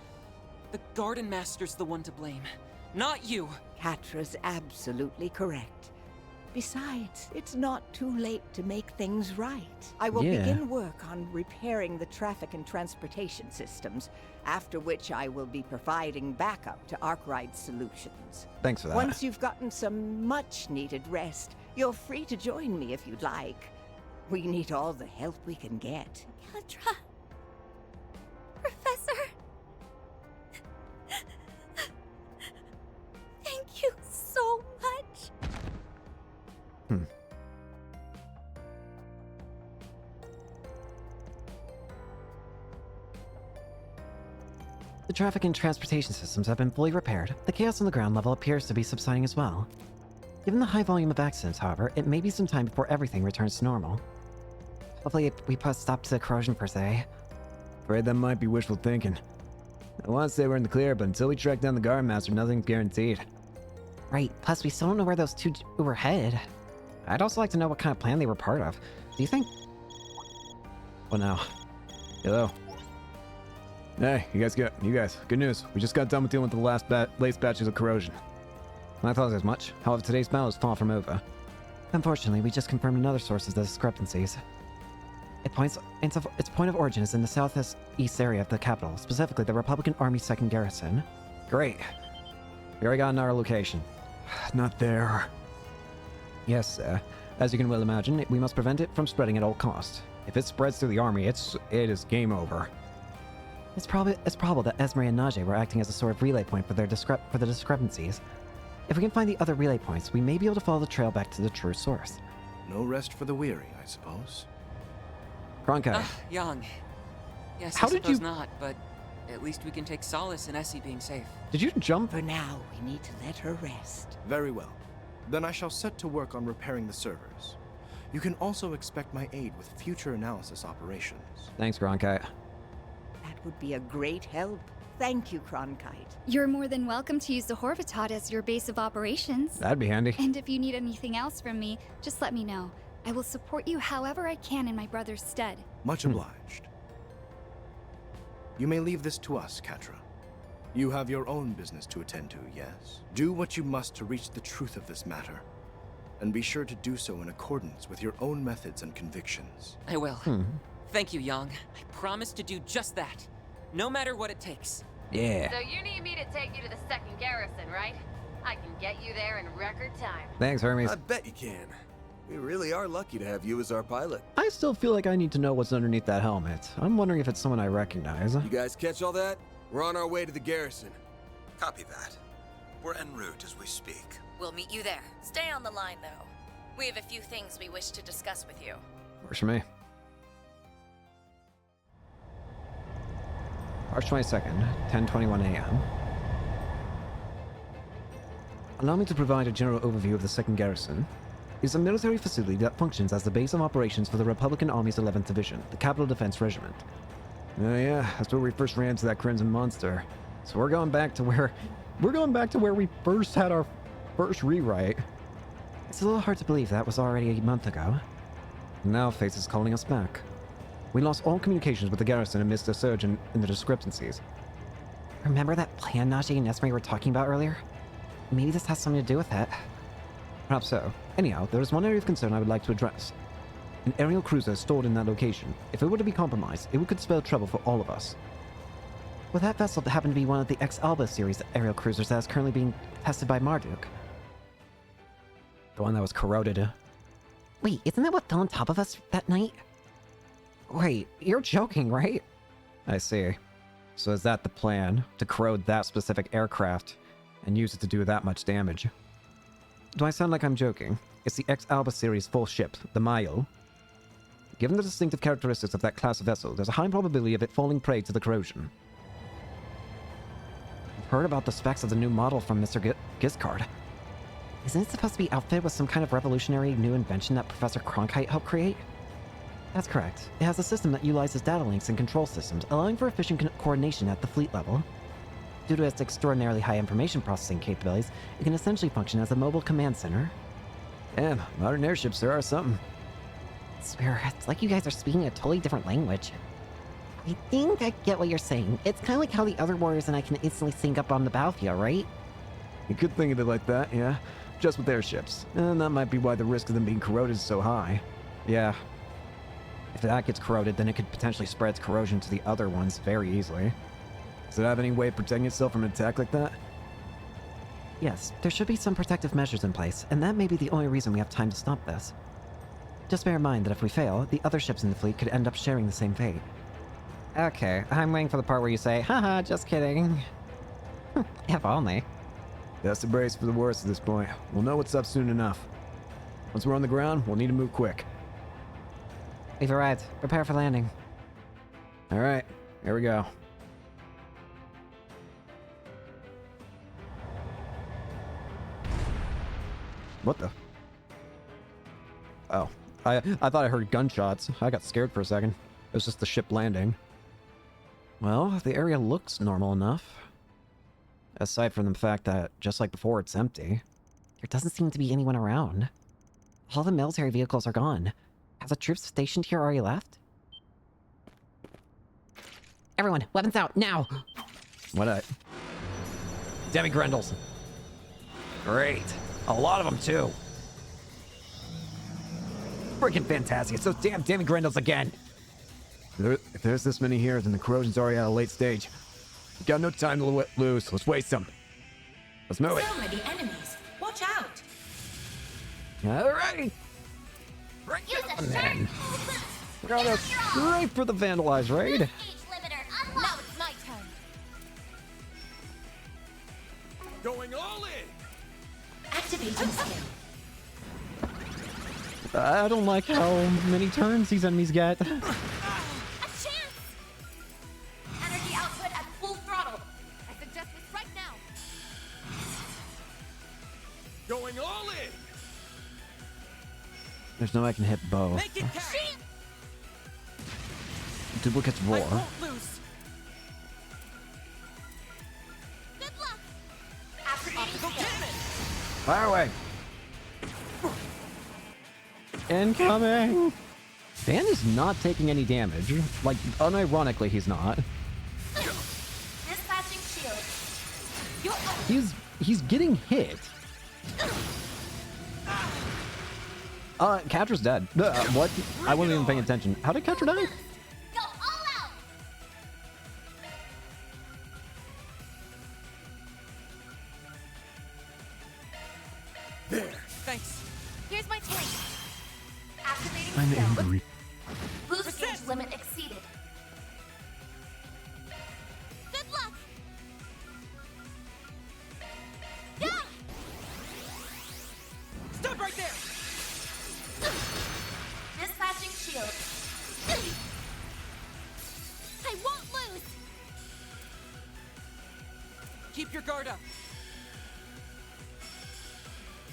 The Garden Master's the one to blame, not you. Katra's absolutely correct. Besides, it's not too late to make things right. I will begin work on repairing the traffic and transportation systems, after which I will be providing backup to Arkwright Solutions. Thanks for that. Once you've gotten some much-needed rest, you're free to join me if you'd like. We need all the help we can get. Katra. Professor. Thank you so much. The traffic and transportation systems have been fully repaired. The chaos on the ground level appears to be subsiding as well. Given the high volume of accidents, however, it may be some time before everything returns to normal. Hopefully we put a stop to the corrosion per se. Afraid that might be wishful thinking. I want to say we're in the clear, but until we track down the Garden Master, nothing's guaranteed. Right, plus we still don't know where those two were headed. I'd also like to know what kind of plan they were part of. Do you think... What now? Hello. Hey, you guys, good news. We just got done with dealing with the latest batches of corrosion. I thought as much. However, today's battle is far from over. Unfortunately, we just confirmed another source of the discrepancies. Its point of origin is in the southeast area of the capital, specifically the Republican Army's 2nd Garrison. Great. We already got our location. Not there. Yes, sir. As you can well imagine, we must prevent it from spreading at all costs. If it spreads through the army, it is game over. It's probable that Esme and Najee were acting as a sort of relay point for the discrepancies. If we can find the other relay points, we may be able to follow the trail back to the true source. No rest for the weary, I suppose. Cronkite. Young. Yes, How I did suppose you... not, but At least we can take solace in Essie being safe. Did you jump? For now, we need to let her rest. Very well. Then I shall set to work on repairing the servers. You can also expect my aid with future analysis operations. Thanks, Cronkite. That would be a great help. Thank you, Cronkite. You're more than welcome to use the Horvatot as your base of operations. That'd be handy. And if you need anything else from me, just let me know. I will support you however I can in my brother's stead. Much obliged. You may leave this to us, Catra. You have your own business to attend to, yes? Do what you must to reach the truth of this matter. And be sure to do so in accordance with your own methods and convictions. I will. Thank you, Yang. I promise to do just that. No matter what it takes. Yeah. So you need me to take you to the second garrison, right? I can get you there in record time. Thanks, Hermes. I bet you can. We really are lucky to have you as our pilot. I still feel like I need to know what's underneath that helmet. I'm wondering if it's someone I recognize. You guys catch all that? We're on our way to the garrison. Copy that. We're en route as we speak. We'll meet you there. Stay on the line, though. We have a few things we wish to discuss with you. Works for me. March 22nd, 10:21 a.m. Allow me to provide a general overview of the 2nd Garrison. It is a military facility that functions as the base of operations for the Republican Army's 11th Division, the Capital Defense Regiment. Oh yeah, that's where we first ran into that Crimson Monster. So we're going back to where we first had our first rewrite. It's a little hard to believe that was already a month ago. Now Face is calling us back. We lost all communications with the garrison amidst a surge in the discrepancies. Remember that plan Najee and Nesri were talking about earlier? Maybe this has something to do with it. Perhaps so. Anyhow, there is one area of concern I would like to address. An aerial cruiser stored in that location. If it were to be compromised, it could spell trouble for all of us. Will that vessel happen to be one of the X-Alba series aerial cruisers that is currently being tested by Marduk? The one that was corroded. Wait, isn't that what fell on top of us that night? Wait, you're joking, right? I see. So is that the plan? To corrode that specific aircraft and use it to do that much damage? Do I sound like I'm joking? It's the X-Alba series full ship, the Mayo. Given the distinctive characteristics of that class of vessel, there's a high probability of it falling prey to the corrosion. I've heard about the specs of the new model from Mr. Giscard. Isn't it supposed to be outfitted with some kind of revolutionary new invention that Professor Cronkite helped create? That's correct. It has a system that utilizes data links and control systems, allowing for efficient coordination at the fleet level. Due to its extraordinarily high information processing capabilities, it can essentially function as a mobile command center. Damn, modern airships there are something. I swear, it's like you guys are speaking a totally different language. I think I get what you're saying. It's kind of like how the other warriors and I can instantly sync up on the battlefield, right? You could think of it like that, yeah. Just with airships. And that might be why the risk of them being corroded is so high. Yeah. If that gets corroded, then it could potentially spread its corrosion to the other ones very easily. Does it have any way of protecting itself from an attack like that? Yes, there should be some protective measures in place, and that may be the only reason we have time to stop this. Just bear in mind that if we fail, the other ships in the fleet could end up sharing the same fate. Okay, I'm waiting for the part where you say, haha, just kidding. If only. That's the brace for the worst at this point. We'll know what's up soon enough. Once we're on the ground, we'll need to move quick. We've arrived. Prepare for landing. Alright, here we go. What the? Oh, I thought I heard gunshots. I got scared for a second. It was just the ship landing. Well, the area looks normal enough. Aside from the fact that, just like before, it's empty. There doesn't seem to be anyone around. All the military vehicles are gone. Have the troops stationed here already left? Everyone, weapons out, now! What Demi-Grendels. Great. A lot of them, too. Freaking fantastic. It's those damn Demi-Grendels again. If there's this many here, then the corrosion's already at a late stage. We've got no time to lose. Let's waste them. Let's move it. So many enemies. Watch out. Alright. Right on, then. We're gonna go straight for the vandalized raid. Now it's my turn. Going all in. Activating skill. I don't like how many turns these enemies get. A chance. Energy output at Going all in. There's no way I can hit both. Make it count. Duplicates roar. I won't lose. Good luck. Optical cannon. Fire away. Incoming! Dan is not taking any damage. Like, unironically, he's not. Dispatching shield. He's getting hit. Catra's dead. What? I wasn't even paying attention. How did Catra die? Go all out. There. Thanks. Here's my tank. Activating I'm skill. angry. Boost gauge limit exceeded. Good luck. Yeah. Stop right there. Dispatching shield. I won't lose. Keep your guard up.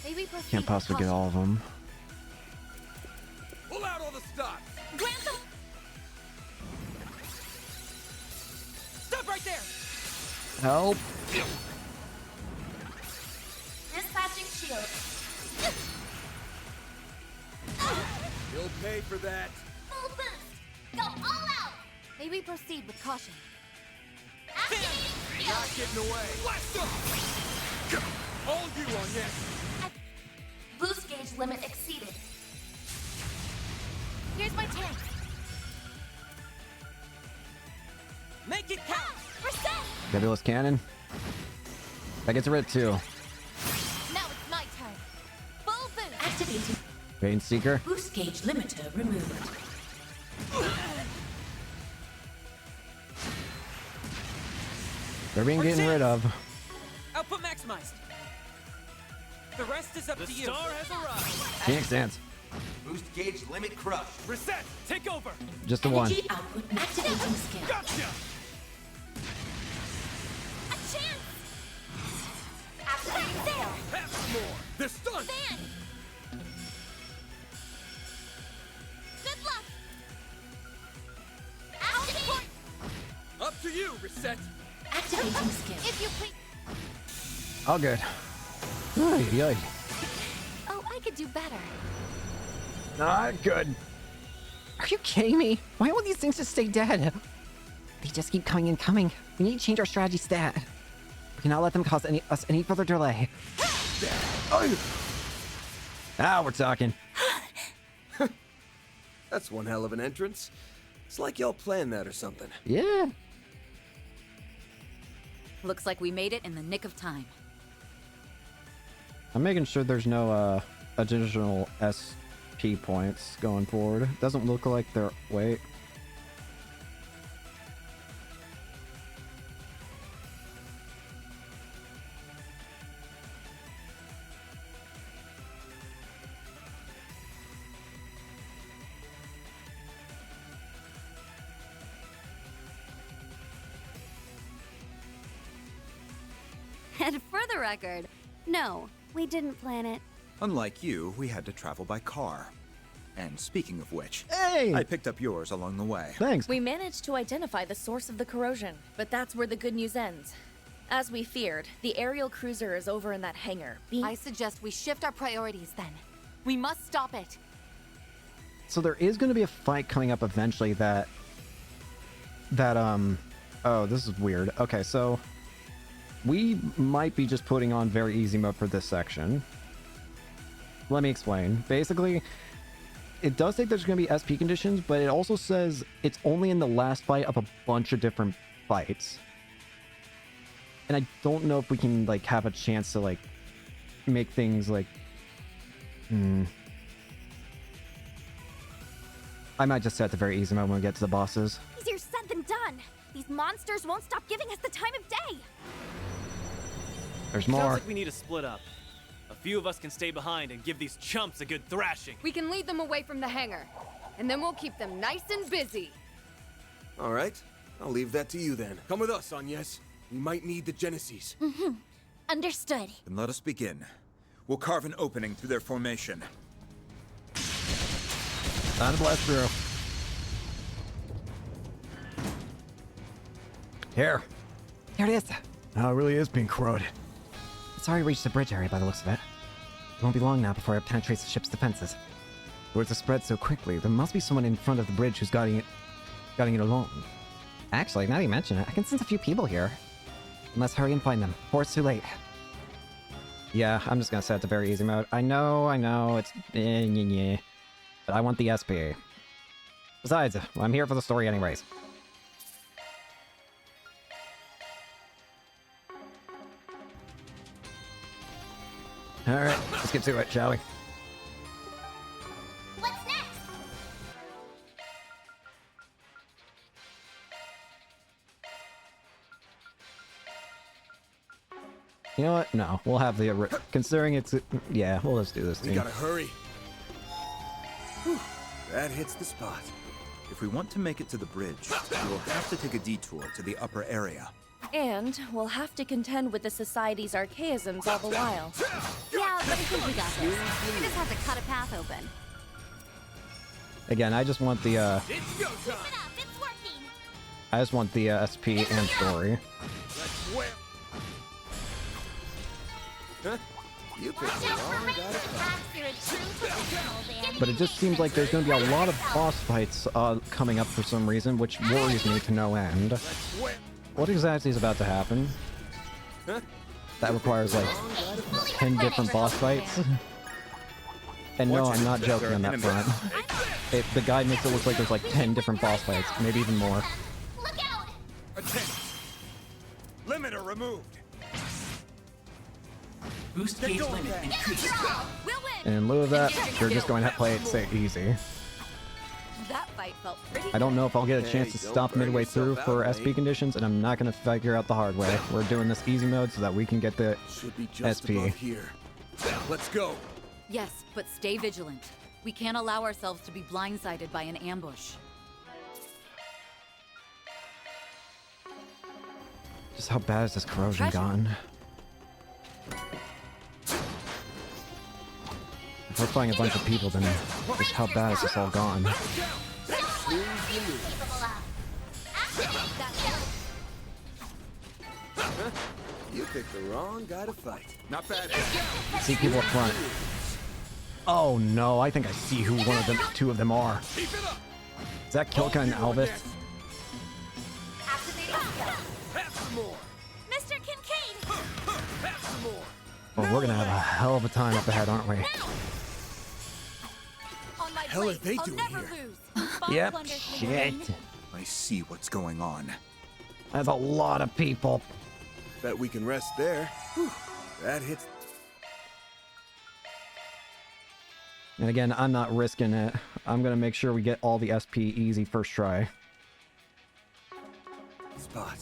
Maybe proceed Can't with possibly get caution. all of them. Pull out all the stops. Grant them. Stop right there. Help. Dispatching shield. You'll pay for that. Full boost. Go all out. Maybe proceed with caution. Activating shield. Not getting away. Blast off. All you on yes. Boost gauge limit exceeded. Here's my tank. Make it count. Reset. Nebulous cannon. That gets rid too. Now it's my turn. Full boost. Activating. Vein Seeker. Boost gauge limiter removed. They're being getting rid of. Output maximized. The rest is up to you. The star has arrived. Phoenix Dance. Boost gauge limit crushed. Reset. Take over. Just the one. Energy output activating skill. Gotcha. A chance. Activating sail. Have some more. They're stunned. Fan. Good luck. Activate. Up to you, Reset. Activating skill. If you please. All good. Ay. Oh, I could do better. Not good. Are you kidding me? Why won't these things just stay dead? They just keep coming and coming. We need to change our strategy stat. We cannot let them cause us any further delay. Now we're talking. That's one hell of an entrance. It's like y'all planned that or something. Yeah. Looks like we made it in the nick of time. I'm making sure there's no additional SP points going forward. Doesn't look like they're... Wait. And for the record, no, we didn't plan it. Unlike you, we had to travel by car. And speaking of which, hey! I picked up yours along the way. Thanks. We managed to identify the source of the corrosion, but that's where the good news ends. As we feared, the aerial cruiser is over in that hangar. I suggest we shift our priorities then. We must stop it. So there is going to be a fight coming up eventually that oh, this is weird. Okay, so we might be just putting on very easy mode for this section. Let me explain. Basically, it does say there's going to be SP conditions, but it also says it's only in the last fight of a bunch of different fights. And I don't know if we can, like, have a chance to, like, make things, like... I might just set the very easy mode when we get to the bosses. Easier said than done. These monsters won't stop giving us the time of day. There's Sounds more. like we need to split up. A few of us can stay behind and give these chumps a good thrashing. We can lead them away from the hangar, and then we'll keep them nice and busy. All right. I'll leave that to you then. Come with us, Agnes. We might need the Genesis. Understood. Then let us begin. We'll carve an opening through their formation. Time to blast through. Here. Here it is. Oh, it really is being corroded. It's already reached the bridge area by the looks of it. It won't be long now before it penetrates the ship's defenses. Words have spread so quickly, there must be someone in front of the bridge who's guiding it along. Actually, now that you mention it, I can sense a few people here. We must hurry and find them, before it's too late. Yeah, I'm just gonna set it to very easy mode. I know, it's but I want the SP. Besides, I'm here for the story anyways. Alright, let's get to it, shall we? What's next? You know what? No, we'll have the... Considering it's... Yeah, we'll just do this We team. gotta hurry. Whew, that hits the spot. If we want to make it to the bridge, we will have to take a detour to the upper area. And we'll have to contend with the Society's archaisms all the while. Yeah, but I think we got this. We just have to cut a path open. Again, I just want the... It's go time. It's working. I just want the SP and story. You picked the wrong guy. But it just seems like there's going to be a lot of boss fights coming up for some reason, which worries me to no end. What exactly is about to happen? That requires like 10 different boss fights. And no, I'm not joking on that front. The guy makes it look like there's like 10 different boss fights, maybe even more. Look out! Attention! Limiter removed! Boost gauge limit increased. We'll win! And in lieu of that, we're just going to play it say easy. That fight felt pretty. I don't know if I'll get a chance to don't stop burn midway through yourself for out, SP mate. conditions, and I'm not going to figure out the hard way. We're doing this easy mode so that we can get the Should be just SP. above here. Let's go. Yes, but stay vigilant. We can't allow ourselves to be blindsided by an ambush. Just how bad is this corrosion gone? If we're fighting a bunch of people, then just how bad is this all gone? You picked the wrong guy to fight. Not bad. See people up front. Oh no, I think I see who one of them, two of them are. Is that Kilka and Alvis? Mr. Kincaid! Well, we're gonna have a hell of a time up ahead, aren't we? On my hell are blade, they I'll doing never here? lose. Yep, Wonders shit. I see what's going on. That's a lot of people. Bet we can rest there. Whew, that hits. And again, I'm not risking it. I'm gonna make sure we get all the SP easy first try. Spot.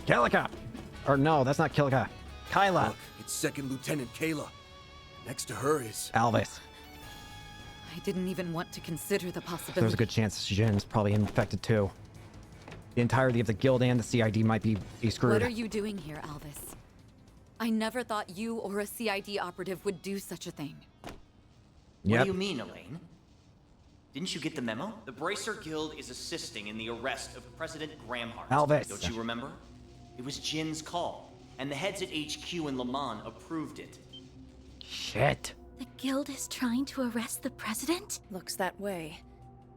Kilika! Or no, that's not Kilika. Kyla! Look, it's Second Lieutenant Kayla. Next to her is Alvis. I didn't even want to consider the possibility. There's a good chance Jin's probably infected too. The entirety of the guild and the CID might be screwed. What are you doing here, Alvis? I never thought you or a CID operative would do such a thing. What do you mean, Elaine? Didn't you get the memo? The Bracer Guild is assisting in the arrest of President Gramhart. Alvis. Don't you remember? It was Jin's call, and the heads at HQ in Le Mans approved it. Shit. The guild is trying to arrest the president? Looks that way.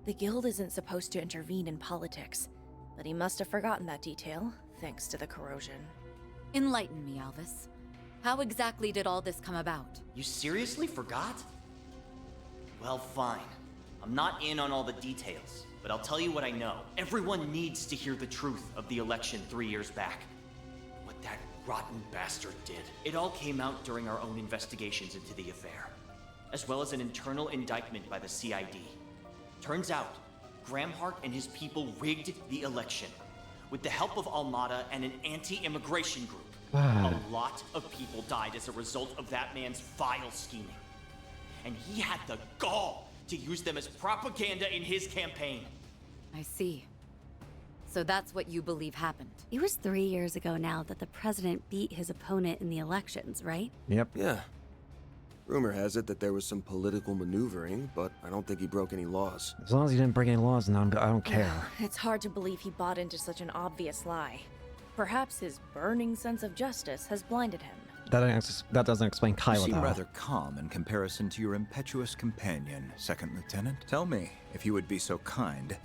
The guild isn't supposed to intervene in politics, but he must have forgotten that detail, thanks to the corrosion. Enlighten me, Alvis. How exactly did all this come about? You seriously forgot? Well, fine. I'm not in on all the details, but I'll tell you what I know. Everyone needs to hear the truth of the election 3 years back. What that rotten bastard did. It all came out during our own investigations into the affair, as well as an internal indictment by the CID. Turns out, Gramhart and his people rigged the election, with the help of Almada and an anti-immigration group. A lot of people died as a result of that man's vile scheming. And he had the gall to use them as propaganda in his campaign. I see. So that's what you believe happened? It was 3 years ago now that the president beat his opponent in the elections, right? Yep. Yeah. Rumor has it that there was some political maneuvering, but I don't think he broke any laws. As long as he didn't break any laws, then I don't care. It's hard to believe he bought into such an obvious lie. Perhaps his burning sense of justice has blinded him. That doesn't explain Kyla, You seem though. rather calm in comparison to your impetuous companion, Second Lieutenant. Tell me, if you would be so kind,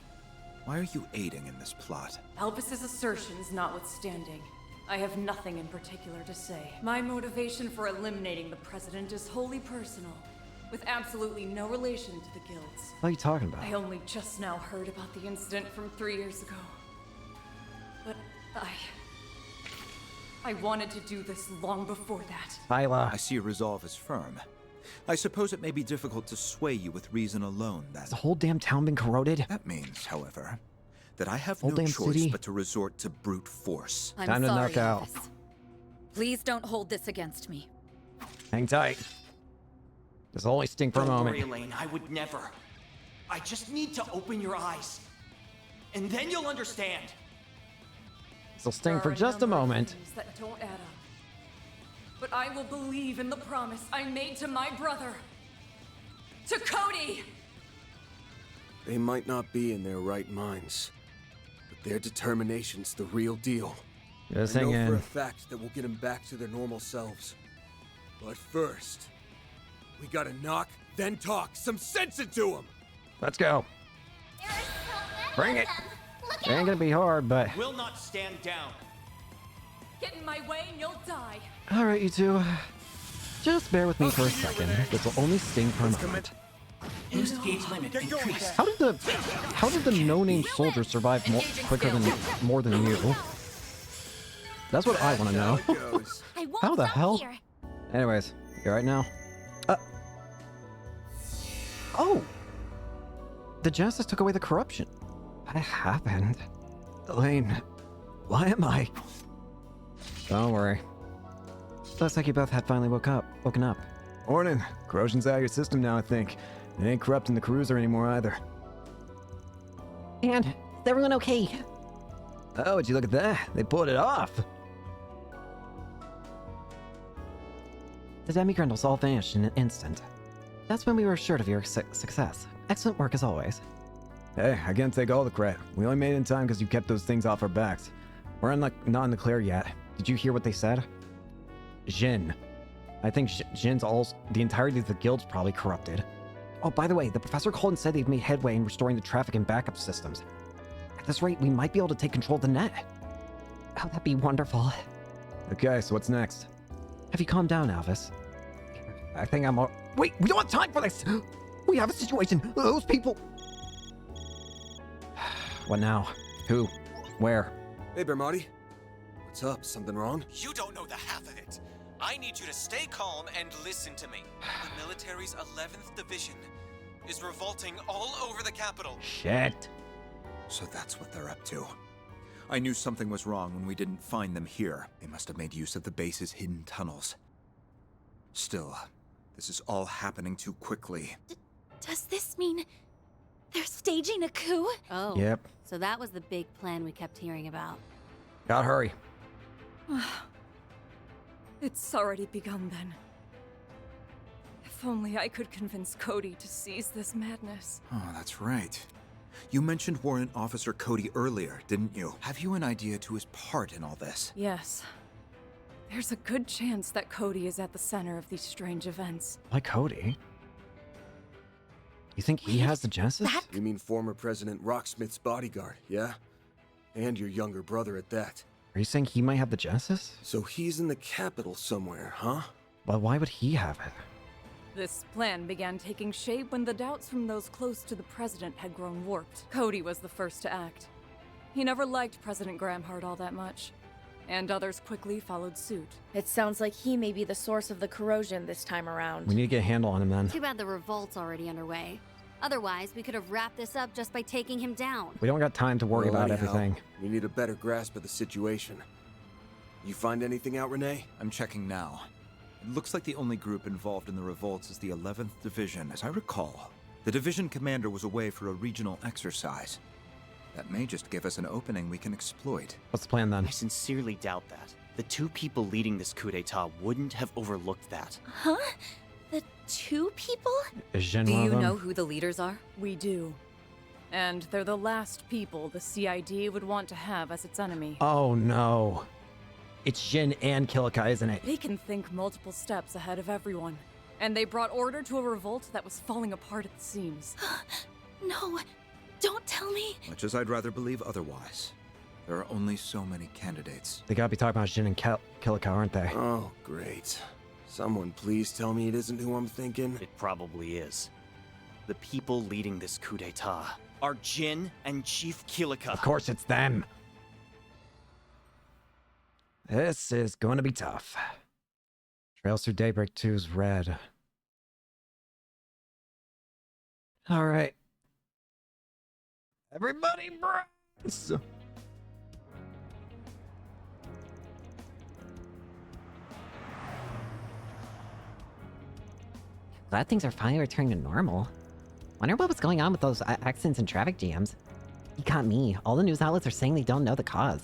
why are you aiding in this plot? Albus's assertions notwithstanding, I have nothing in particular to say. My motivation for eliminating the president is wholly personal, with absolutely no relation to the guilds. What are you talking about? I only just now heard about the incident from 3 years ago. But I wanted to do this long before that. Kyla. I see your resolve is firm. I suppose it may be difficult to sway you with reason alone, then. Has the whole damn town been corroded? That means, however, that I have Whole no damn choice city? but to resort to brute force. I'm Time to sorry, knock out. Albus. Please don't hold this against me. Hang tight. This will only sting for a Don't moment. worry, Elaine, I would never. I just need to open your eyes. And then you'll understand. This will sting There for are just a number of moment. things that don't add up. But I will believe in the promise I made to my brother. To Cody! They might not be in their right minds, but their determination's the real deal. Just I know hang for a in. fact that we'll get them back to their normal selves. But first, we gotta knock, then talk some sense into them! Let's go. Bring it. It ain't gonna be hard, but... Will not stand down. Get in my way and you'll die. Alright, you two. Just bear with me for a second. This will only sting for a moment. Boost gauge limit increased. How did the no-name soldier survive more than you? That's what I want to know. How the hell? Anyways, you alright now? Oh! The Genesis took away the corruption. What happened? Elaine, why am I? Don't worry. Looks like you both had finally woken up. Morning. Corrosion's out of your system now, I think. It ain't corrupting the cruiser anymore either. And is everyone okay? Oh, would you look at that? They pulled it off. The demi-grundles all vanished in an instant. That's when we were assured of your success. Excellent work as always. Hey, I can't take all the credit. We only made it in time because you kept those things off our backs. We're not in the clear yet. Did you hear what they said? Jin. I think Jin's the entirety of the guild's probably corrupted. Oh, by the way, the professor called and said they've made headway in restoring the traffic and backup systems. At this rate, we might be able to take control of the net. Oh, that'd be wonderful. Okay, so what's next? Have you calmed down, Alvis? I think I'm all... Wait, we don't have time for this! We have a situation! Those people... What now? Who? Where? Hey, Bermotti. What's up? Something wrong? You don't know the half of it. I need you to stay calm and listen to me. The military's 11th Division is revolting all over the capital. Shit. So that's what they're up to. I knew something was wrong when we didn't find them here. They must have made use of the base's hidden tunnels. Still, this is all happening too quickly. Does this mean they're staging a coup? Oh. Yep. So that was the big plan we kept hearing about. Gotta hurry. It's already begun then. If only I could convince Cody to seize this madness. Oh, that's right. You mentioned Warrant Officer Cody earlier, didn't you? Have you an idea to his part in all this? Yes. There's a good chance that Cody is at the center of these strange events. Why Cody? You think he has the Genesis? You mean former President Rocksmith's bodyguard, yeah? And your younger brother at that. Are you saying he might have the Genesis? So he's in the capital somewhere, huh? But why would he have it? This plan began taking shape when the doubts from those close to the president had grown warped. Cody was the first to act. He never liked President Gramhart all that much, and others quickly followed suit. It sounds like he may be the source of the corrosion this time around. We need to get a handle on him then. Too bad the revolt's already underway. Otherwise, we could have wrapped this up just by taking him down. We don't got time to worry Well, about anyhow, everything. We need a better grasp of the situation. You find anything out, Renee? I'm checking now. It looks like the only group involved in the revolts is the 11th Division. As I recall, the division commander was away for a regional exercise. That may just give us an opening we can exploit. What's the plan then? I sincerely doubt that. The two people leading this coup d'etat wouldn't have overlooked that. Huh? The two people? Is Jin Do one you of them? know who the leaders are? We do. And they're the last people the CID would want to have as its enemy. Oh no. It's Jin and Kilika, isn't it? They can think multiple steps ahead of everyone. And they brought order to a revolt that was falling apart at the seams. No, don't tell me. Much as I'd rather believe otherwise. There are only so many candidates. They gotta be talking about Jin and Kilika, aren't they? Oh, great. Someone please tell me it isn't who I'm thinking. It probably is. The people leading this coup d'etat are Jin and Chief Kilika. Of course it's them. This is going to be tough. Trails Through Daybreak 2's red. All right. Everybody brace! Glad things are finally returning to normal. Wonder what was going on with those accidents and traffic jams. You got me. All the news outlets are saying they don't know the cause.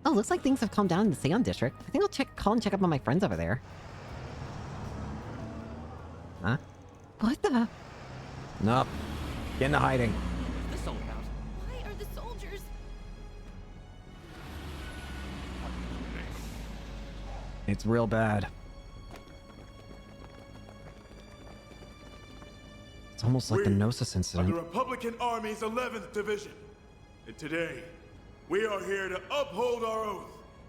Oh, looks like things have calmed down in the Seon district. I think I'll call and check up on my friends over there. Huh? What the? Nope. Get into hiding. What's this all about? Why are the soldiers? It's real bad. It's almost like the Gnosis Are incident. the Republican Army's 11th Division. And today, we are here to uphold our oath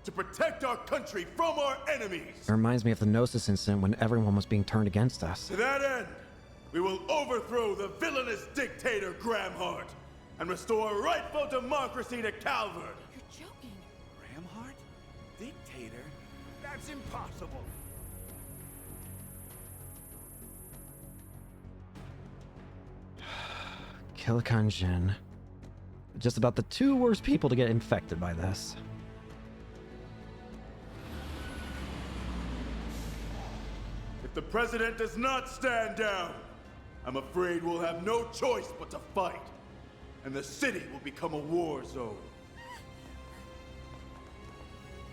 to protect our country from our enemies. It reminds me of the Gnosis incident when everyone was being turned against us. To that end, we will overthrow the villainous dictator Gramhart and restore rightful democracy to Calvert. You're joking. Gramhart? Dictator? That's impossible. Kilika and Jin. Just about the two worst people to get infected by this. If the president does not stand down, I'm afraid we'll have no choice but to fight. And the city will become a war zone.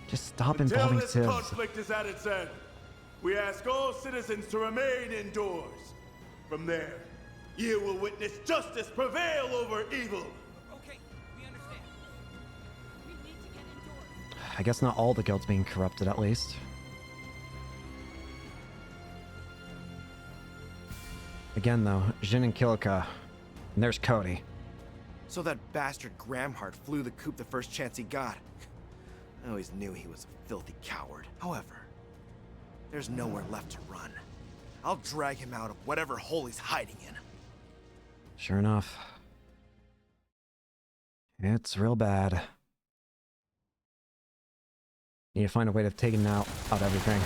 Just stop Until involving this civs. conflict is at its end, we ask all citizens to remain indoors. From there, you will witness justice prevail over evil. I guess not all the guilds being corrupted, at least. Again, though, Jin and Kilika. And there's Cody. So that bastard Gramhart flew the coop the first chance he got. I always knew he was a filthy coward. However, there's nowhere left to run. I'll drag him out of whatever hole he's hiding in. Sure enough. It's real bad. Need to find a way to take him out of everything.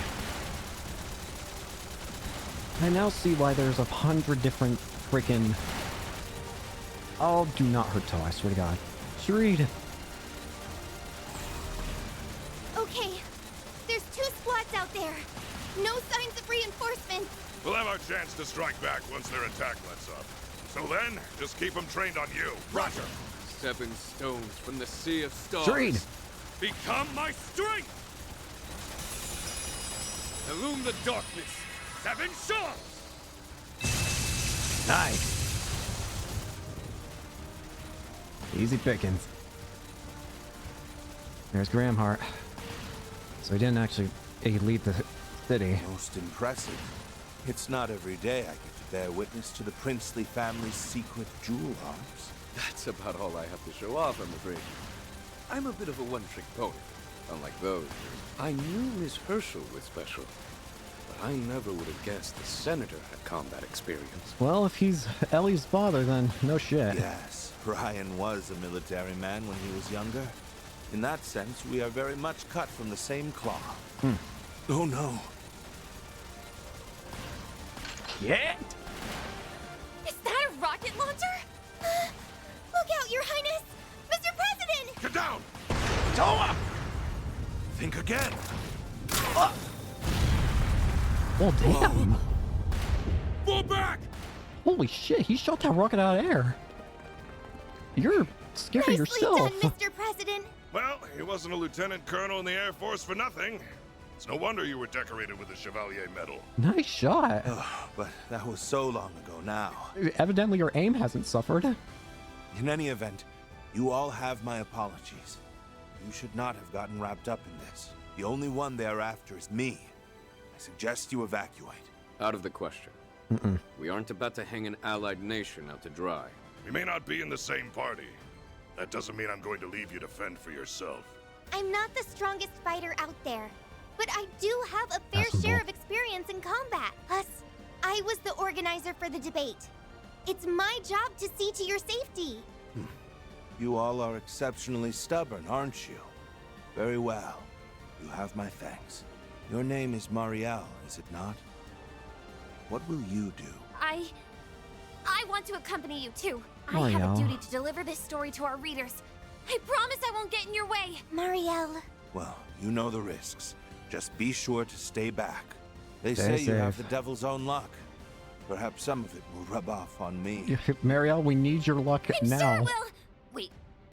I now see why there's 100 different freaking... Oh, do not hurt Toe, I swear to God. Shreed! Okay, there's 2 squads out there. No signs of reinforcements. We'll have our chance to strike back once their attack lets up. So then, just keep them trained on you. Roger! Stepping stones from the sea of stars. Shreed! Become my strength! Illume the darkness. 7 shards! Nice! Easy pickings. There's Gramhart. So he didn't actually leave the city. Most impressive. It's not every day I get to bear witness to the princely family's secret jewel arms. That's about all I have to show off, I'm afraid. I'm a bit of a one-trick pony, unlike those. I knew Miss Herschel was special, but I never would have guessed the senator had combat experience. Well, if he's Ellie's father, then no shit. Yes, Ryan was a military man when he was younger. In that sense, we are very much cut from the same cloth. Oh no. Yeah! Is that a rocket launcher? Look out, Your Highness! Mr. President! Get down! Toa! Think again. Well, damn! Fall back! Holy shit, he shot that rocket out of air. You're scary yourself. Nicely done, Mr. President. Well, he wasn't a lieutenant colonel in the Air Force for nothing. It's no wonder you were decorated with the Chevalier Medal. Nice shot. But that was so long ago now. Evidently your aim hasn't suffered. In any event, you all have my apologies. You should not have gotten wrapped up in this. The only one they're after is me. I suggest you evacuate. Out of the question. We aren't about to hang an allied nation out to dry. We may not be in the same party. That doesn't mean I'm going to leave you to fend for yourself. I'm not the strongest fighter out there, but I do have a fair share of experience in combat. Plus, I was the organizer for the debate. It's my job to see to your safety. You all are exceptionally stubborn, aren't you? Very well. You have my thanks. Your name is Marielle, is it not? What will you do? I want to accompany you too. Oh, I have yeah. a duty to deliver this story to our readers. I promise I won't get in your way. Marielle. Well, you know the risks. Just be sure to stay back. They Stay say you have safe. the devil's own luck. Perhaps some of it will rub off on me. Marielle, we need your luck now. Sure will. Wait,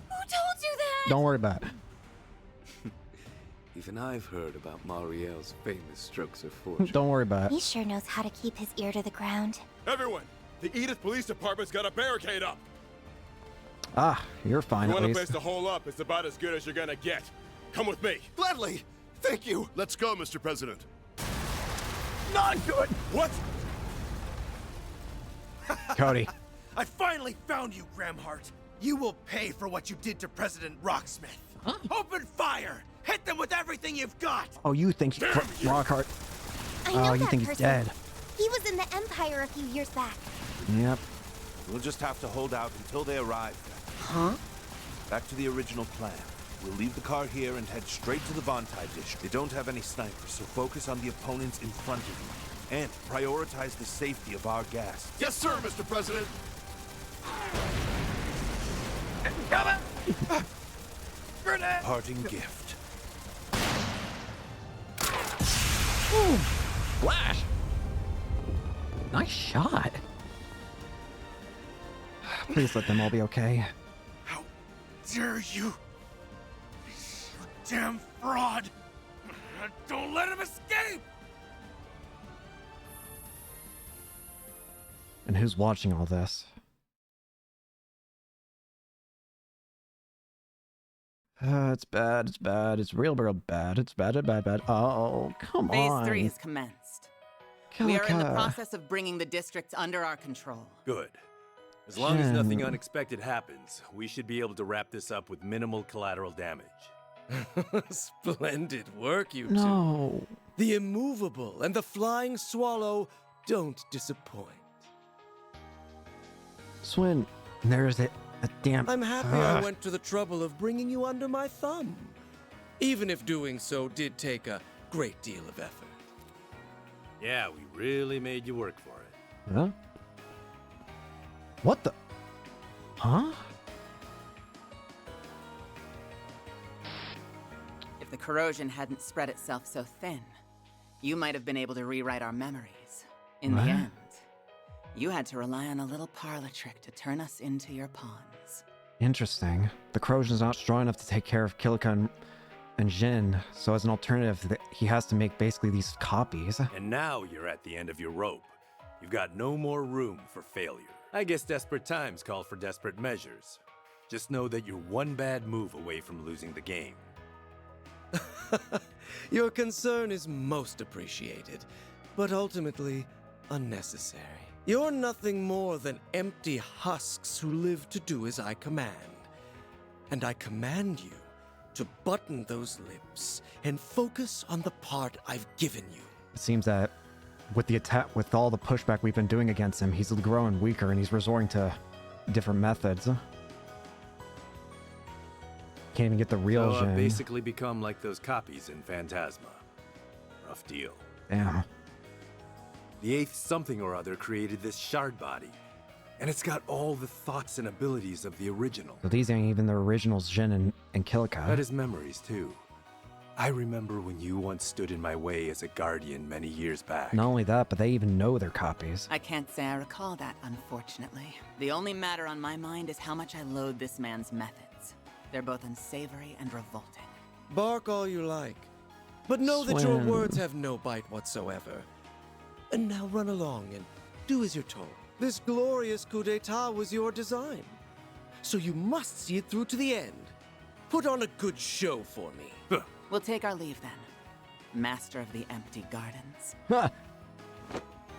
who told you that? Don't worry about it. Even I've heard about Marielle's famous strokes of fortune. Don't worry about He it. sure knows how to keep his ear to the ground. Everyone, the Edith Police Department's got a barricade up. Ah, you're fine You at want a least. place to hole up? It's about as good as you're gonna get. Come with me. Gladly. Thank you. Let's go, Mr. President. Not good. What? Cody. I finally found you, Gramhart. You will pay for what you did to President Rocksmith. Open fire! Hit them with everything you've got! Oh, you think Rockhart? I know Oh, you that think he's person. dead? He was in the Empire a few years back. Yep. We'll just have to hold out until they arrive. Huh? Back to the original plan. We'll leave the car here and head straight to the Vontai district. They don't have any snipers, so focus on the opponents in front of you. And prioritize the safety of our guests. Yes, sir, Mr. President. Parting gift. Ooh, flash. Nice shot. Please let them all be okay. How dare you? You damn fraud! Don't let him escape! And who's watching all this? It's bad, it's bad, it's real bad, it's bad, bad. Oh, come on. Phase 3 is commenced. We are in the process of bringing the districts under our control. Good. As long as nothing Jen. unexpected happens, we should be able to wrap this up with minimal collateral damage. Splendid work, you two. No. The immovable and the flying swallow don't disappoint. Swin, there's a damn... I'm happy I went to the trouble of bringing you under my thumb. Even if doing so did take a great deal of effort. Yeah, we really made you work for it. Huh? What the... Huh? If the corrosion hadn't spread itself so thin, you might have been able to rewrite our memories. In What? the end, you had to rely on a little parlor trick to turn us into your pawns. Interesting. The corrosion's not strong enough to take care of Kilika and Jin, so as an alternative, he has to make basically these copies. And now you're at the end of your rope. You've got no more room for failure. I guess desperate times call for desperate measures. Just know that you're one bad move away from losing the game. Your concern is most appreciated, but ultimately unnecessary. You're nothing more than empty husks who live to do as I command. And I command you to button those lips and focus on the part I've given you. It seems that with the attack, with all the pushback we've been doing against him, he's growing weaker and he's resorting to different methods. Can't even get the real So Jin. basically become like those copies in Phantasma. Rough deal. Damn. The 8th something or other created this shard body, and it's got all the thoughts and abilities of the original. So these ain't even the originals, Jin and Kilika. Got his memories too. I remember when you once stood in my way as a guardian many years back. Not only that, but they even know their copies. I can't say I recall that, unfortunately. The only matter on my mind is how much I loathe this man's methods. They're both unsavory and revolting. Bark all you like, but know that your words have no bite whatsoever. And now run along and do as you're told. This glorious coup d'etat was your design, so you must see it through to the end. Put on a good show for me. We'll take our leave then, Master of the Empty Gardens. I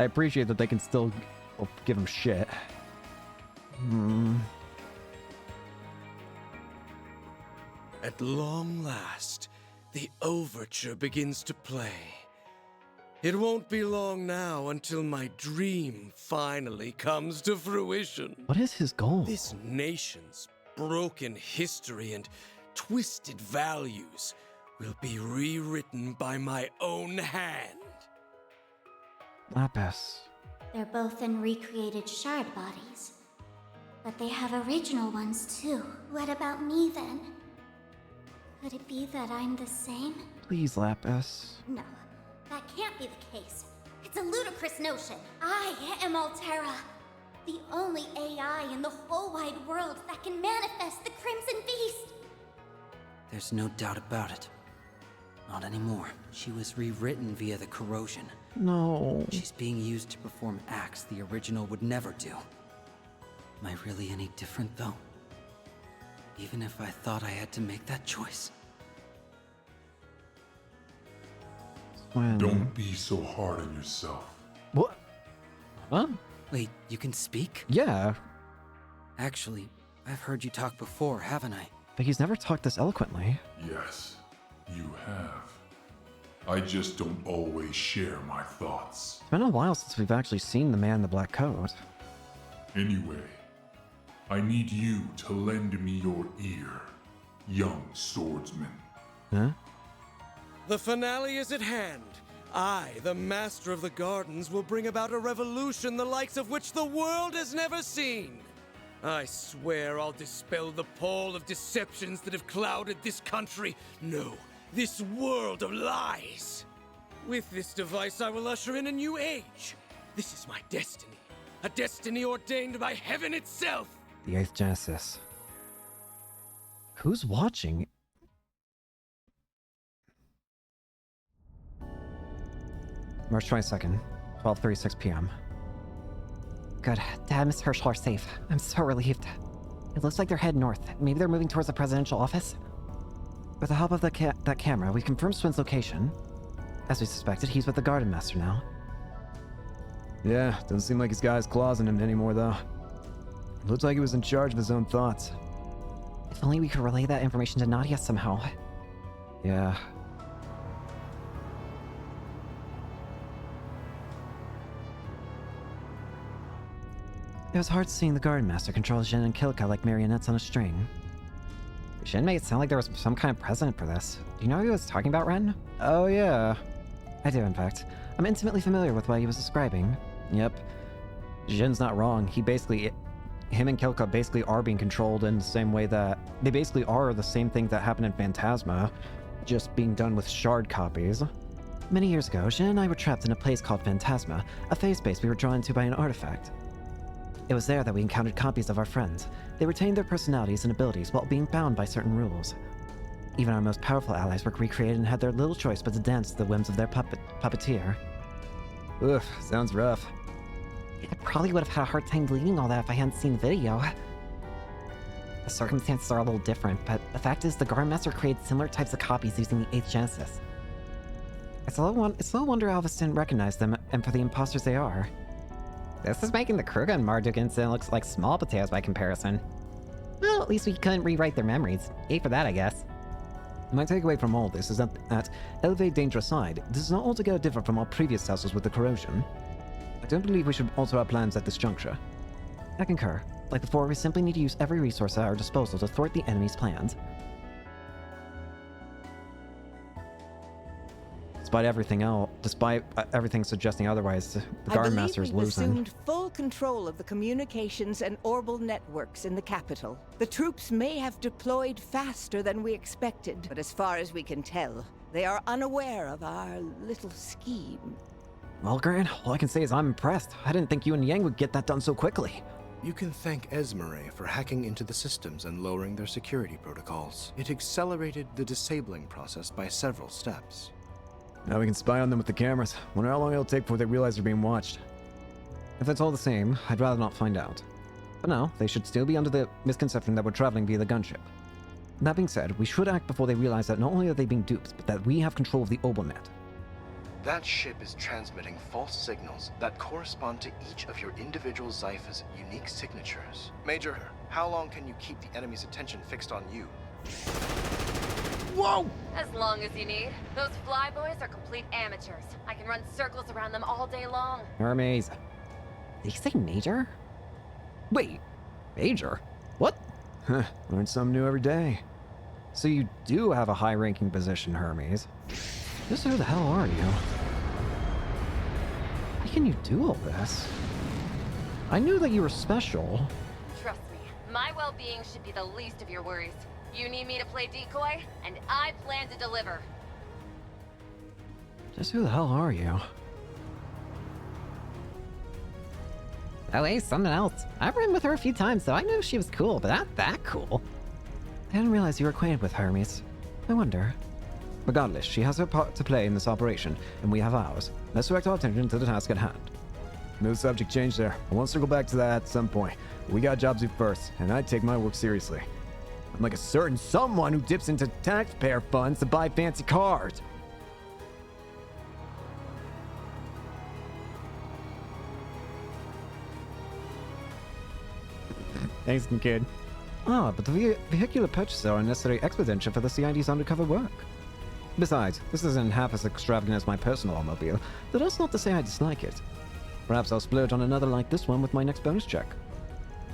appreciate that they can still give him shit. At long last, the overture begins to play. It won't be long now until my dream finally comes to fruition. What is his goal? This nation's broken history and twisted values will be rewritten by my own hand. Lapis. They're both in recreated shard bodies. But they have original ones too. What about me then? Could it be that I'm the same? Please, Lapis. No, that can't be the case. It's a ludicrous notion. I am Altera, the only AI in the whole wide world that can manifest the Crimson Beast. There's no doubt about it. Not anymore. She was rewritten via the corrosion. No. She's being used to perform acts the original would never do. Am I really any different, though? Even if I thought I had to make that choice. Don't be so hard on yourself. What? Huh? Wait, you can speak? Yeah. Actually, I've heard you talk before, haven't I? But he's never talked this eloquently. Yes, you have. I just don't always share my thoughts. It's been a while since we've actually seen the man in the black coat. Anyway, I need you to lend me your ear, young swordsman. Huh? The finale is at hand. I, the Master of the Gardens, will bring about a revolution the likes of which the world has never seen. I swear I'll dispel the pall of deceptions that have clouded this country. No, this world of lies. With this device, I will usher in a new age. This is my destiny. A destiny ordained by heaven itself. The 8th Genesis. Who's watching? March 22nd, 12:36 p.m. Good. Dad and Miss Herschel are safe. I'm so relieved. It looks like they're heading north. Maybe they're moving towards the presidential office? With the help of that camera, we confirmed Swin's location. As we suspected, he's with the Garden Master now. Yeah, doesn't seem like he's got his claws in him anymore, though. It looks like he was in charge of his own thoughts. If only we could relay that information to Nadia somehow. Yeah. It was hard seeing the Garden Master control Jin and Kilka like marionettes on a string. Jin made it sound like there was some kind of precedent for this. Do you know what he was talking about, Ren? Oh, yeah. I do, in fact. I'm intimately familiar with what he was describing. Yep. Jin's not wrong. Him and Kilka basically are being controlled in the same way that... They basically are the same thing that happened in Phantasma, just being done with shard copies. Many years ago, Jin and I were trapped in a place called Phantasma, a phase space we were drawn into by an artifact. It was there that we encountered copies of our friends. They retained their personalities and abilities while being bound by certain rules. Even our most powerful allies were recreated and had their little choice but to dance to the whims of their puppeteer. Oof, sounds rough. I probably would have had a hard time deleting all that if I hadn't seen the video. The circumstances are a little different, but the fact is the Garden Master created similar types of copies using the 8th Genesis. It's a little wonder Alvis didn't recognize them, and for the imposters they are. This is making the Kruger and Marduk incident look like small potatoes by comparison. Well, at least we couldn't rewrite their memories. Yay for that, I guess. My takeaway from all this is that at Elevate Danger aside, this is not altogether different from our previous tussles with the corrosion. I don't believe we should alter our plans at this juncture. I concur. Like before, we simply need to use every resource at our disposal to thwart the enemy's plans. Despite everything suggesting otherwise, the Garden Master is losing. I believe we've assumed full control of the communications and orbal networks in the capital. The troops may have deployed faster than we expected, but as far as we can tell, They are unaware of our little scheme. Well, Gran, all I can say is I'm impressed. I didn't think you and Yang would get that done so quickly. You can thank Esmeralda for hacking into the systems and lowering their security protocols. It accelerated the disabling process by several steps. Now we can spy on them with the cameras. Wonder how long it'll take before they realize they're being watched. If it's all the same, I'd rather not find out. But now, they should still be under the misconception that we're traveling via the gunship. That being said, we should act before they realize that not only are they being duped, but that we have control of the OrbiNet. That ship is transmitting false signals that correspond to each of your individual Zypha's unique signatures. Major, how long can you keep the enemy's attention fixed on you? Whoa! As long as you need. Those flyboys are complete amateurs. I can run circles around them all day long. Hermes. Did you say Major? Wait, Major? What? Huh, learn something new every day. So you do have a high-ranking position, Hermes. Just who the hell are you? How can you do all this? I knew that you were special. Trust me, my well-being should be the least of your worries. You need me to play decoy, and I plan to deliver. Just who the hell are you? Oh, hey, something else. I've ridden with her a few times, so I knew she was cool, but not that cool. I didn't realize you were acquainted with Hermes. I wonder. Regardless, she has her part to play in this operation, and we have ours. Let's direct our attention to the task at hand. No subject change there. I won't circle back to that at some point. We got jobs to do first, and I take my work seriously. I'm like a certain someone who dips into taxpayer funds to buy fancy cars. Thanks, kid. Ah, but the vehicular purchases are a necessary expedition for the CID's undercover work. Besides, this isn't half as extravagant as my personal automobile, but that's not to say I dislike it. Perhaps I'll splurge on another like this one with my next bonus check.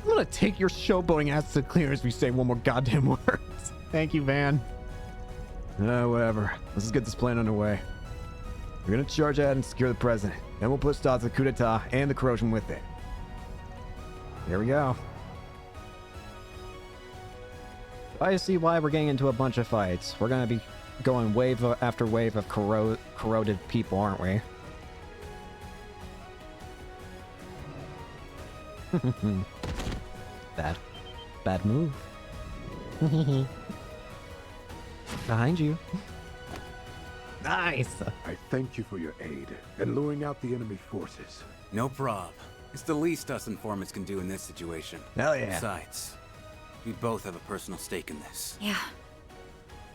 I'm gonna take your showboating ass to clear as we say one more goddamn word. Thank you, Van. Whatever. Let's just get this plan underway. We're gonna charge ahead and secure the president. Then we'll push start the coup d'etat and the corrosion with it. Here we go. I see why we're getting into a bunch of fights. We're gonna be going wave after wave of corroded people, aren't we? Bad move. Behind you. Nice. I thank you for your aid in luring out the enemy forces. No prob. It's the least us informants can do in this situation. Hell yeah. Besides, we both have a personal stake in this. Yeah.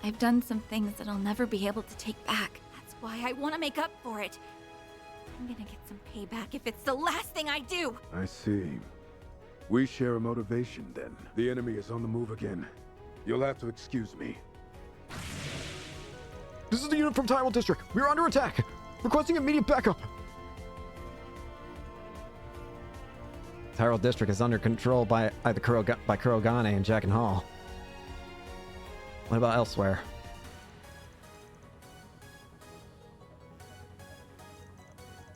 I've done some things that I'll never be able to take back. That's why I want to make up for it. I'm gonna get some payback if it's the last thing I do. I see. We share a motivation, then. The enemy is on the move again. You'll have to excuse me. This is the unit from Tyrell District. We are under attack. Requesting immediate backup. Tyrell District is under control by Kurogane and Jack and Hall. What about elsewhere?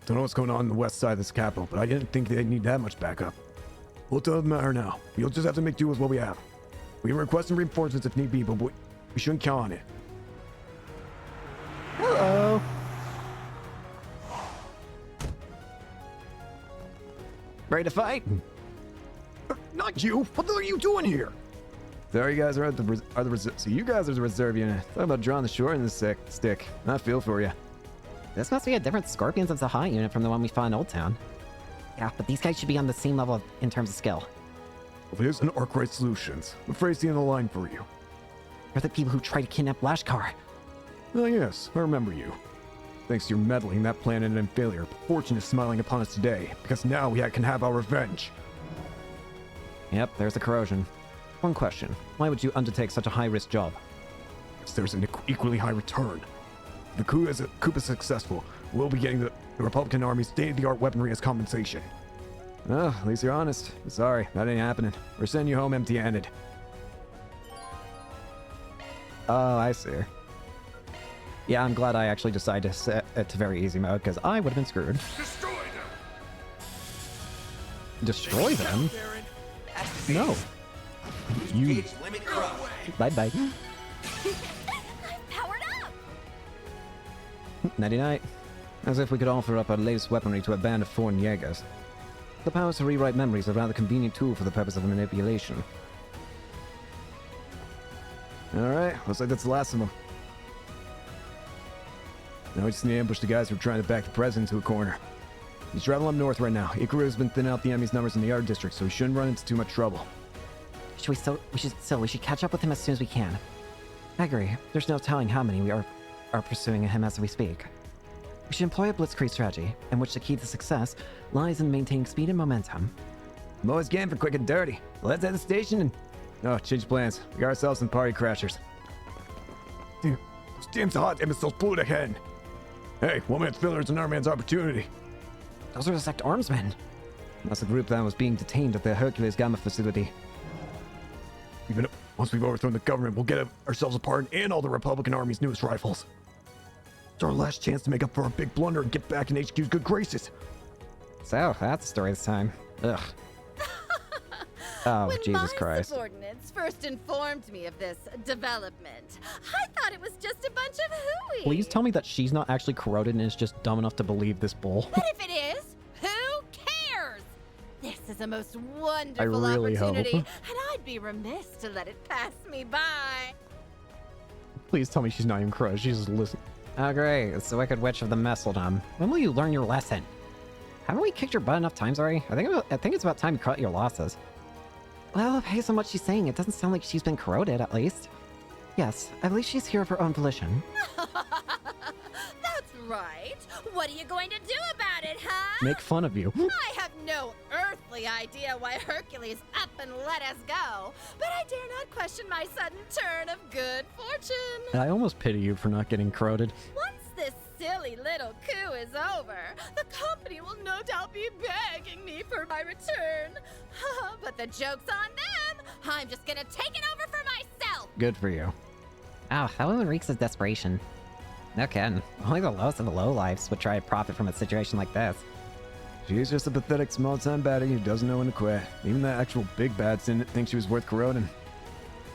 Don't know what's going on the west side of this capital, but I didn't think they'd need that much backup. Well, it doesn't matter now. You'll just have to make do with what we have. We can request some reinforcements if need be, but we shouldn't count on it. Hello. Ready to fight? Not you! What the hell are you doing here? There you guys are so you guys are the reserve unit. Talk about drawing the short in the stick. I feel for you. This must be a different Scorpions of the High unit from the one we fought in Old Town. Yeah, but these guys should be on the same level in terms of skill. Well, here's an Arkwright Solutions. I'm afraid it's the end of the line for you. You're the people who tried to kidnap Lashkar. Oh yes, I remember you. Thanks to your meddling, that plan ended in failure, but fortune is smiling upon us today, because now we can have our revenge. Yep, there's the corrosion. One question. Why would you undertake such a high-risk job? Because there's an equally high return. If the coup is successful, we'll be getting the Republican Army's state-of-the-art weaponry as compensation. Oh, at least you're honest. Sorry, that ain't happening. We're sending you home empty-handed. Oh, I see. Yeah, I'm glad I actually decided to set it to very easy mode, because I would have been screwed. Destroy them? Destroy them? No. You. Bye-bye. I'm powered up! Nighty-night. As if we could offer up our latest weaponry to a band of foreign Jaegers. The powers to rewrite memories are a rather convenient tool for the purpose of manipulation. Alright, looks like that's the last of them. Now we just need to ambush the guys who are trying to back the president into a corner. He's traveling up north right now. Ikaru's been thinning out the enemy's numbers in the art district, so he shouldn't run into too much trouble. We should catch up with him as soon as we can. I agree. There's no telling how many we are pursuing him as we speak. We should employ a blitzkrieg strategy, in which the key to success lies in maintaining speed and momentum. I'm always game for quick and dirty. Let's head to the station and... Oh, change plans. We got ourselves some party crashers. Dude, those damn hot imbeciles blew it ahead. Hey, one man's filler is another man's opportunity. Those are the sect armsmen. That's the group that was being detained at the Hercules Gamma facility. Even if, once we've overthrown the government, we'll get ourselves a pardon and all the Republican Army's newest rifles. It's our last chance to make up for our big blunder and get back in HQ's good graces. So, that's the story this time. Ugh. Oh, when Jesus my Christ. subordinates first informed me of this development, I thought it was just a bunch of hooey. Please tell me that she's not actually corroded and is just dumb enough to believe this bull. But if it is, who cares? This is a most wonderful I really opportunity, hope. and I'd be remiss to let it pass me by. Please tell me she's not even corroded. She's just listening. Oh, great. It's the Wicked Witch of the Messeldom. When will you learn your lesson? Haven't we kicked your butt enough times already? I think it's about time you cut your losses. Well, based on what she's saying, it doesn't sound like she's been corroded, at least. Yes, I believe she's here of her own volition. That's right. What are you going to do about it, huh? Make fun of you. I have no earthly idea why Hercules up and let us go, but I dare not question my sudden turn of good fortune. I almost pity you for not getting corroded. Once this silly little coup is over, the company will no doubt be begging me for my return. But the joke's on them. I'm just gonna take it over for myself. Good for you. Oh, that woman reeks of desperation. No kidding. Only the lowest of the lowlifes would try to profit from a situation like this. She's just a pathetic small-time baddie who doesn't know when to quit. Even that actual big bad didn't think she was worth corroding.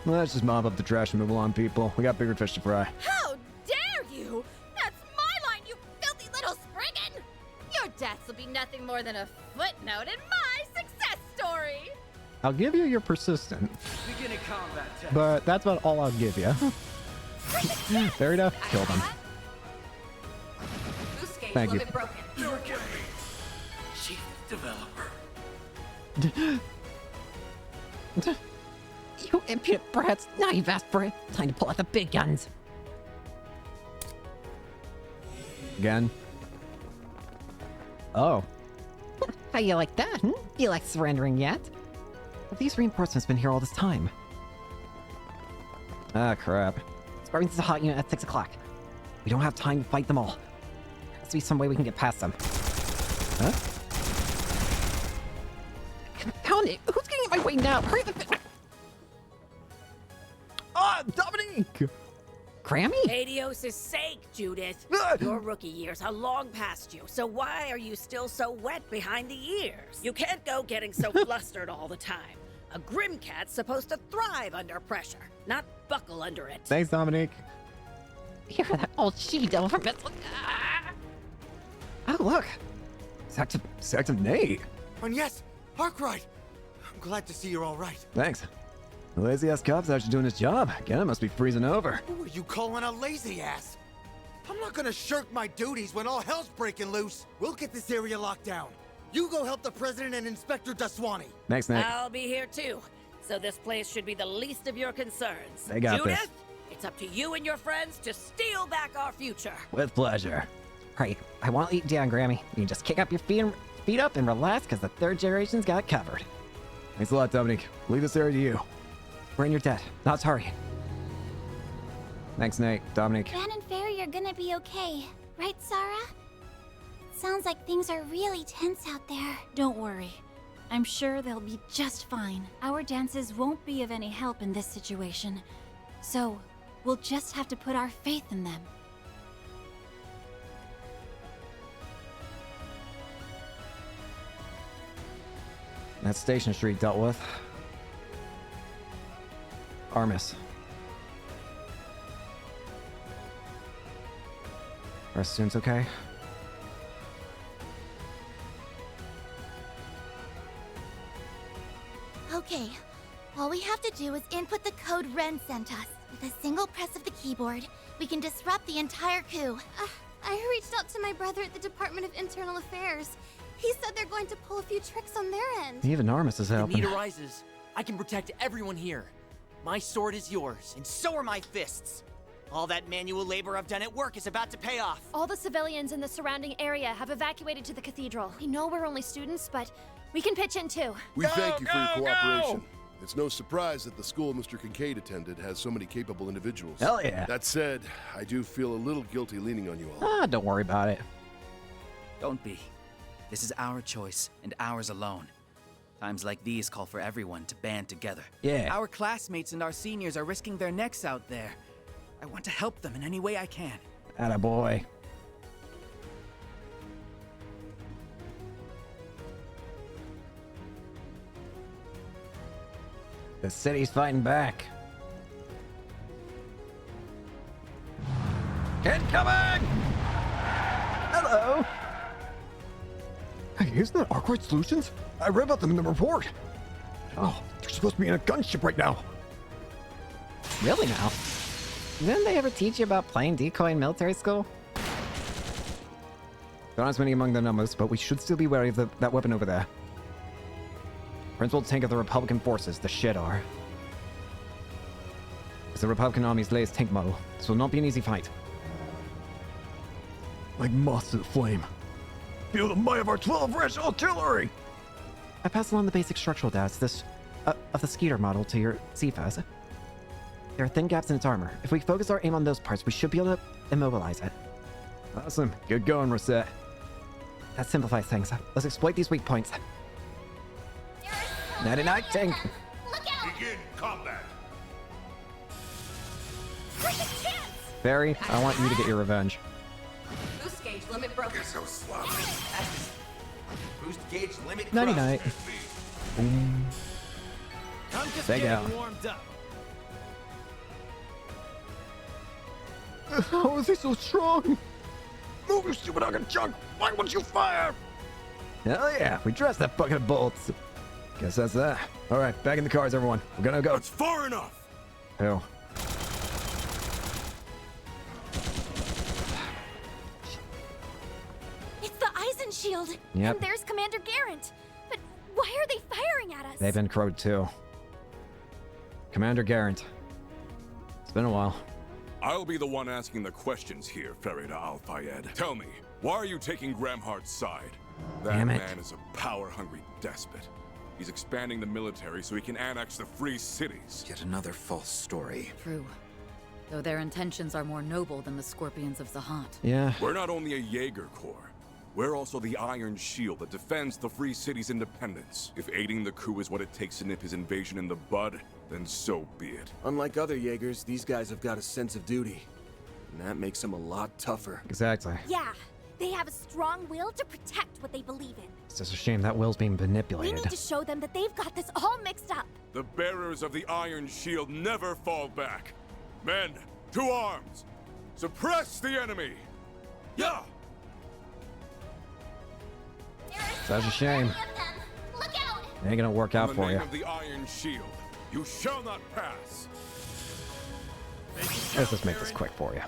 Well, let's just mop up the trash and move along, people. We got bigger fish to fry. How dare you! That's my line, you filthy little spriggan! Your deaths will be nothing more than a footnote in my success story! I'll give you your persistent. Beginning combat test. But that's about all I'll give you. Fair enough. Killed him. Thank you. You're me, Chief Developer. You impudent brats! Now you've asked for it. Time to pull out the big guns. Again. Oh. How you like that? You like surrendering yet? Have these reinforcements been here all this time? Ah, crap. Spartan's a hot unit at 6 o'clock. We don't have time to fight them all. There has to be some way we can get past them. Huh? Confound it! Who's getting in my way now? Hurry the... Ah, Dominique! Grammy? Adios' sake, Judith. Your rookie years are long past you, so why are you still so wet behind the ears? You can't go getting so flustered all the time. A Grimcat's supposed to thrive under pressure, not buckle under it. Thanks, Dominique. You're that old she-devil from Metal... Oh, look! Sective Nate! And yes, Arkwright! I'm glad to see you're all right. Thanks. The lazy-ass cop's actually doing his job. Again, must be freezing over. Who are you calling a lazy ass? I'm not gonna shirk my duties when all hell's breaking loose. We'll get this area locked down. You go help the President and Inspector Daswani. Thanks, Nate. I'll be here too, so this place should be the least of your concerns. They got Judith, this. it's up to you and your friends to steal back our future. With pleasure. Right, I won't let you down, Grammy. You can just kick up your feet up and relax, because the third generation's got it covered. Thanks a lot, Dominique. Leave this area to you. We're in your debt. Now let's hurry. Thanks, Nate. Dominique. Van and Fair, you're gonna be okay. Right, Sarah? It sounds like things are really tense out there. Don't worry. I'm sure they'll be just fine. Our dances won't be of any help in this situation. So, we'll just have to put our faith in them. That's Station Street dealt with. Armis. Our students okay? Okay, all we have to do is input the code Ren sent us. With a single press of the keyboard, we can disrupt the entire coup. I reached out to my brother at the Department of Internal Affairs. He said they're going to pull a few tricks on their end. Even Armus is The helping. need arises. I can protect everyone here. My sword is yours. And so are my fists. All that manual labor I've done at work is about to pay off. All the civilians in the surrounding area have evacuated to the cathedral. We know we're only students, but we can pitch in too. We thank you for your cooperation. It's no surprise that the school Mr. Kincaid attended has so many capable individuals. Hell yeah. That said, I do feel a little guilty leaning on you all. Ah, don't worry about it. Don't be. This is our choice, and ours alone. Times like these call for everyone to band together. Yeah. Our classmates and our seniors are risking their necks out there. I want to help them in any way I can. Attaboy. The city's fighting back. Incoming! Hello! Hey, isn't that Arkwright Solutions? I read about them in the report. Oh, they're supposed to be in a gunship right now. Really now? Didn't they ever teach you about playing decoy in military school? There aren't as many among the numbers, but we should still be wary of that weapon over there. Principal tank of the Republican forces, the Shedar. It's the Republican Army's latest tank model. This will not be an easy fight. Like moths to the flame. Feel the might of our 12-range artillery! I passed along the basic structural data of the Skeeter model to your CFAS. There are thin gaps in its armor. If we focus our aim on those parts, we should be able to immobilize it. Awesome. Good going, Rosette. That simplifies things. Let's exploit these weak points. Nighty-night, tank. Begin combat. Barry, I want you to get your revenge. Boost gauge limit broken. Guess how sloppy. Boost gauge limit. Nighty-night. Boom. I'm just Big getting out. warmed up. How is he so strong? Move, you stupid hunk of junk! Why won't you fire? Hell yeah, we dressed that bucket of bullets. Guess that's that. Alright, back in the cars, everyone. We're gonna go. That's far enough! Hell. It's the Eisen Shield. Yep. And there's Commander Garrett. But why are they firing at us? They've been crowed too. Commander Garrett. It's been a while. I'll be the one asking the questions here, Farida Al-Fayed. Tell me, why are you taking Gramhart's side? That Damn it. man is a power-hungry despot. He's expanding the military so he can annex the free cities. Yet another false story. True. Though their intentions are more noble than the Scorpions of Zahat. Yeah. We're not only a Jaeger Corps. We're also the Iron Shield that defends the free city's independence. If aiding the coup is what it takes to nip his invasion in the bud, then so be it. Unlike other Jaegers, these guys have got a sense of duty. And that makes them a lot tougher. Exactly. Yeah, they have a strong will to protect what they believe in. It's just a shame that will's being We manipulated. need to show them that they've got this all mixed up. The bearers of the Iron Shield never fall back. Men, to arms! Suppress the enemy! Yeah! Such a shame. It ain't gonna work out In for the you. name of the Iron Shield, you shall not pass! Let's just make this quick for you.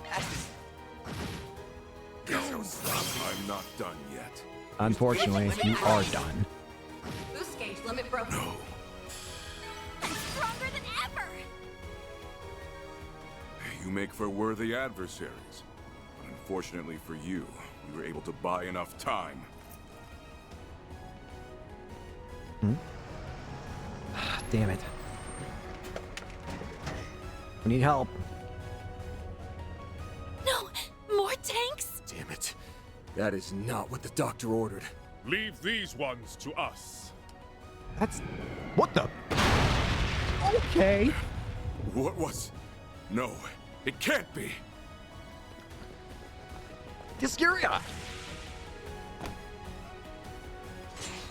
I'm not done yet. Unfortunately, you are done. Boost gauge limit broken. No. I'm stronger than ever. You make for worthy adversaries. But unfortunately for you, we were able to buy enough time. Damn it. We need help. No, more tanks? Damn it. That is not what the doctor ordered. Leave these ones to us. That's... What the... Okay. What was... No, it can't be. Discuria!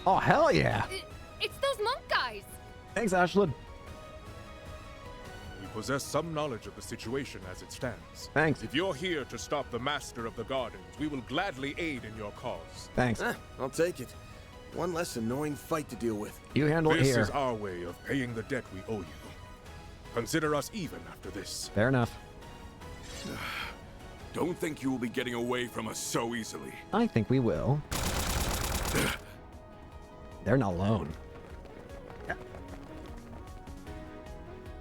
Oh, hell yeah. It's those monk guys. Thanks, Ashlyn. You possess some knowledge of the situation as it stands. Thanks. If you're here to stop the Master of the Gardens, we will gladly aid in your cause. Thanks. I'll take it. One less annoying fight to deal with. You handle it This here. is our way of paying the debt we owe you. Consider us even after this. Fair enough. Don't think you will be getting away from us so easily. I think we will. They're not alone.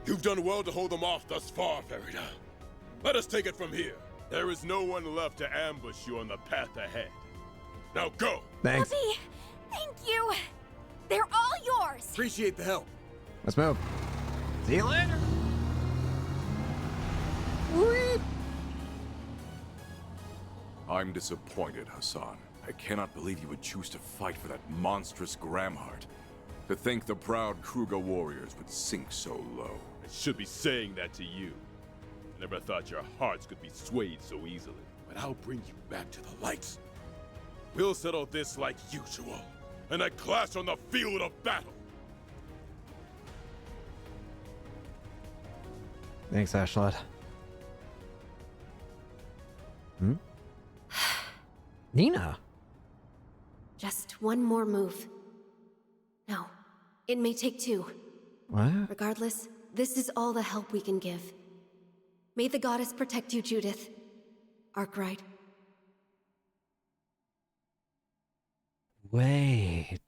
You've done well to hold them off thus far, Farida. Let us take it from here. There is no one left to ambush you on the path ahead. Now go! Thanks. Puppy, thank you. They're all yours. Appreciate the help. Let's move. See you later. I'm disappointed, Hassan. I cannot believe you would choose to fight for that monstrous Gramhart. To think the proud Kruger warriors would sink so low. I should be saying that to you. Never thought your hearts could be swayed so easily. But I'll bring you back to the light. We'll settle this like usual. And a clash on the field of battle. Thanks, Ashlot. Hmm? Nina! Just one more move. No, it may take two. What? Regardless, this is all the help we can give. May the goddess protect you, Judith. Arkwright. Wait.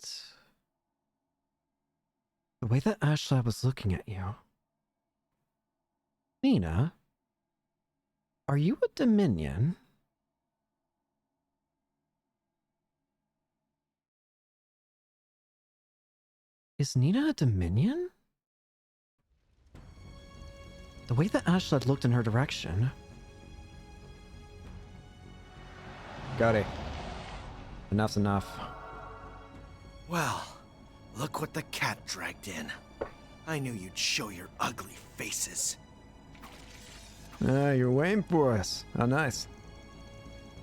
The way that Ashlot was looking at you. Nina? Are you a Dominion? Is Nina a Dominion? The way that Ashlot looked in her direction. Got it. Enough's enough. Well, look what the cat dragged in. I knew you'd show your ugly faces. You're waiting for us. How nice.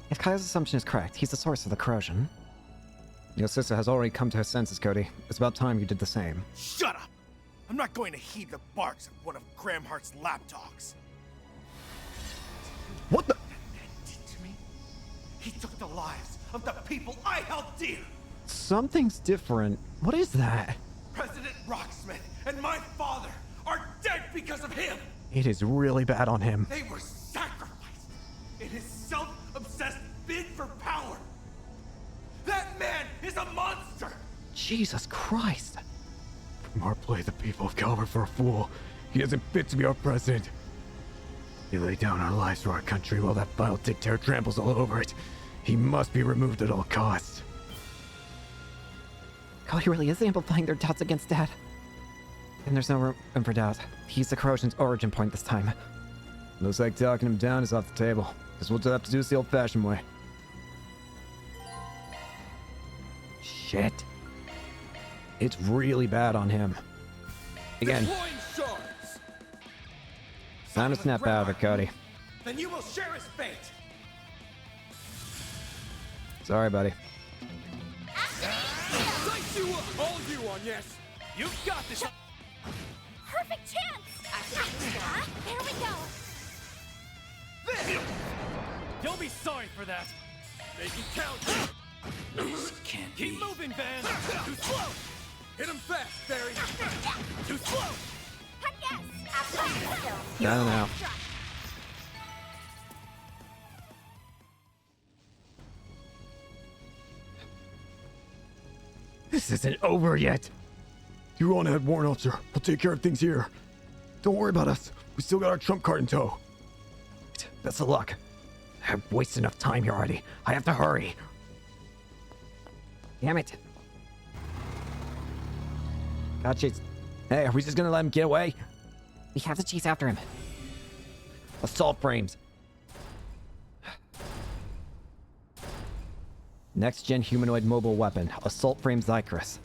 If Kai's assumption is correct, he's the source of the corrosion. Your sister has already come to her senses, Cody. It's about time you did the same. Shut up! I'm not going to heed the barks of one of Gramhart's lapdogs. What the? That man did to me? He took the lives of the people I held dear! Something's different. What is that? President Rocksmith and my father are dead because of him! It is really bad on him. They were sacrificed in his self-obsessed bid for power! That man is a monster! Jesus Christ. From our play, the people of Calvert for a fool. He isn't fit to be our president. We lay down our lives for our country while that vile dictator tramples all over it. He must be removed at all costs. Kali really is amplifying their doubts against Dad. And there's no room for doubt. He's the corrosion's origin point this time. Looks like talking him down is off the table. Guess we'll have to do this the old-fashioned way. Shit. It's really bad on him. Again. Time to snap out of it, Cody. Then you will share his fate! Sorry, buddy. Dice you up! All you on, yes! You've got this! Perfect chance! There we go! You'll be sorry for that! Make it count! This can't Keep moving, Van! Too slow! Hit him fast, Barry! Too slow! I don't know. This isn't over yet. You're on ahead, Warrant Officer. We'll take care of things here. Don't worry about us. We still got our trump card in tow. Best of luck. I've wasted enough time here already. I have to hurry. Damn it. Gotcha. Hey, are we just gonna let him get away? We have to chase after him. Assault frames. Next-gen humanoid mobile weapon. Assault frame Zychris.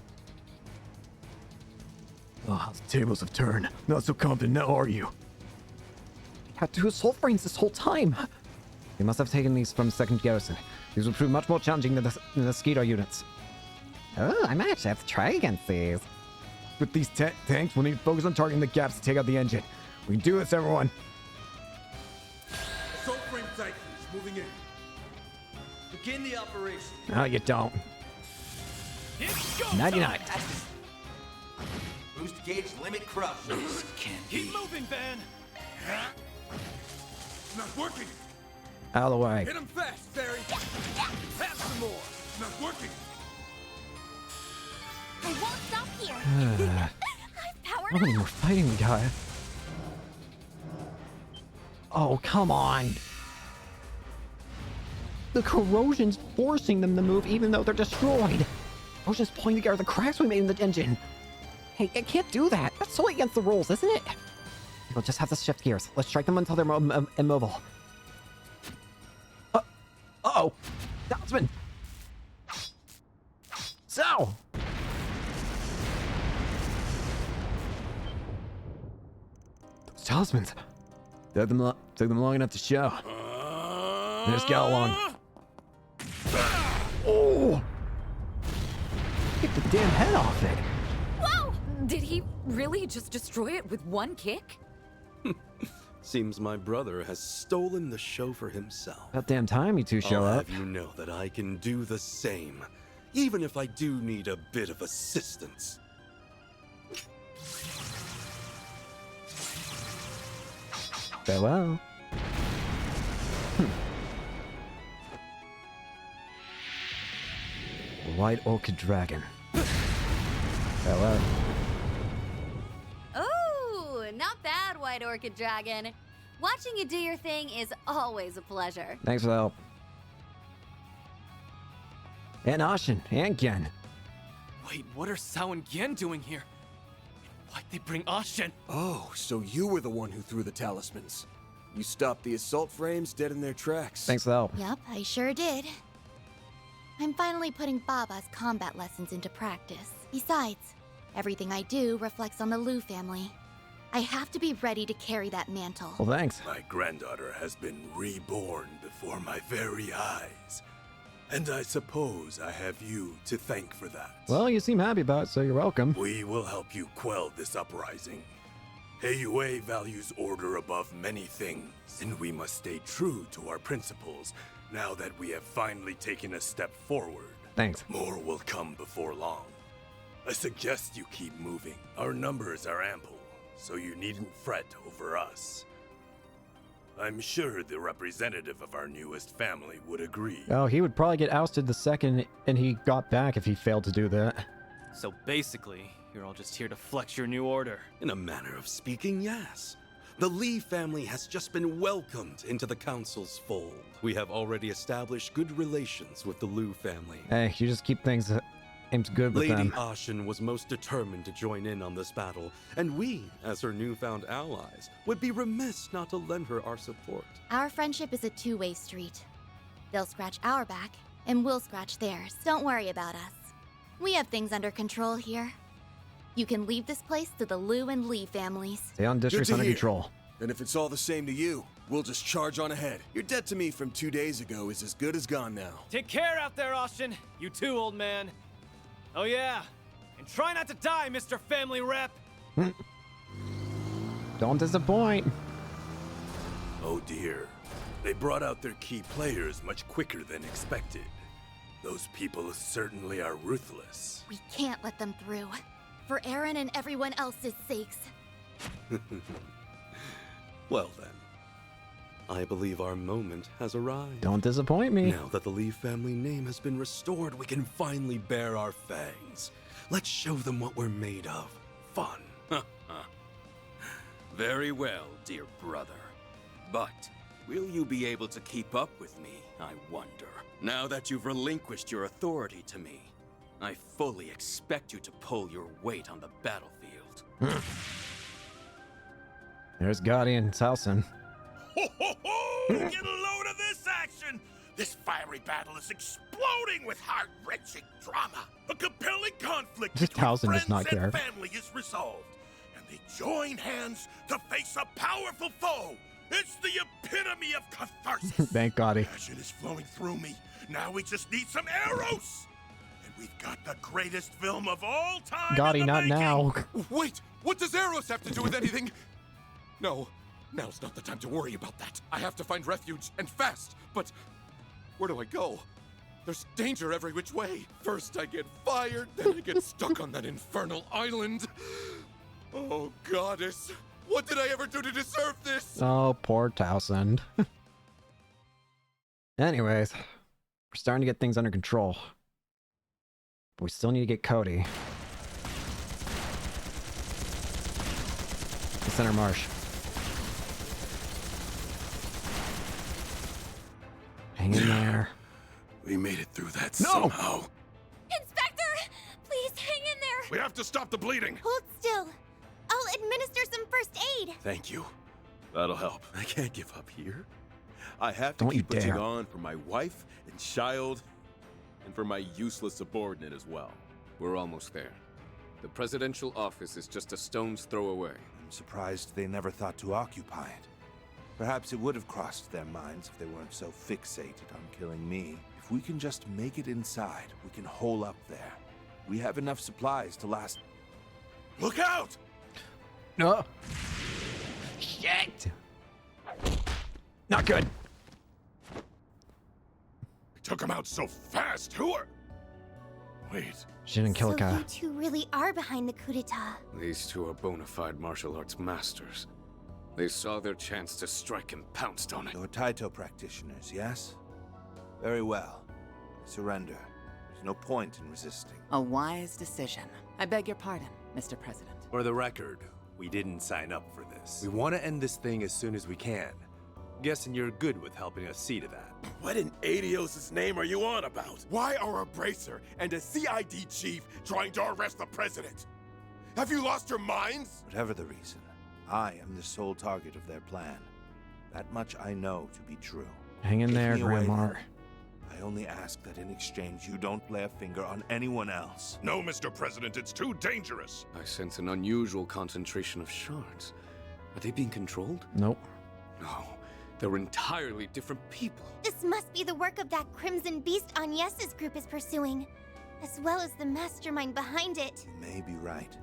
Oh, the tables have turned. Not so confident now, are you? We had two assault frames this whole time. We must have taken these from 2nd Garrison. These will prove much more challenging than the mosquito units. Oh, I might actually have to try against these. With these tanks, we'll need to focus on targeting the gaps to take out the engine. We can do this, everyone. Assault frame Typhons moving in. Begin the operation. No, you don't. 99. Boost gauge limit crush. Keep moving, Van. Not working. Out of the way. Hit him fast, Barry. Have some more. Not working. I won't stop here. I've powered up. We're fighting the guy. Oh, come on. The corrosion's forcing them to move even though they're destroyed. Corrosion's pulling together the cracks we made in the engine. Hey, I can't do that. That's so against the rules, isn't it? We'll just have to shift gears. Let's strike them until they're immobile. Uh-oh. Talisman. So. Those talismans. Took them long enough to show. There's Galilon. Oh! Get the damn head off it. Whoa! Did he really just destroy it with one kick? Seems my brother has stolen the show for himself. About damn time you two show I'll up. have you know that I can do the same, even if I do need a bit of assistance. Farewell. White Orchid Dragon. Farewell. Oh, not bad, White Orchid Dragon. Watching you do your thing is always a pleasure. Thanks for the help. And Ashen, and Gen. Wait, what are Sao and Gen doing here? Why'd they bring Ashen? Oh, so you were the one who threw the talismans. You stopped the assault frames dead in their tracks. Thanks for the help. Yep, I sure did. I'm finally putting Baba's combat lessons into practice. Besides, everything I do reflects on the Liu family. I have to be ready to carry that mantle. Well, thanks. My granddaughter has been reborn before my very eyes. And I suppose I have you to thank for that. Well, you seem happy about it, so you're welcome. We will help you quell this uprising. AUA values order above many things, and we must stay true to our principles now that we have finally taken a step forward. Thanks. More will come before long. I suggest you keep moving. Our numbers are ample, so you needn't fret over us. I'm sure the representative of our newest family would agree. Oh, he would probably get ousted the second and he got back if he failed to do that. So basically, you're all just here to flex your new order. In a manner of speaking, yes. The Lee family has just been welcomed into the council's fold. We have already established good relations with the Liu family. Hey, you just keep things aimed good with Lady them. Ashen was most determined to join in on this battle, and we, as her newfound allies, would be remiss not to lend her our support. Our friendship is a two-way street. They'll scratch our back, and we'll scratch theirs. Don't worry about us. We have things under control here. You can leave this place to the Liu and Lee families. Stay on districts under control. And if it's all the same to you, we'll just charge on ahead. Your debt to me from 2 days ago is as good as gone now. Take care out there, Austin. You too, old man. Oh yeah, and try not to die, Mr. Family Rep. Don't disappoint. Oh dear. They brought out their key players much quicker than expected. Those people certainly are ruthless. We can't let them through. For Aaron and everyone else's sakes. Well then, I believe our moment has arrived. Don't disappoint me. Now that the Lee family name has been restored, we can finally bare our fangs. Let's show them what we're made of. Fun. Very well, dear brother. But will you be able to keep up with me, I wonder? Now that you've relinquished your authority to me, I fully expect you to pull your weight on the battlefield. There's Guardian Salson. Ho, ho, ho! Get a load of this action! This fiery battle is exploding with heart-wrenching drama. A compelling conflict This between Towson does friends not care. and family is resolved, and they join hands to face a powerful foe. It's the epitome of catharsis. Thank God. Passion is flowing through me. Now we just need some arrows. And we've got the greatest film of all time. Gotti, in the not making. now. Wait, what does Eros have to do with anything? No, now's not the time to worry about that. I have to find refuge, and fast. But where do I go? There's danger every which way. First I get fired, then I get stuck on that infernal island. Oh, goddess. What did I ever do to deserve this? Oh, poor Townsend. Anyways, we're starting to get things under control. But we still need to get Cody. The center marsh. Hang in there. We made it through that No! somehow. Inspector! Please hang in there! We have to stop the bleeding. Hold still. I'll administer some first aid. Thank you. That'll help. I can't give up here. I have to Don't you keep putting dare. on for my wife and child, and for my useless subordinate as well. We're almost there. The presidential office is just a stone's throw away. I'm surprised they never thought to occupy it. Perhaps it would have crossed their minds if they weren't so fixated on killing me. If we can just make it inside, we can hole up there. We have enough supplies to last. Look out! No. Shit. Not good. I took him out so fast. Who are... Wait. She didn't kill a So guy. you two really are behind the coup d'etat. These two are bona fide martial arts masters. They saw their chance to strike and pounced on it. You're Taito practitioners, yes? Very well. Surrender. There's no point in resisting. A wise decision. I beg your pardon, Mr. President. For the record, we didn't sign up for this. We want to end this thing as soon as we can. Guessing you're good with helping us see to that. What in Adios' name are you on about? Why are a bracer and a CID chief trying to arrest the president? Have you lost your minds? Whatever the reason, I am the sole target of their plan. That much I know to be true. Hang in Take there, me away, Grandma. then. I only ask that in exchange you don't lay a finger on anyone else. No, Mr. President, it's too dangerous. I sense an unusual concentration of shards. Are they being controlled? Nope. No, they're entirely different people. This must be the work of that Crimson Beast Agnes's group is pursuing, as well as the mastermind behind it. You may be right.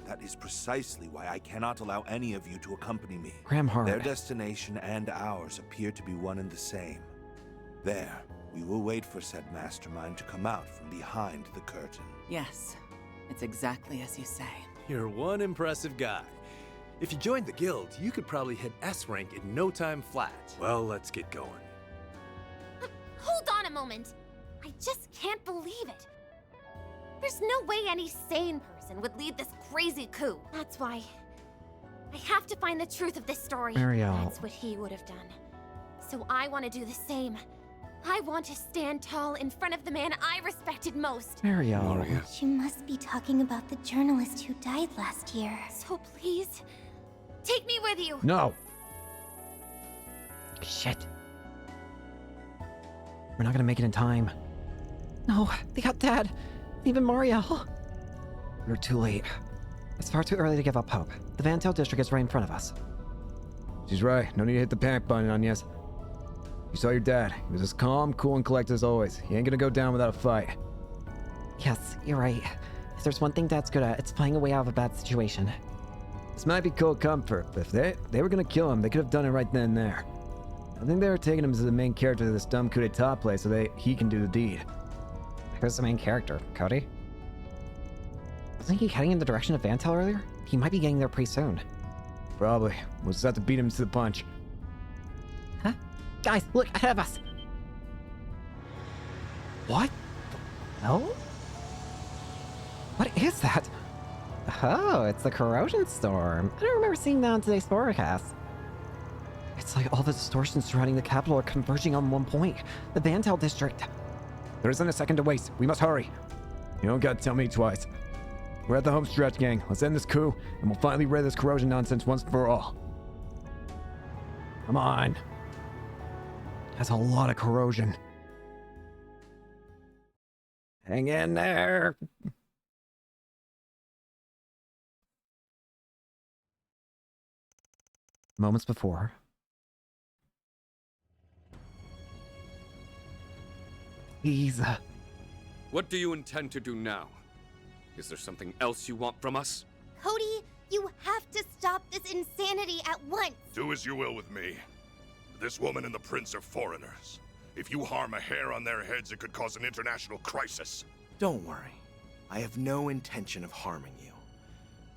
That is precisely why I cannot allow any of you to accompany me. Gramhard. Their destination and ours appear to be one and the same. There, we will wait for said mastermind to come out from behind the curtain. Yes, it's exactly as you say. You're one impressive guy. If you joined the guild, you could probably hit S rank in no time flat. Well, let's get going. Hold on a moment. I just can't believe it. There's no way any sane person would lead this crazy coup. That's why I have to find the truth of this story. Mariel. That's what he would have done. So I want to do the same. I want to stand tall in front of the man I respected most. Mariel. You must be talking about the journalist who died last year. So please, take me with you. No. Shit. We're not gonna make it in time. No, they got Dad. Even Mariel. We're too late. It's far too early to give up hope. The Vantel district is right in front of us. She's right. No need to hit the panic button, Agnes. You saw your dad. He was as calm, cool, and collected as always. He ain't gonna go down without a fight. Yes, you're right. If there's one thing Dad's good at, it's playing a way out of a bad situation. This might be cold comfort, but if they were gonna kill him, they could have done it right then and there. I think they were taking him as the main character of this dumb coup d'etat play so he can do the deed. Who's the main character? Cody? Wasn't he heading in the direction of Vantel earlier? He might be getting there pretty soon. Probably. We'll just have to beat him to the punch. Huh? Guys, look ahead of us! What the hell? What is that? Oh, it's the corrosion storm. I don't remember seeing that on today's forecast. It's like all the distortions surrounding the capital are converging on one point. The Vantel district. There isn't a second to waste. We must hurry. You don't gotta tell me twice. We're at the home stretch, gang. Let's end this coup, and we'll finally rid this corrosion nonsense once and for all. Come on. That's a lot of corrosion. Hang in there. Moments before. Please. What do you intend to do now? Is there something else you want from us? Cody, You have to stop this insanity at once. Do as you will with me. This woman and the prince are foreigners. If you harm a hair on their heads, it could cause an international crisis. Don't worry. I have no intention of harming you.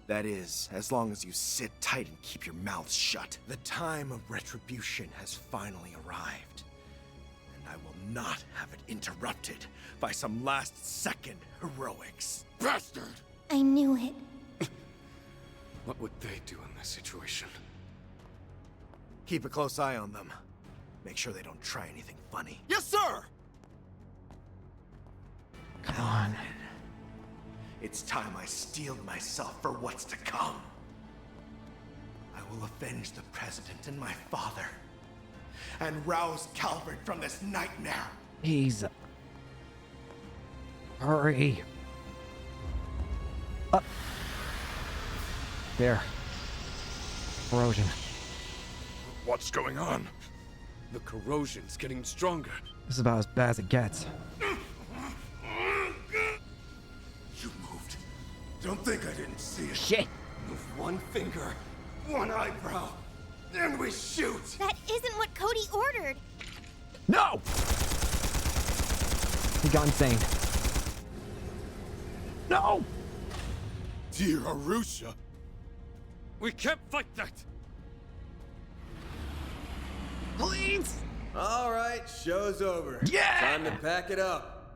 That is, as long as you sit tight and keep your mouth shut. The time of retribution has finally arrived. And I will not have it interrupted by some last-second heroics. Bastard! I knew it. What would they do in this situation? Keep a close eye on them. Make sure they don't try anything funny. Yes, sir! Come on. It's time I steeled myself for what's to come. I will avenge the President and my father, and rouse Calvert from this nightmare. Please. Hurry. Up. There. Corrosion. What's going on? The corrosion's getting stronger. This is about as bad as it gets. You moved. Don't think I didn't see it. Shit. Move one finger, one eyebrow, then we shoot! That isn't what Cody ordered. No! He got insane. No! Dear Arusha. We can't fight that! Please! All right, show's over. Yeah! Time to pack it up.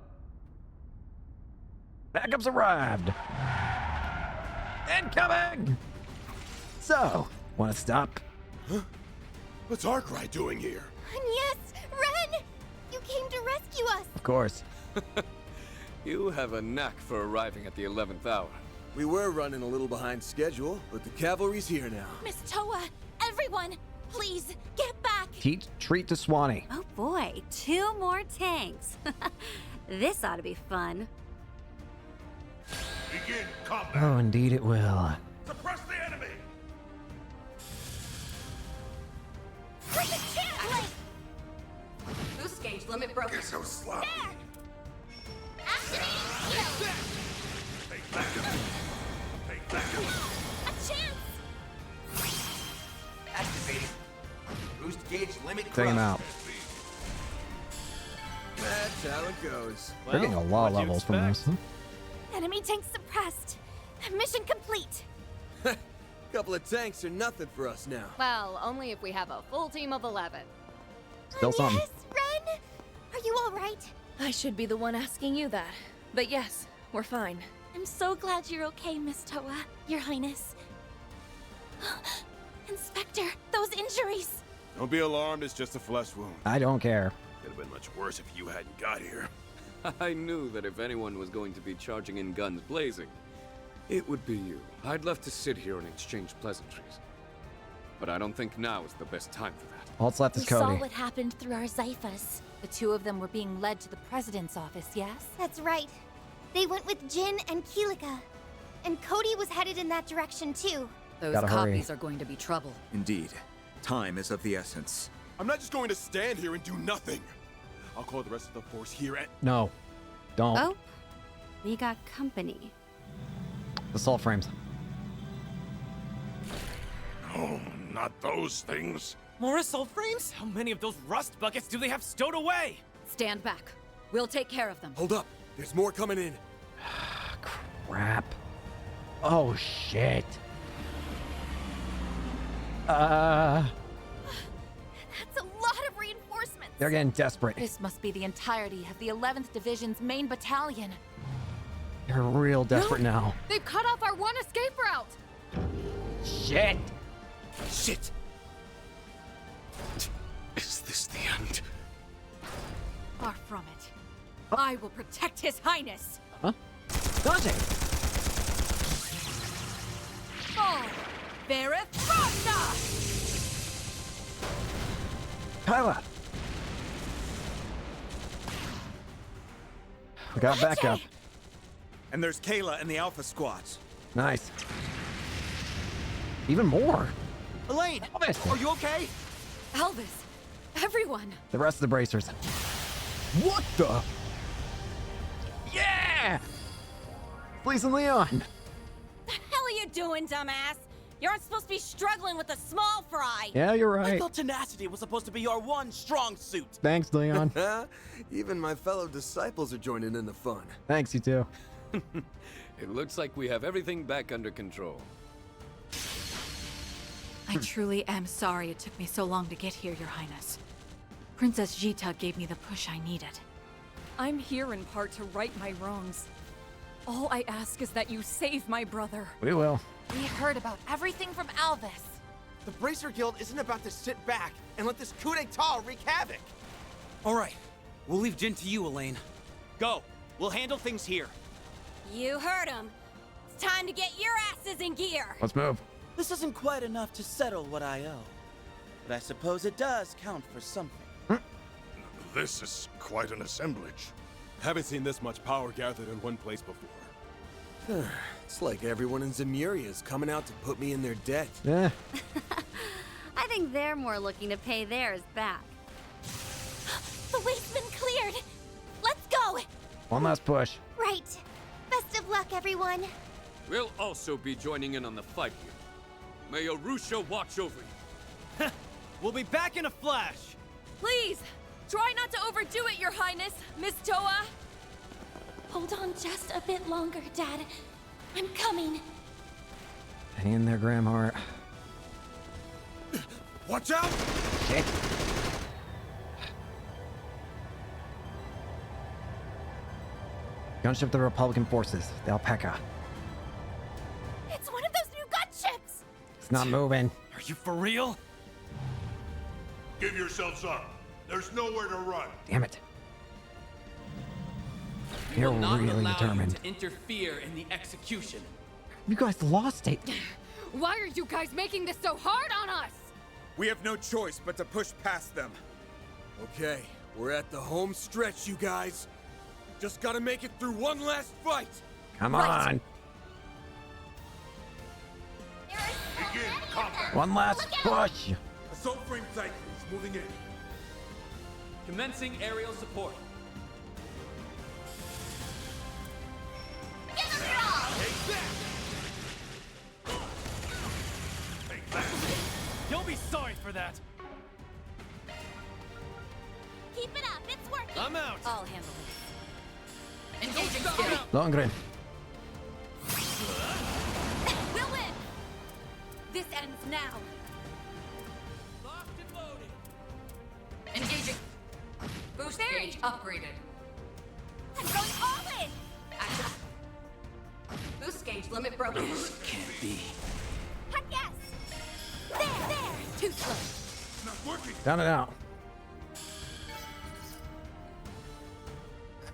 Backups arrived. Incoming! So, wanna stop? Huh? What's Arkwright doing here? And yes, Ren! You came to rescue us! Of course. You have a knack for arriving at the 11th hour. We were running a little behind schedule, but the cavalry's here now. Miss Toa, everyone, please, get back! Treat to Swanee. Oh boy, 2 more tanks. This ought to be fun. Begin combat. Oh, indeed it will. Suppress the enemy. Bring the chance! Boost gauge limit broken. You're so sloppy. There! Activating shield! Take backup. Take backup. A chance! Activating. Boost gauge limit Take him out. That's how it goes. They're getting a lot of levels from this. Huh? Enemy tank suppressed. Mission complete. Couple of tanks are nothing for us now. Well, only if we have a full team of 11. Still something. Yes, Ren! Are you all right? I should be the one asking you that. But yes, we're fine. I'm so glad you're okay, Miss Toa, Your Highness. Inspector, those injuries! Don't be alarmed, it's just a flesh wound. I don't care. Could have been much worse if you hadn't got here. I knew that if anyone was going to be charging in guns blazing, it would be you. I'd love to sit here and exchange pleasantries. But I don't think now is the best time for that. All that's left is We Cody. saw what happened through our Zyphas. The 2 of them were being led to the President's office, yes? That's right. They went with Jin and Keelika. And Cody was headed in that direction too. Those Gotta hurry. copies are going to be trouble. Indeed. Time is of the essence. I'm not just going to stand here and do nothing. I'll call the rest of the force here and... No. Don't. Oh, we got company. Assault frames. No, not those things. More assault frames? How many of those rust buckets do they have stowed away? Stand back. We'll take care of them. Hold up. There's more coming in. Crap. Oh, shit. That's a lot of reinforcements! They're getting desperate. This must be the entirety of the 11th Division's main battalion. They're real desperate now. They've cut off our one escape route! Shit! Shit! Is this the end? Far from it. I will protect His Highness! Huh? Dante! Oh! Verith Ragna! Kyla! We got backup. And there's Kayla and the Alpha Squads. Nice. Even more. Elaine! Elvis. Are you okay? Elvis! Everyone! The rest of the bracers. What the? Yeah! Fleece and Leon. The hell are you doing, dumbass? You aren't supposed to be struggling with a small fry. Yeah, you're I right. thought tenacity was supposed to be your one strong suit. Thanks, Leon. Even my fellow disciples are joining in the fun. Thanks, you too. It looks like we have everything back under control. I truly am sorry it took me so long to get here, Your Highness. Princess Jita gave me the push I needed. I'm here in part to right my wrongs. All I ask is that you save my brother. We will. We heard about everything from Alvis. The Bracer Guild isn't about to sit back and let this coup d'etat wreak havoc. All right, we'll leave Jin to you, Elaine. Go. We'll handle things here. You heard him. It's time to get your asses in gear. Let's move. This isn't quite enough to settle what I owe, but I suppose it does count for something. This is quite an assemblage. Haven't seen this much power gathered in one place before. It's like everyone in Zemuria is coming out to put me in their debt. Yeah. I think they're more looking to pay theirs back. The way's been cleared. Let's go. One last push. Right. Best of luck, everyone. We'll also be joining in on the fight here. May Arusha watch over you. We'll be back in a flash. Please, try not to overdo it, Your Highness, Miss Toa. Hold on just a bit longer, Dad. I'm coming. Hang in there, Gramhart. Watch out! Shit. Gunship of the Republican forces, the Alpaca. It's one of those new gunships. It's not moving. Are you for real? Give yourselves up. There's nowhere to run. Damn it. We You're will not really allow determined. you to interfere in the execution. You guys lost it. Why are you guys making this so hard on us? We have no choice but to push past them. Okay, we're at the home stretch, you guys. Just gotta make it through one last fight. Come on. Begin combat. One last push. Assault frame cycles moving in. Commencing aerial support. You'll be sorry for that. Keep it up. It's working. I'm out. I'll handle this. Engaging Stop. Longren. We'll win! This ends now. Locked and loaded. Engaging. Boost gauge upgraded. I'm going all in. Active. Boost gauge limit broken. Can't be. Heck yes. There. Too slow. Not working. Down and out.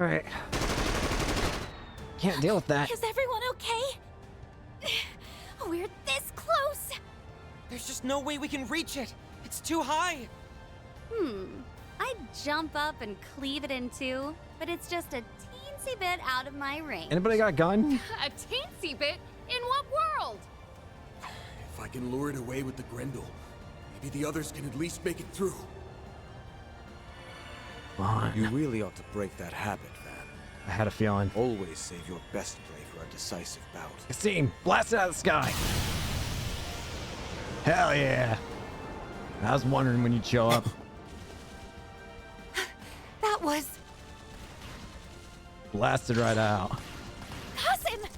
Alright. Can't deal with that. Is everyone okay? We're this close. There's just no way we can reach it. It's too high. I'd jump up and cleave it in two, but it's just a teensy bit out of my range. Anybody got a gun? A teensy bit? In what world? If I can lure it away with the Grendel, maybe the others can at least make it through. Come on. You really ought to break that habit, Van. I had a feeling. Always save your best play for a decisive bout. Kasim, blast it out of the sky. Hell yeah. I was wondering when you'd show up. That was... Blasted right out. Qasim!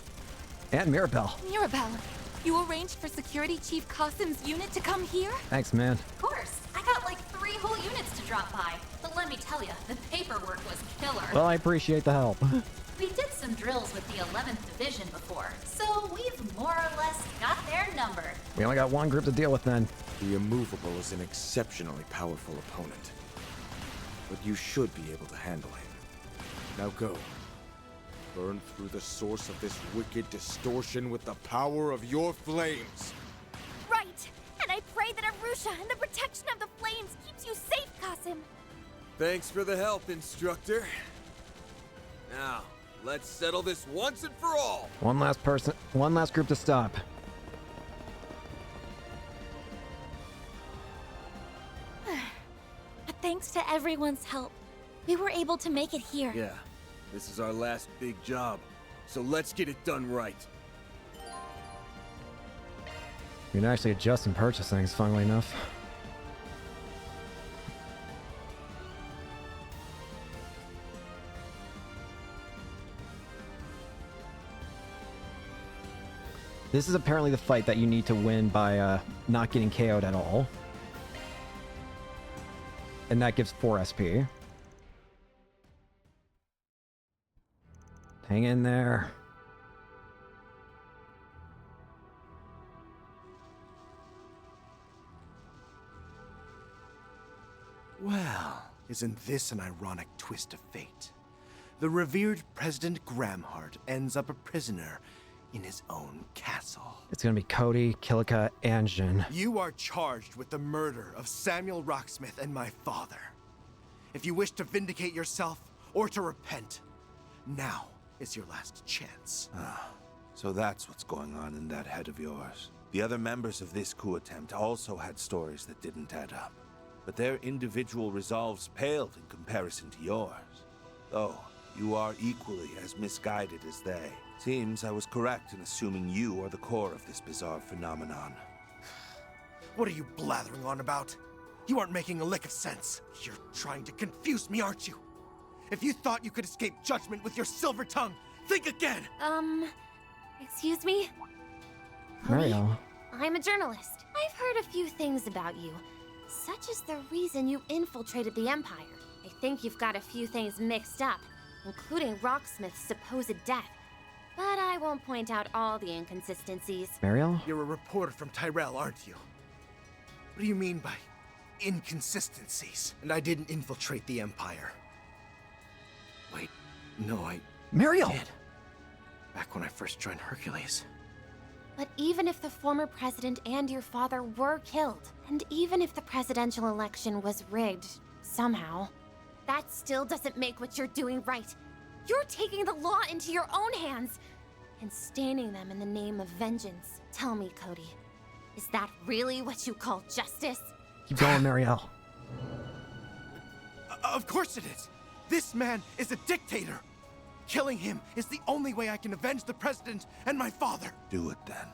And Mirabelle. Mirabelle, you arranged for Security Chief Qasim's unit to come here? Thanks, man. Of course. I got like 3 whole units to drop by. But let me tell you, the paperwork was killer. Well, I appreciate the help. We did some drills with the 11th Division before, so we've more or less got their number. We only got one group to deal with then. The Immovable is an exceptionally powerful opponent. But you should be able to handle him. Now go. Burn through the source of this wicked distortion with the power of your flames. Right. And I pray that Arusha and the protection of the flames keeps you safe, Qasim. Thanks for the help, Instructor. Now, let's settle this once and for all. One last group to stop. But thanks to everyone's help, we were able to make it here. Yeah, this is our last big job, so let's get it done right. You can actually adjust and purchase things, funnily enough. This is apparently the fight that you need to win by not getting KO'd at all. And that gives 4 SP. Hang in there. Well, isn't this an ironic twist of fate? The revered President Gramhart ends up a prisoner in his own castle. It's gonna be Cody, Kilika, and Jin. You are charged with the murder of Samuel Rocksmith and my father. If you wish to vindicate yourself or to repent, now is your last chance. So that's what's going on in that head of yours. The other members of this coup attempt also had stories that didn't add up, but their individual resolves paled in comparison to yours. Though you are equally as misguided as they. Seems I was correct in assuming you are the core of this bizarre phenomenon. What are you blathering on about? You aren't making a lick of sense. You're trying to confuse me, aren't you? If you thought you could escape judgment with your silver tongue, think again! Excuse me? Mario. I'm a journalist. I've heard a few things about you. Such is the reason you infiltrated the Empire. I think you've got a few things mixed up, including Rocksmith's supposed death. But I won't point out all the inconsistencies. Mariel? You're a reporter from Tyrell, aren't you? What do you mean by inconsistencies? And I didn't infiltrate the Empire. Wait, no, I Mariel! did. Back when I first joined Hercules. But even if the former president and your father were killed, and even if the presidential election was rigged, somehow, that still doesn't make what you're doing right. You're taking the law into your own hands and staining them in the name of vengeance. Tell me, Cody, is that really what you call justice? Keep going, Mariel. Of course it is. This man is a dictator. Killing him is the only way I can avenge the president and my father. Do it then.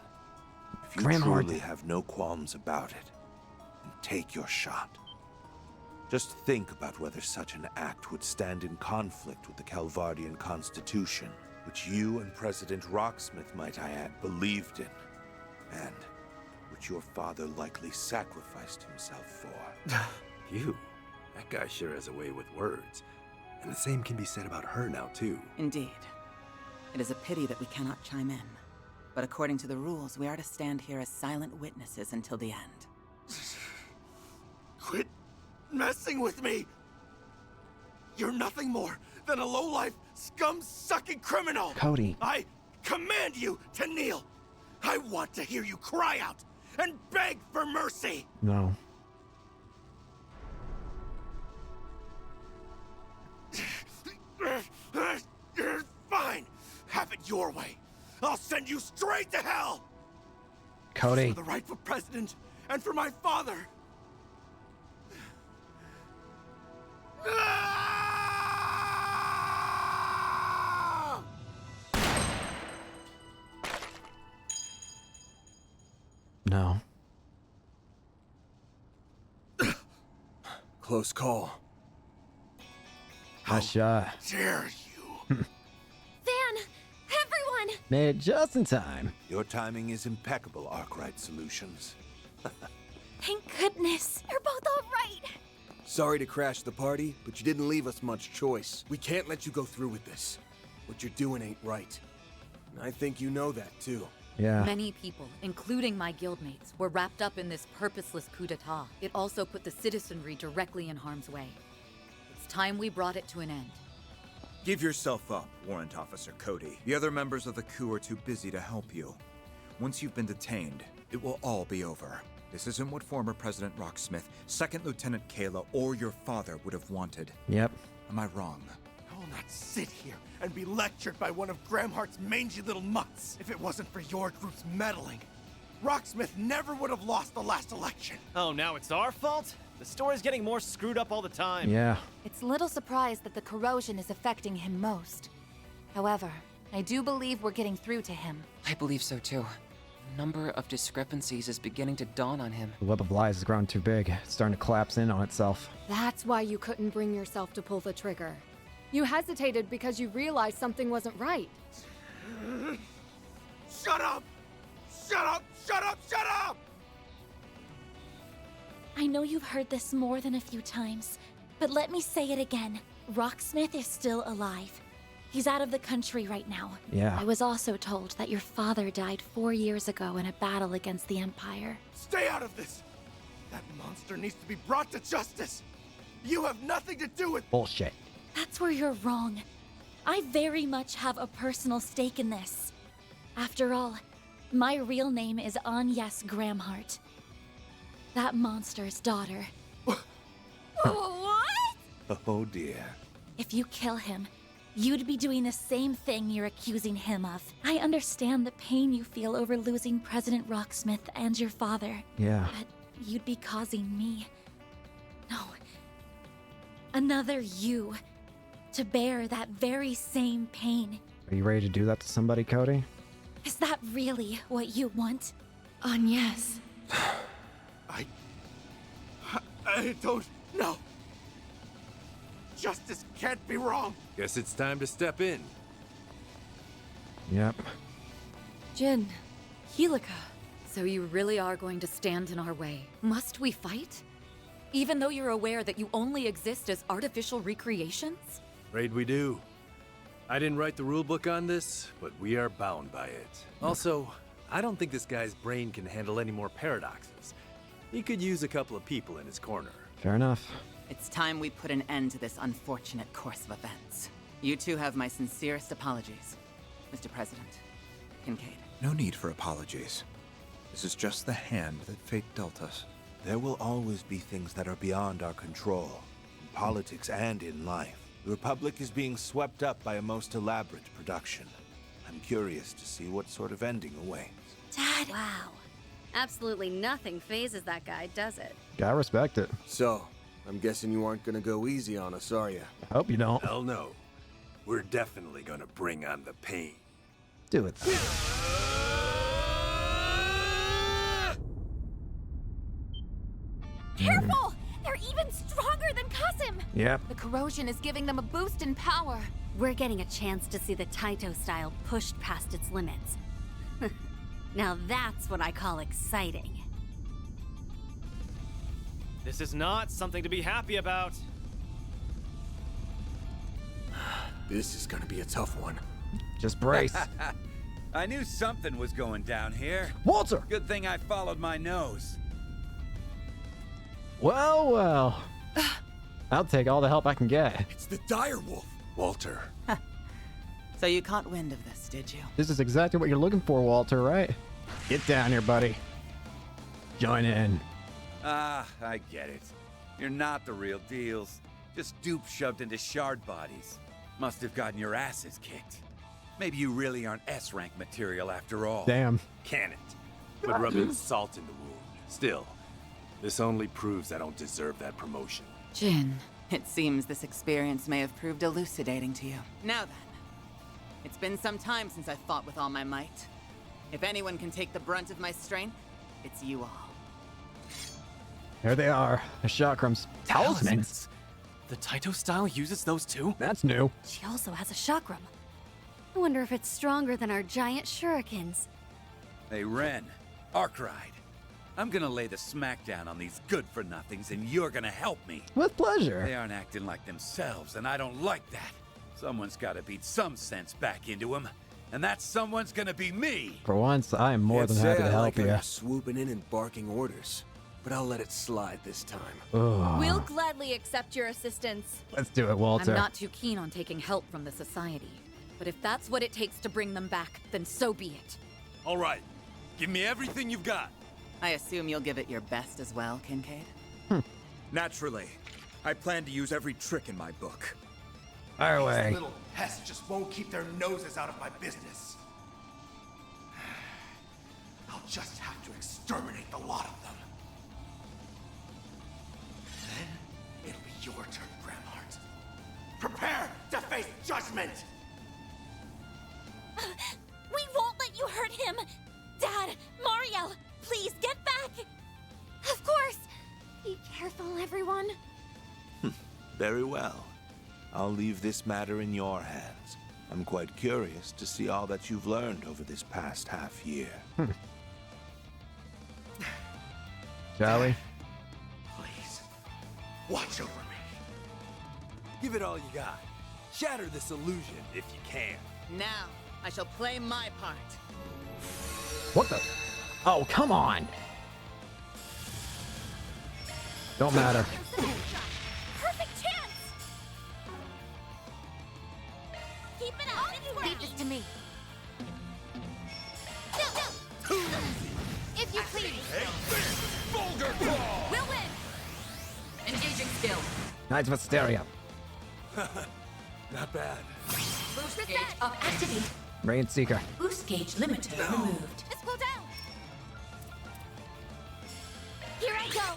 If you Gramhart. truly have no qualms about it, then take your shot. Just think about whether such an act would stand in conflict with the Calvardian Constitution, which you and President Rocksmith, might I add, believed in, and which your father likely sacrificed himself for. Phew. That guy sure has a way with words. And the same can be said about her now, too. Indeed. It is a pity that we cannot chime in. But according to the rules, we are to stand here as silent witnesses until the end. Quit messing with me! You're nothing more than a low-life, scum-sucking criminal! Cody. I command you to kneel! I want to hear you cry out and beg for mercy! No. Fine! Have it your way! I'll send you straight to hell! Cody. For the rightful president and for my father! No. Close call. Nice shot. Dare you? Van! Everyone! Made it just in time. Your timing is impeccable, Arkwright Solutions. Thank goodness. You're both all right. Sorry to crash the party, but you didn't leave us much choice. We can't let you go through with this. What you're doing ain't right. And I think you know that, too. Yeah. Many people, including my guildmates, were wrapped up in this purposeless coup d'etat. It also put the citizenry directly in harm's way. It's time we brought it to an end. Give yourself up, Warrant Officer Cody. The other members of the coup are too busy to help you. Once you've been detained, it will all be over. This isn't what former President Rocksmith, Second Lieutenant Kayla, or your father would have wanted. Yep. Am I wrong? I will not sit here and be lectured by one of Gramhart's mangy little mutts. If it wasn't for your group's meddling, Rocksmith never would have lost the last election. Oh, now it's our fault? The story's getting more screwed up all the time. Yeah. It's little surprise that the corrosion is affecting him most. However, I do believe we're getting through to him. I believe so too. The number of discrepancies is beginning to dawn on him. The web of lies has grown too big. It's starting to collapse in on itself. That's why you couldn't bring yourself to pull the trigger. You hesitated because you realized something wasn't right. Shut up! Shut up! Shut up! Shut up! I know you've heard this more than a few times, but let me say it again. Rocksmith is still alive. He's out of the country right now. Yeah. I was also told that your father died 4 years ago in a battle against the Empire. Stay out of this! That monster needs to be brought to justice! You have nothing to do with— Bullshit. That's where you're wrong. I very much have a personal stake in this. After all, my real name is Agnes Gramhart. That monster's daughter. What? Oh dear. If you kill him, you'd be doing the same thing you're accusing him of. I understand the pain you feel over losing President Rocksmith and your father. Yeah. But you'd be causing me. No. Another you. To bear that very same pain. Are you ready to do that to somebody, Cody? Is that really what you want? Agnes. I don't know. Justice can't be wrong. Guess it's time to step in. Yep. Jin. Helika. So you really are going to stand in our way? Must we fight? Even though you're aware that you only exist as artificial recreations? Afraid we do. I didn't write the rulebook on this, but we are bound by it. Also, I don't think this guy's brain can handle any more paradoxes. He could use a couple of people in his corner. Fair enough. It's time we put an end to this unfortunate course of events. You two have my sincerest apologies, Mr. President. Kincaid. No need for apologies. This is just the hand that fate dealt us. There will always be things that are beyond our control, in politics and in life. The Republic is being swept up by a most elaborate production. I'm curious to see what sort of ending awaits. Dad! Wow. Absolutely nothing phases that guy, does it? Gotta respect it. So, I'm guessing you aren't gonna go easy on us, are you? I hope you don't. Hell no. We're definitely gonna bring on the pain. Do it. Careful! They're even stronger than Qasim! Yep. The corrosion is giving them a boost in power. We're getting a chance to see the Taito style pushed past its limits. Now that's what I call exciting. This is not something to be happy about. This is gonna be a tough one. Just brace. I knew something was going down here. Walter! Good thing I followed my nose. Well, well. I'll take all the help I can get. It's the dire wolf. Walter. So you caught wind of this, did you? This is exactly what you're looking for, Walter, right? Get down here, buddy. Join in. Ah, I get it. You're not the real deals. Just dupes shoved into shard bodies. Must have gotten your asses kicked. Maybe you really aren't S-rank material after all. Damn. Can it? But rubbing salt in the wound. Still, this only proves I don't deserve that promotion. Jin. It seems this experience may have proved elucidating to you. Now then. It's been some time since I fought with all my might. If anyone can take the brunt of my strength, it's you all. There they are. The chakrams. Talismans. The Taito style uses those too? That's new. She also has a chakram. I wonder if it's stronger than our giant shurikens. Hey, Ren. Arkride. I'm gonna lay the smackdown on these good-for-nothings, and you're gonna help me. With pleasure. They aren't acting like themselves, and I don't like that. Someone's gotta beat some sense back into them, and that someone's gonna be me. For once, I am more than happy to help you. Swooping in and barking orders, but I'll let it slide this time. We'll gladly accept your assistance. Let's do it, Walter. I'm not too keen on taking help from the Society. But if that's what it takes to bring them back, then so be it. All right. Give me everything you've got. I assume you'll give it your best as well, Kincaid? Naturally. I plan to use every trick in my book. Fire away. These little pests just won't keep their noses out of my business. I'll just have to exterminate the lot of them. Then it'll be your turn, Gramhart. Prepare to face judgment! We won't let you hurt him! Dad, Very well. I'll leave this matter in your hands. I'm quite curious to see all that you've learned over this past half year. Shall we? Please, watch over me. Give it all you got. Shatter this illusion if you can. Now, I shall play my part. What the? Oh, come on. Don't matter. Perfect chance! Keep it up! Leave this to me. No! If you please. Boulder Claw! We'll win! Engaging skill. Knights of Asteria. Not bad. Boost gauge up. Activate. Radiant Seeker. Boost gauge limiter removed. Let's go down! Here I go!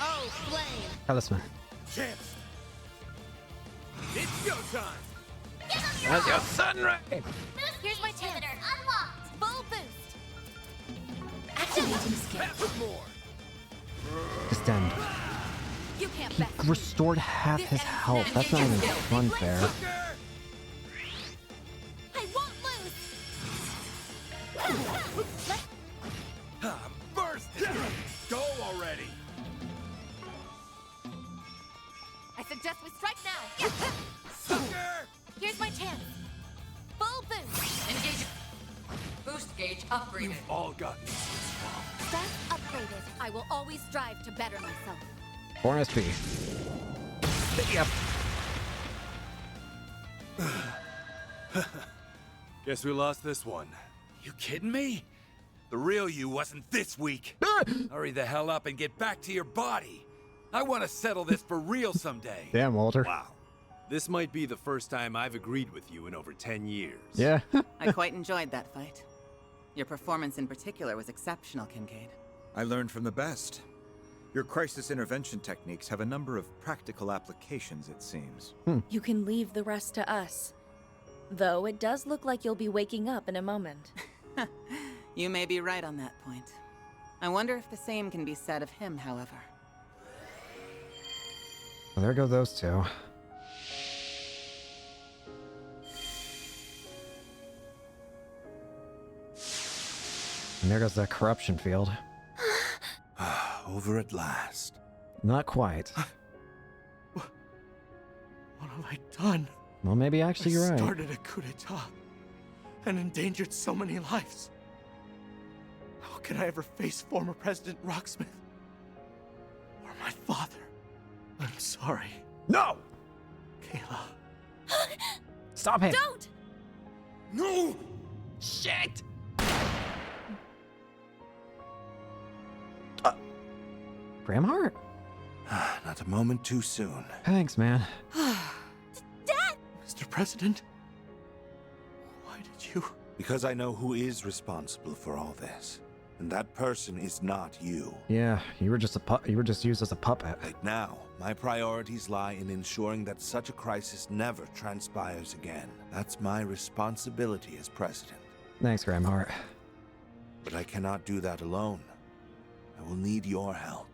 Oh, flame! Talisman. Chance. It's go time. That's your sunray. Here's my chance. Unlocked! Full boost! Activating skill. Half more. Extend. You can't He back. restored half his health. That's not even unfair. I won't lose! I'm bursting. Go already. I suggest we strike now! Sucker! Here's my chance! Full boost! Engaging. Boost gauge upgraded. You've all gotten this wrong. Stats upgraded. I will always strive to better myself. 4 SP. Yep. Guess we lost this one. You kidding me? The real you wasn't this weak. Hurry the hell up and get back to your body. I want to settle this for real someday. Damn, Walter. Wow. This might be the first time I've agreed with you in over 10 years. Yeah. I quite enjoyed that fight. Your performance in particular was exceptional, Kincaid. I learned from the best. Your crisis intervention techniques have a number of practical applications, it seems. You can leave the rest to us. Though it does look like you'll be waking up in a moment. You may be right on that point. I wonder if the same can be said of him, however. Well, there go those two. And there goes that corruption field. Over at last. Not quite. What have I done? Well, maybe actually you're I right. started a coup d'etat and endangered so many lives. How can I ever face former President Rocksmith? Or my father? I'm sorry. No! Kayla. Stop him! Don't! No! Shit! Gramhart? Not a moment too soon. Thanks, man. Dad! Mr. President? Why did you? Because I know who is responsible for all this. And that person is not you. Yeah, you were just used as a puppet. Right now, my priorities lie in ensuring that such a crisis never transpires again. That's my responsibility as president. Thanks, Gramhart. But I cannot do that alone. I will need your help.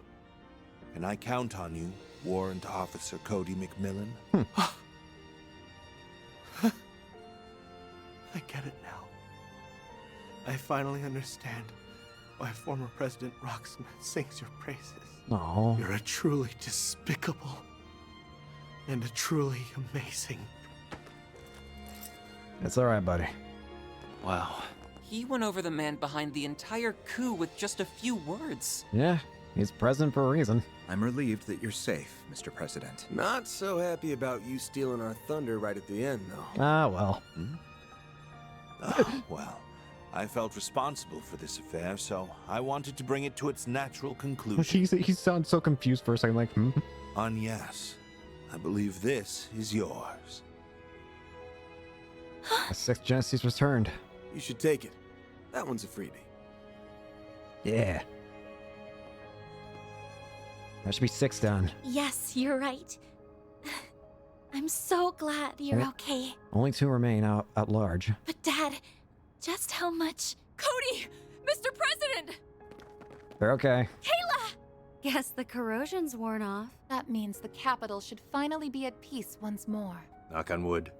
Can I count on you, Warrant Officer Cody McMillan? I get it now. I finally understand why former President Rocksmith sings your praises. No. You're a truly despicable and a truly amazing. It's alright, buddy. Wow. He won over the man behind the entire coup with just a few words. Yeah, he's president for a reason. I'm relieved that you're safe, Mr. President. Not so happy about you stealing our thunder right at the end, though. Ah, well. Well, I felt responsible for this affair, so I wanted to bring it to its natural conclusion. He sounds so confused for a second, like, Yes, I believe this is yours. The 6th Genesis returned. You should take it. That one's a freebie. Yeah. That should be 6 done. Yes, you're right. I'm so glad you're Well- okay. Only 2 remain out at large. But Dad, just how much... Cody! Mr. President! They're okay. Kayla! Guess the corrosion's worn off. That means the capital should finally be at peace once more. Knock on wood.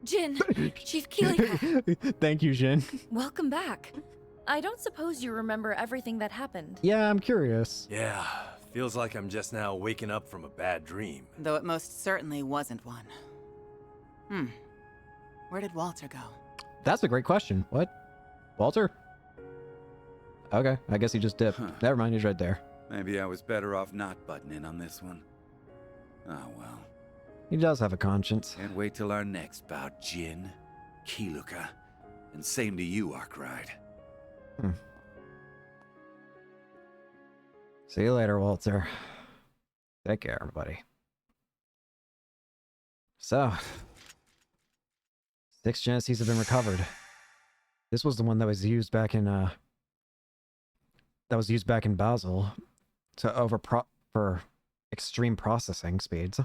Jin, Chief Keelika. Thank you, Jin. Welcome back. I don't suppose you remember everything that happened. Yeah, I'm curious. Yeah, feels like I'm just now waking up from a bad dream. Though it most certainly wasn't one. Where did Walter go? That's a great question. What? Walter? Okay, I guess he just dipped. Never mind, he's right there. Maybe I was better off not butting in on this one. Oh well. He does have a conscience. Can't wait till our next bout, Jin, Keelika, and same to you, Arkwright. See you later, Walter. Take care, everybody. So, 6 Genesis have been recovered. This was the one that was used back in Basel for extreme processing speeds.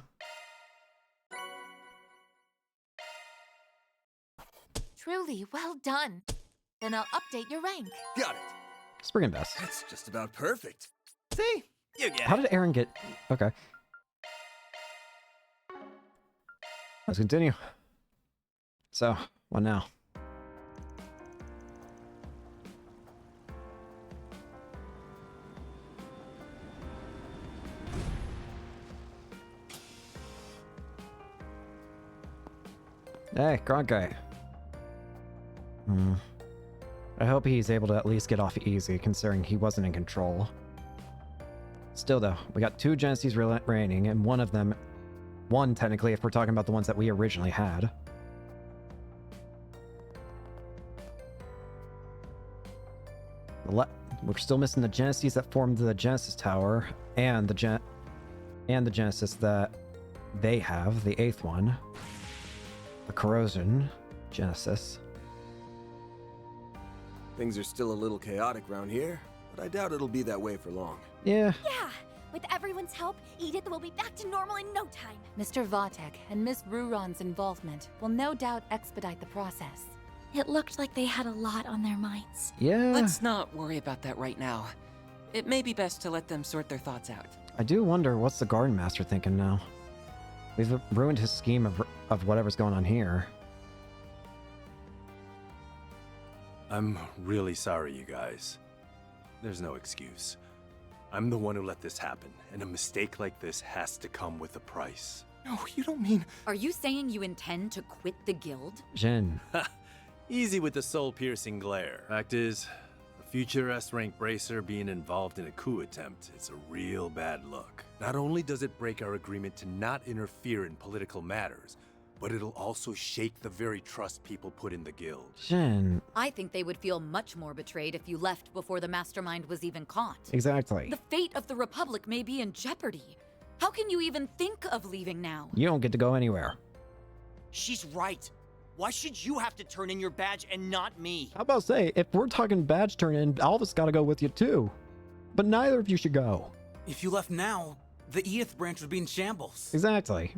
Truly, well done. Then I'll update your rank. Got it. Spring and Best. That's just about perfect. See? You get How did Aaron get... Okay. Let's continue. So, what now? Hey, Cronkite. I hope he's able to at least get off easy, considering he wasn't in control. Still though, we got 2 Genesis remaining, and one of them... One, technically, if we're talking about the ones that we originally had. We're still missing the Genesis that formed the Genesis Tower, and the Genesis that they have, the 8th one. The Corrosion Genesis. Things are still a little chaotic around here, but I doubt it'll be that way for long. Yeah. Yeah! With everyone's help, Edith will be back to normal in no time. Mr. Vatek and Miss Ruron's involvement will no doubt expedite the process. It looked like they had a lot on their minds. Yeah. Let's not worry about that right now. It may be best to let them sort their thoughts out. I do wonder what's the Garden Master thinking now. We've ruined his scheme of whatever's going on here. I'm really sorry, you guys. There's no excuse. I'm the one who let this happen, and a mistake like this has to come with a price. No, you don't mean... Are you saying you intend to quit the guild? Jin. Easy with the soul-piercing glare. Fact is, a future S-rank bracer being involved in a coup attempt is a real bad look. Not only does it break our agreement to not interfere in political matters, but it'll also shake the very trust people put in the guild. Jin. I think they would feel much more betrayed if you left before the mastermind was even caught. Exactly. The fate of the Republic may be in jeopardy. How can you even think of leaving now? You don't get to go anywhere. She's right. Why should you have to turn in your badge and not me? How about say, if we're talking badge turn in, all of us gotta go with you too. But neither of you should go. If you left now, the Edith branch would be in shambles. Exactly.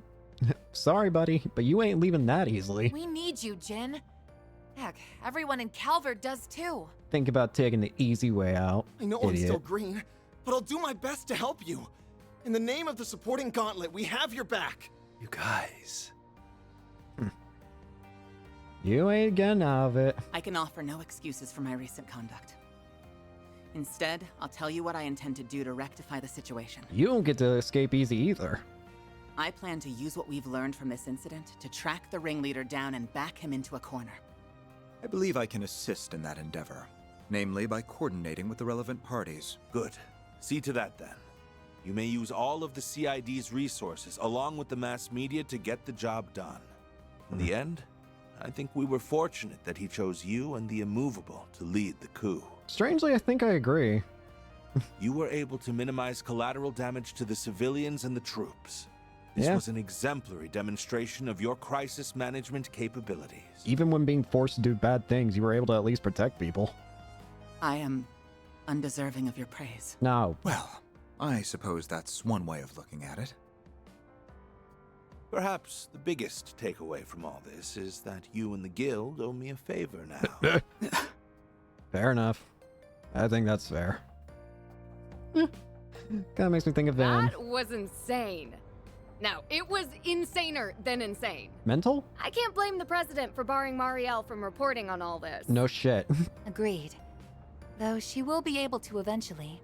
Sorry, buddy, but you ain't leaving that easily. We need you, Jin. Heck, everyone in Calvert does too. Think about taking the easy way out. I know I'm still green, but I'll do my best to help you. In the name of the supporting gauntlet, we have your back. You guys. You ain't getting out of it. I can offer no excuses for my recent conduct. Instead, I'll tell you what I intend to do to rectify the situation. You don't get to escape easy either. I plan to use what we've learned from this incident to track the ringleader down and back him into a corner. I believe I can assist in that endeavor, namely by coordinating with the relevant parties. Good. See to that then. You may use all of the CID's resources along with the mass media to get the job done. In the end, I think we were fortunate that he chose you and the Immovable to lead the coup. Strangely, I think I agree. You were able to minimize collateral damage to the civilians and the troops. This was an exemplary demonstration of your crisis management capabilities. Even when being forced to do bad things, you were able to at least protect people. I am undeserving of your praise. No. Well, I suppose that's one way of looking at it. Perhaps the biggest takeaway from all this is that you and the guild owe me a favor now. Fair enough. I think that's fair. Kinda makes me think of Van. That was insane. Now, it was insaner than insane. Mental? I can't blame the president for barring Marielle from reporting on all this. No shit. Agreed. Though she will be able to eventually.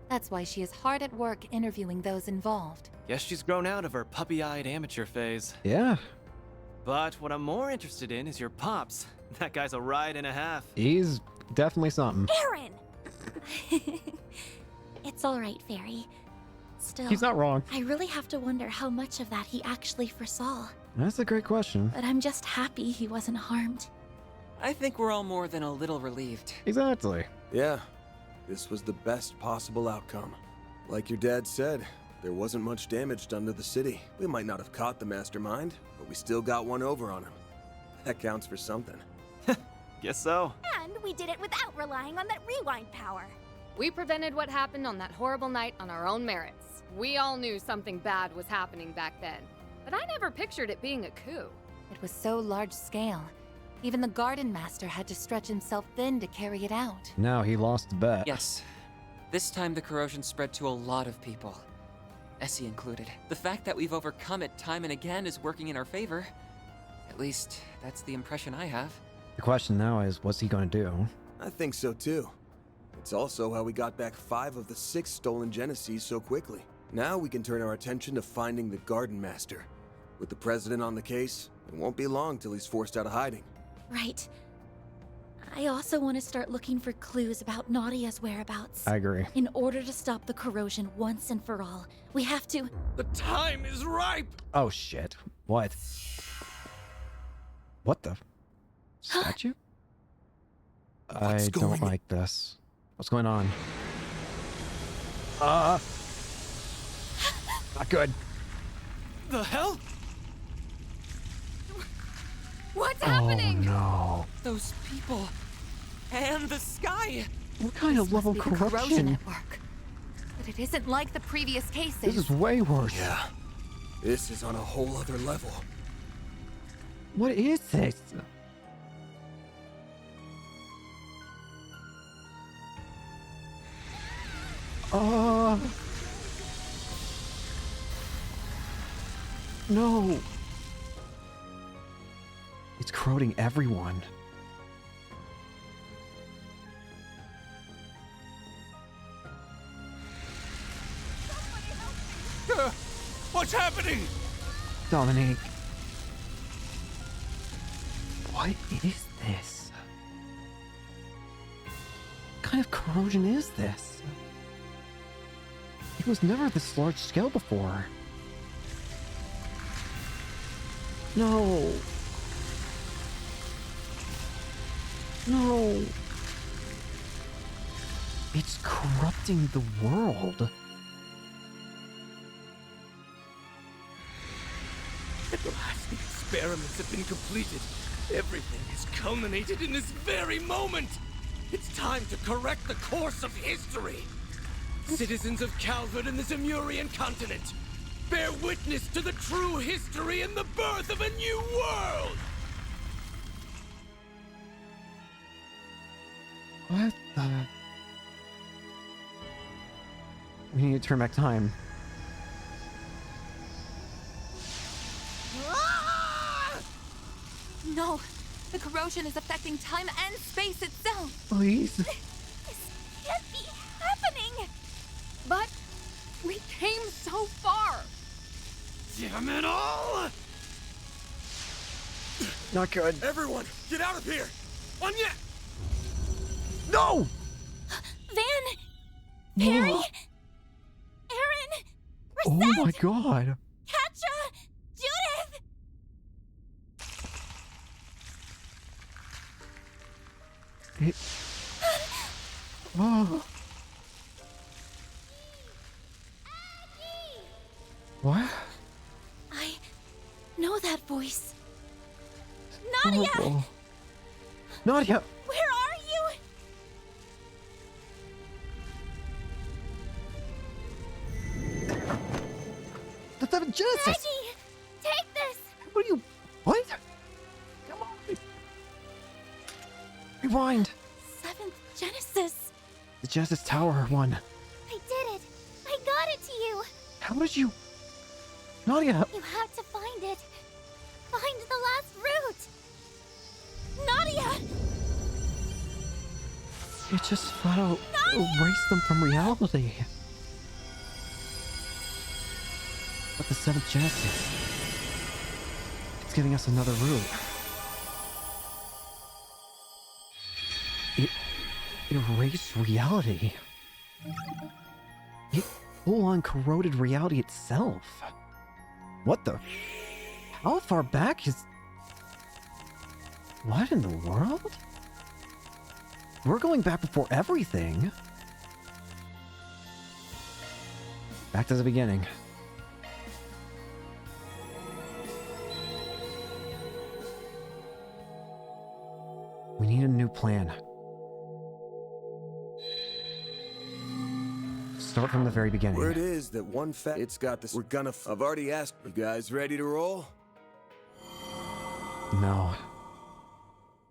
That's why she is hard at work interviewing those involved. Guess she's grown out of her puppy-eyed amateur phase. Yeah. But what I'm more interested in is your pops. That guy's a ride and a half. He's definitely something. Aaron! It's all right, Fairy. Still, He's not wrong. I really have to wonder how much of that he actually foresaw. That's a great question. But I'm just happy he wasn't harmed. I think we're all more than a little relieved. Exactly. Yeah, this was the best possible outcome. Like your dad said, there wasn't much damage done to the city. We might not have caught the mastermind, but we still got one over on him. That counts for something. Guess so. And we did it without relying on that rewind power. We prevented what happened on that horrible night on our own merits. We all knew something bad was happening back then, but I never pictured it being a coup. It was so large scale. Even the Garden Master had to stretch himself thin to carry it out. Now he lost the bet. Yes. This time the corrosion spread to a lot of people. Essie included. The fact that we've overcome it time and again is working in our favor. At least, that's the impression I have. The question now is, what's he gonna do? I think so too. It's also how we got back 5 of the 6 stolen Genesees so quickly. Now we can turn our attention to finding the Garden Master. With the president on the case, it won't be long till he's forced out of hiding. Right. I also want to start looking for clues about Nadia's whereabouts. I agree. In order to stop the corrosion once and for all, we have to... The time is ripe! Oh shit. What? What the? Statue? I don't like this. What's going on? Not good. The hell? What's happening? Oh no. Those people. And the sky! What kind of level Must be the corrosion corruption? at work. But it isn't like the previous cases. This is way worse. Yeah. This is on a whole other level. What is this? No. It's corroding everyone. What's happening? Dominique. What is this? What kind of corrosion is this? It was never this large scale before. No. No. It's corrupting the world. At last, the experiments have been completed. Everything is culminated in this very moment. It's time to correct the course of history. Citizens of Calvert and the Zemurian continent, bear witness to the true history and the birth of a new world! What the? We need to turn back time. No! The corrosion is affecting time and space itself! Please? This can't be happening! But we came so far! Damn it all! Not good. Everyone, get out of here! Anya! No! Van! Perry! No. Aaron! Oh my god! Katja! Judith! It... Oh. What? I know that voice. Nadia! Oh. Nadia! Where are you? The 7th Genesis! Maggie! Take this! What are you... What? Come on. Rewind. 7th Genesis. The Genesis Tower one. I did it. you. How did you... Nadia! You have to find it. Find the last route. Nadia! It just flat out erased them from reality. But the 7th Genesis, it's giving us another route. It erased reality. It full-on corroded reality itself. What the? How far back is... What in the world? We're going back before everything. Back to the beginning. We need a new plan. Start from the very beginning. Word is that it's got this. We're gonna. I've already asked. You guys ready to roll? No.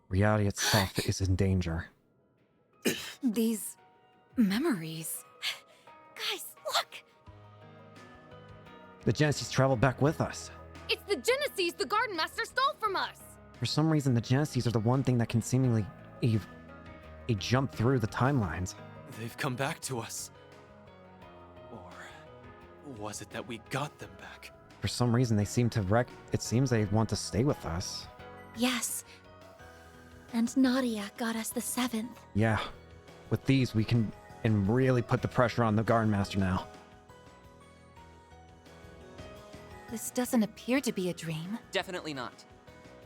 Reality itself is in danger. These memories. Guys, look! The Genesis traveled back with us. It's the Genesis the Garden Master stole from us! For some reason, the Genesis are the one thing that can seemingly a jump through the timelines. They've come back to us. Or was it that we got them back? For some reason, they seem to it seems they want to stay with us. Yes. And Nadia got us the 7th. Yeah. With these, we can really put the pressure on the Garden Master now. This doesn't appear to be a dream. Definitely not.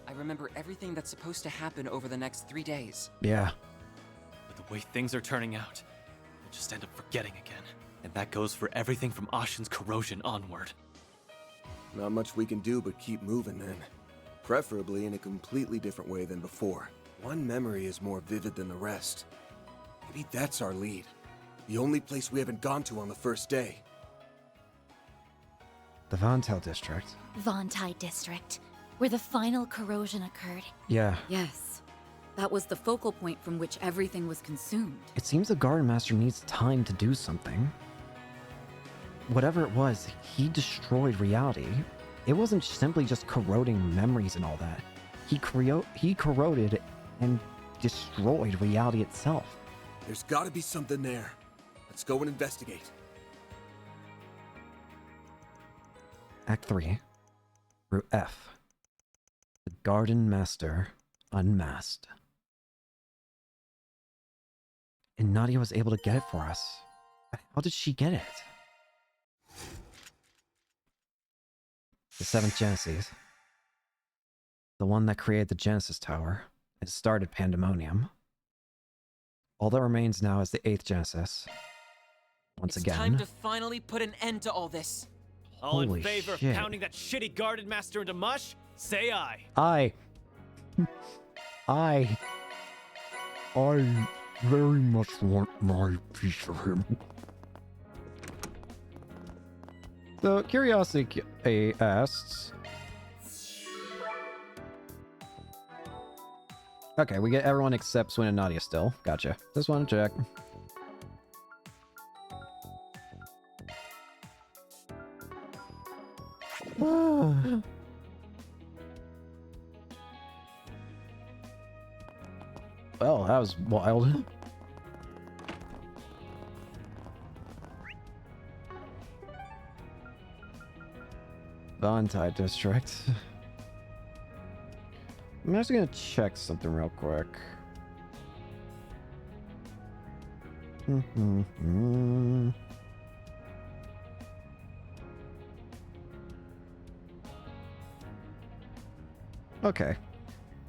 I remember everything that's supposed to happen over the next 3 days. Yeah. But the way things are turning out, we'll just end up forgetting again. And that goes for everything from Ashen's corrosion onward. Not much we can do but keep moving then. Preferably in a completely different way than before. One memory is more vivid than the rest. Maybe that's our lead. The only place we haven't gone to on the first day. The Vontel district. Vontai district, where the final corrosion occurred. Yeah. Yes. That was the focal point from which everything was consumed. It seems the Garden Master needs time to do something. Whatever it was, he destroyed reality. It wasn't simply just corroding memories and all that. He corroded and destroyed reality itself. There's gotta be something there. Let's go and investigate. Act 3. Route F. The Garden Master Unmasked. And Nadia was able to get it for us. How did she get it? The 7th Genesis. The one that created the Genesis Tower and started Pandemonium. All that remains now is the 8th Genesis. Once again. It's time to finally put an end to all this. All in Holy favor shit. of pounding that shitty Garden Master into mush? Say aye. I very much want my piece of him. So, Curiosity asks... Okay, we get everyone except Swin and Nadia still. Gotcha. Just want to check. Well, that was wild. Vontai district. I'm just gonna check something real quick. Okay.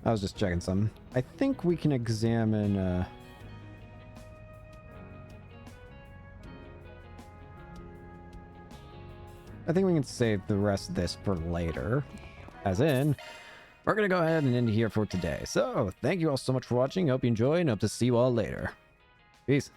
I was just checking something. I think we can examine, I think we can save the rest of this for later. As in, we're gonna go ahead and end here for today. So, thank you all so much for watching. Hope you enjoyed, and hope to see you all later. Peace.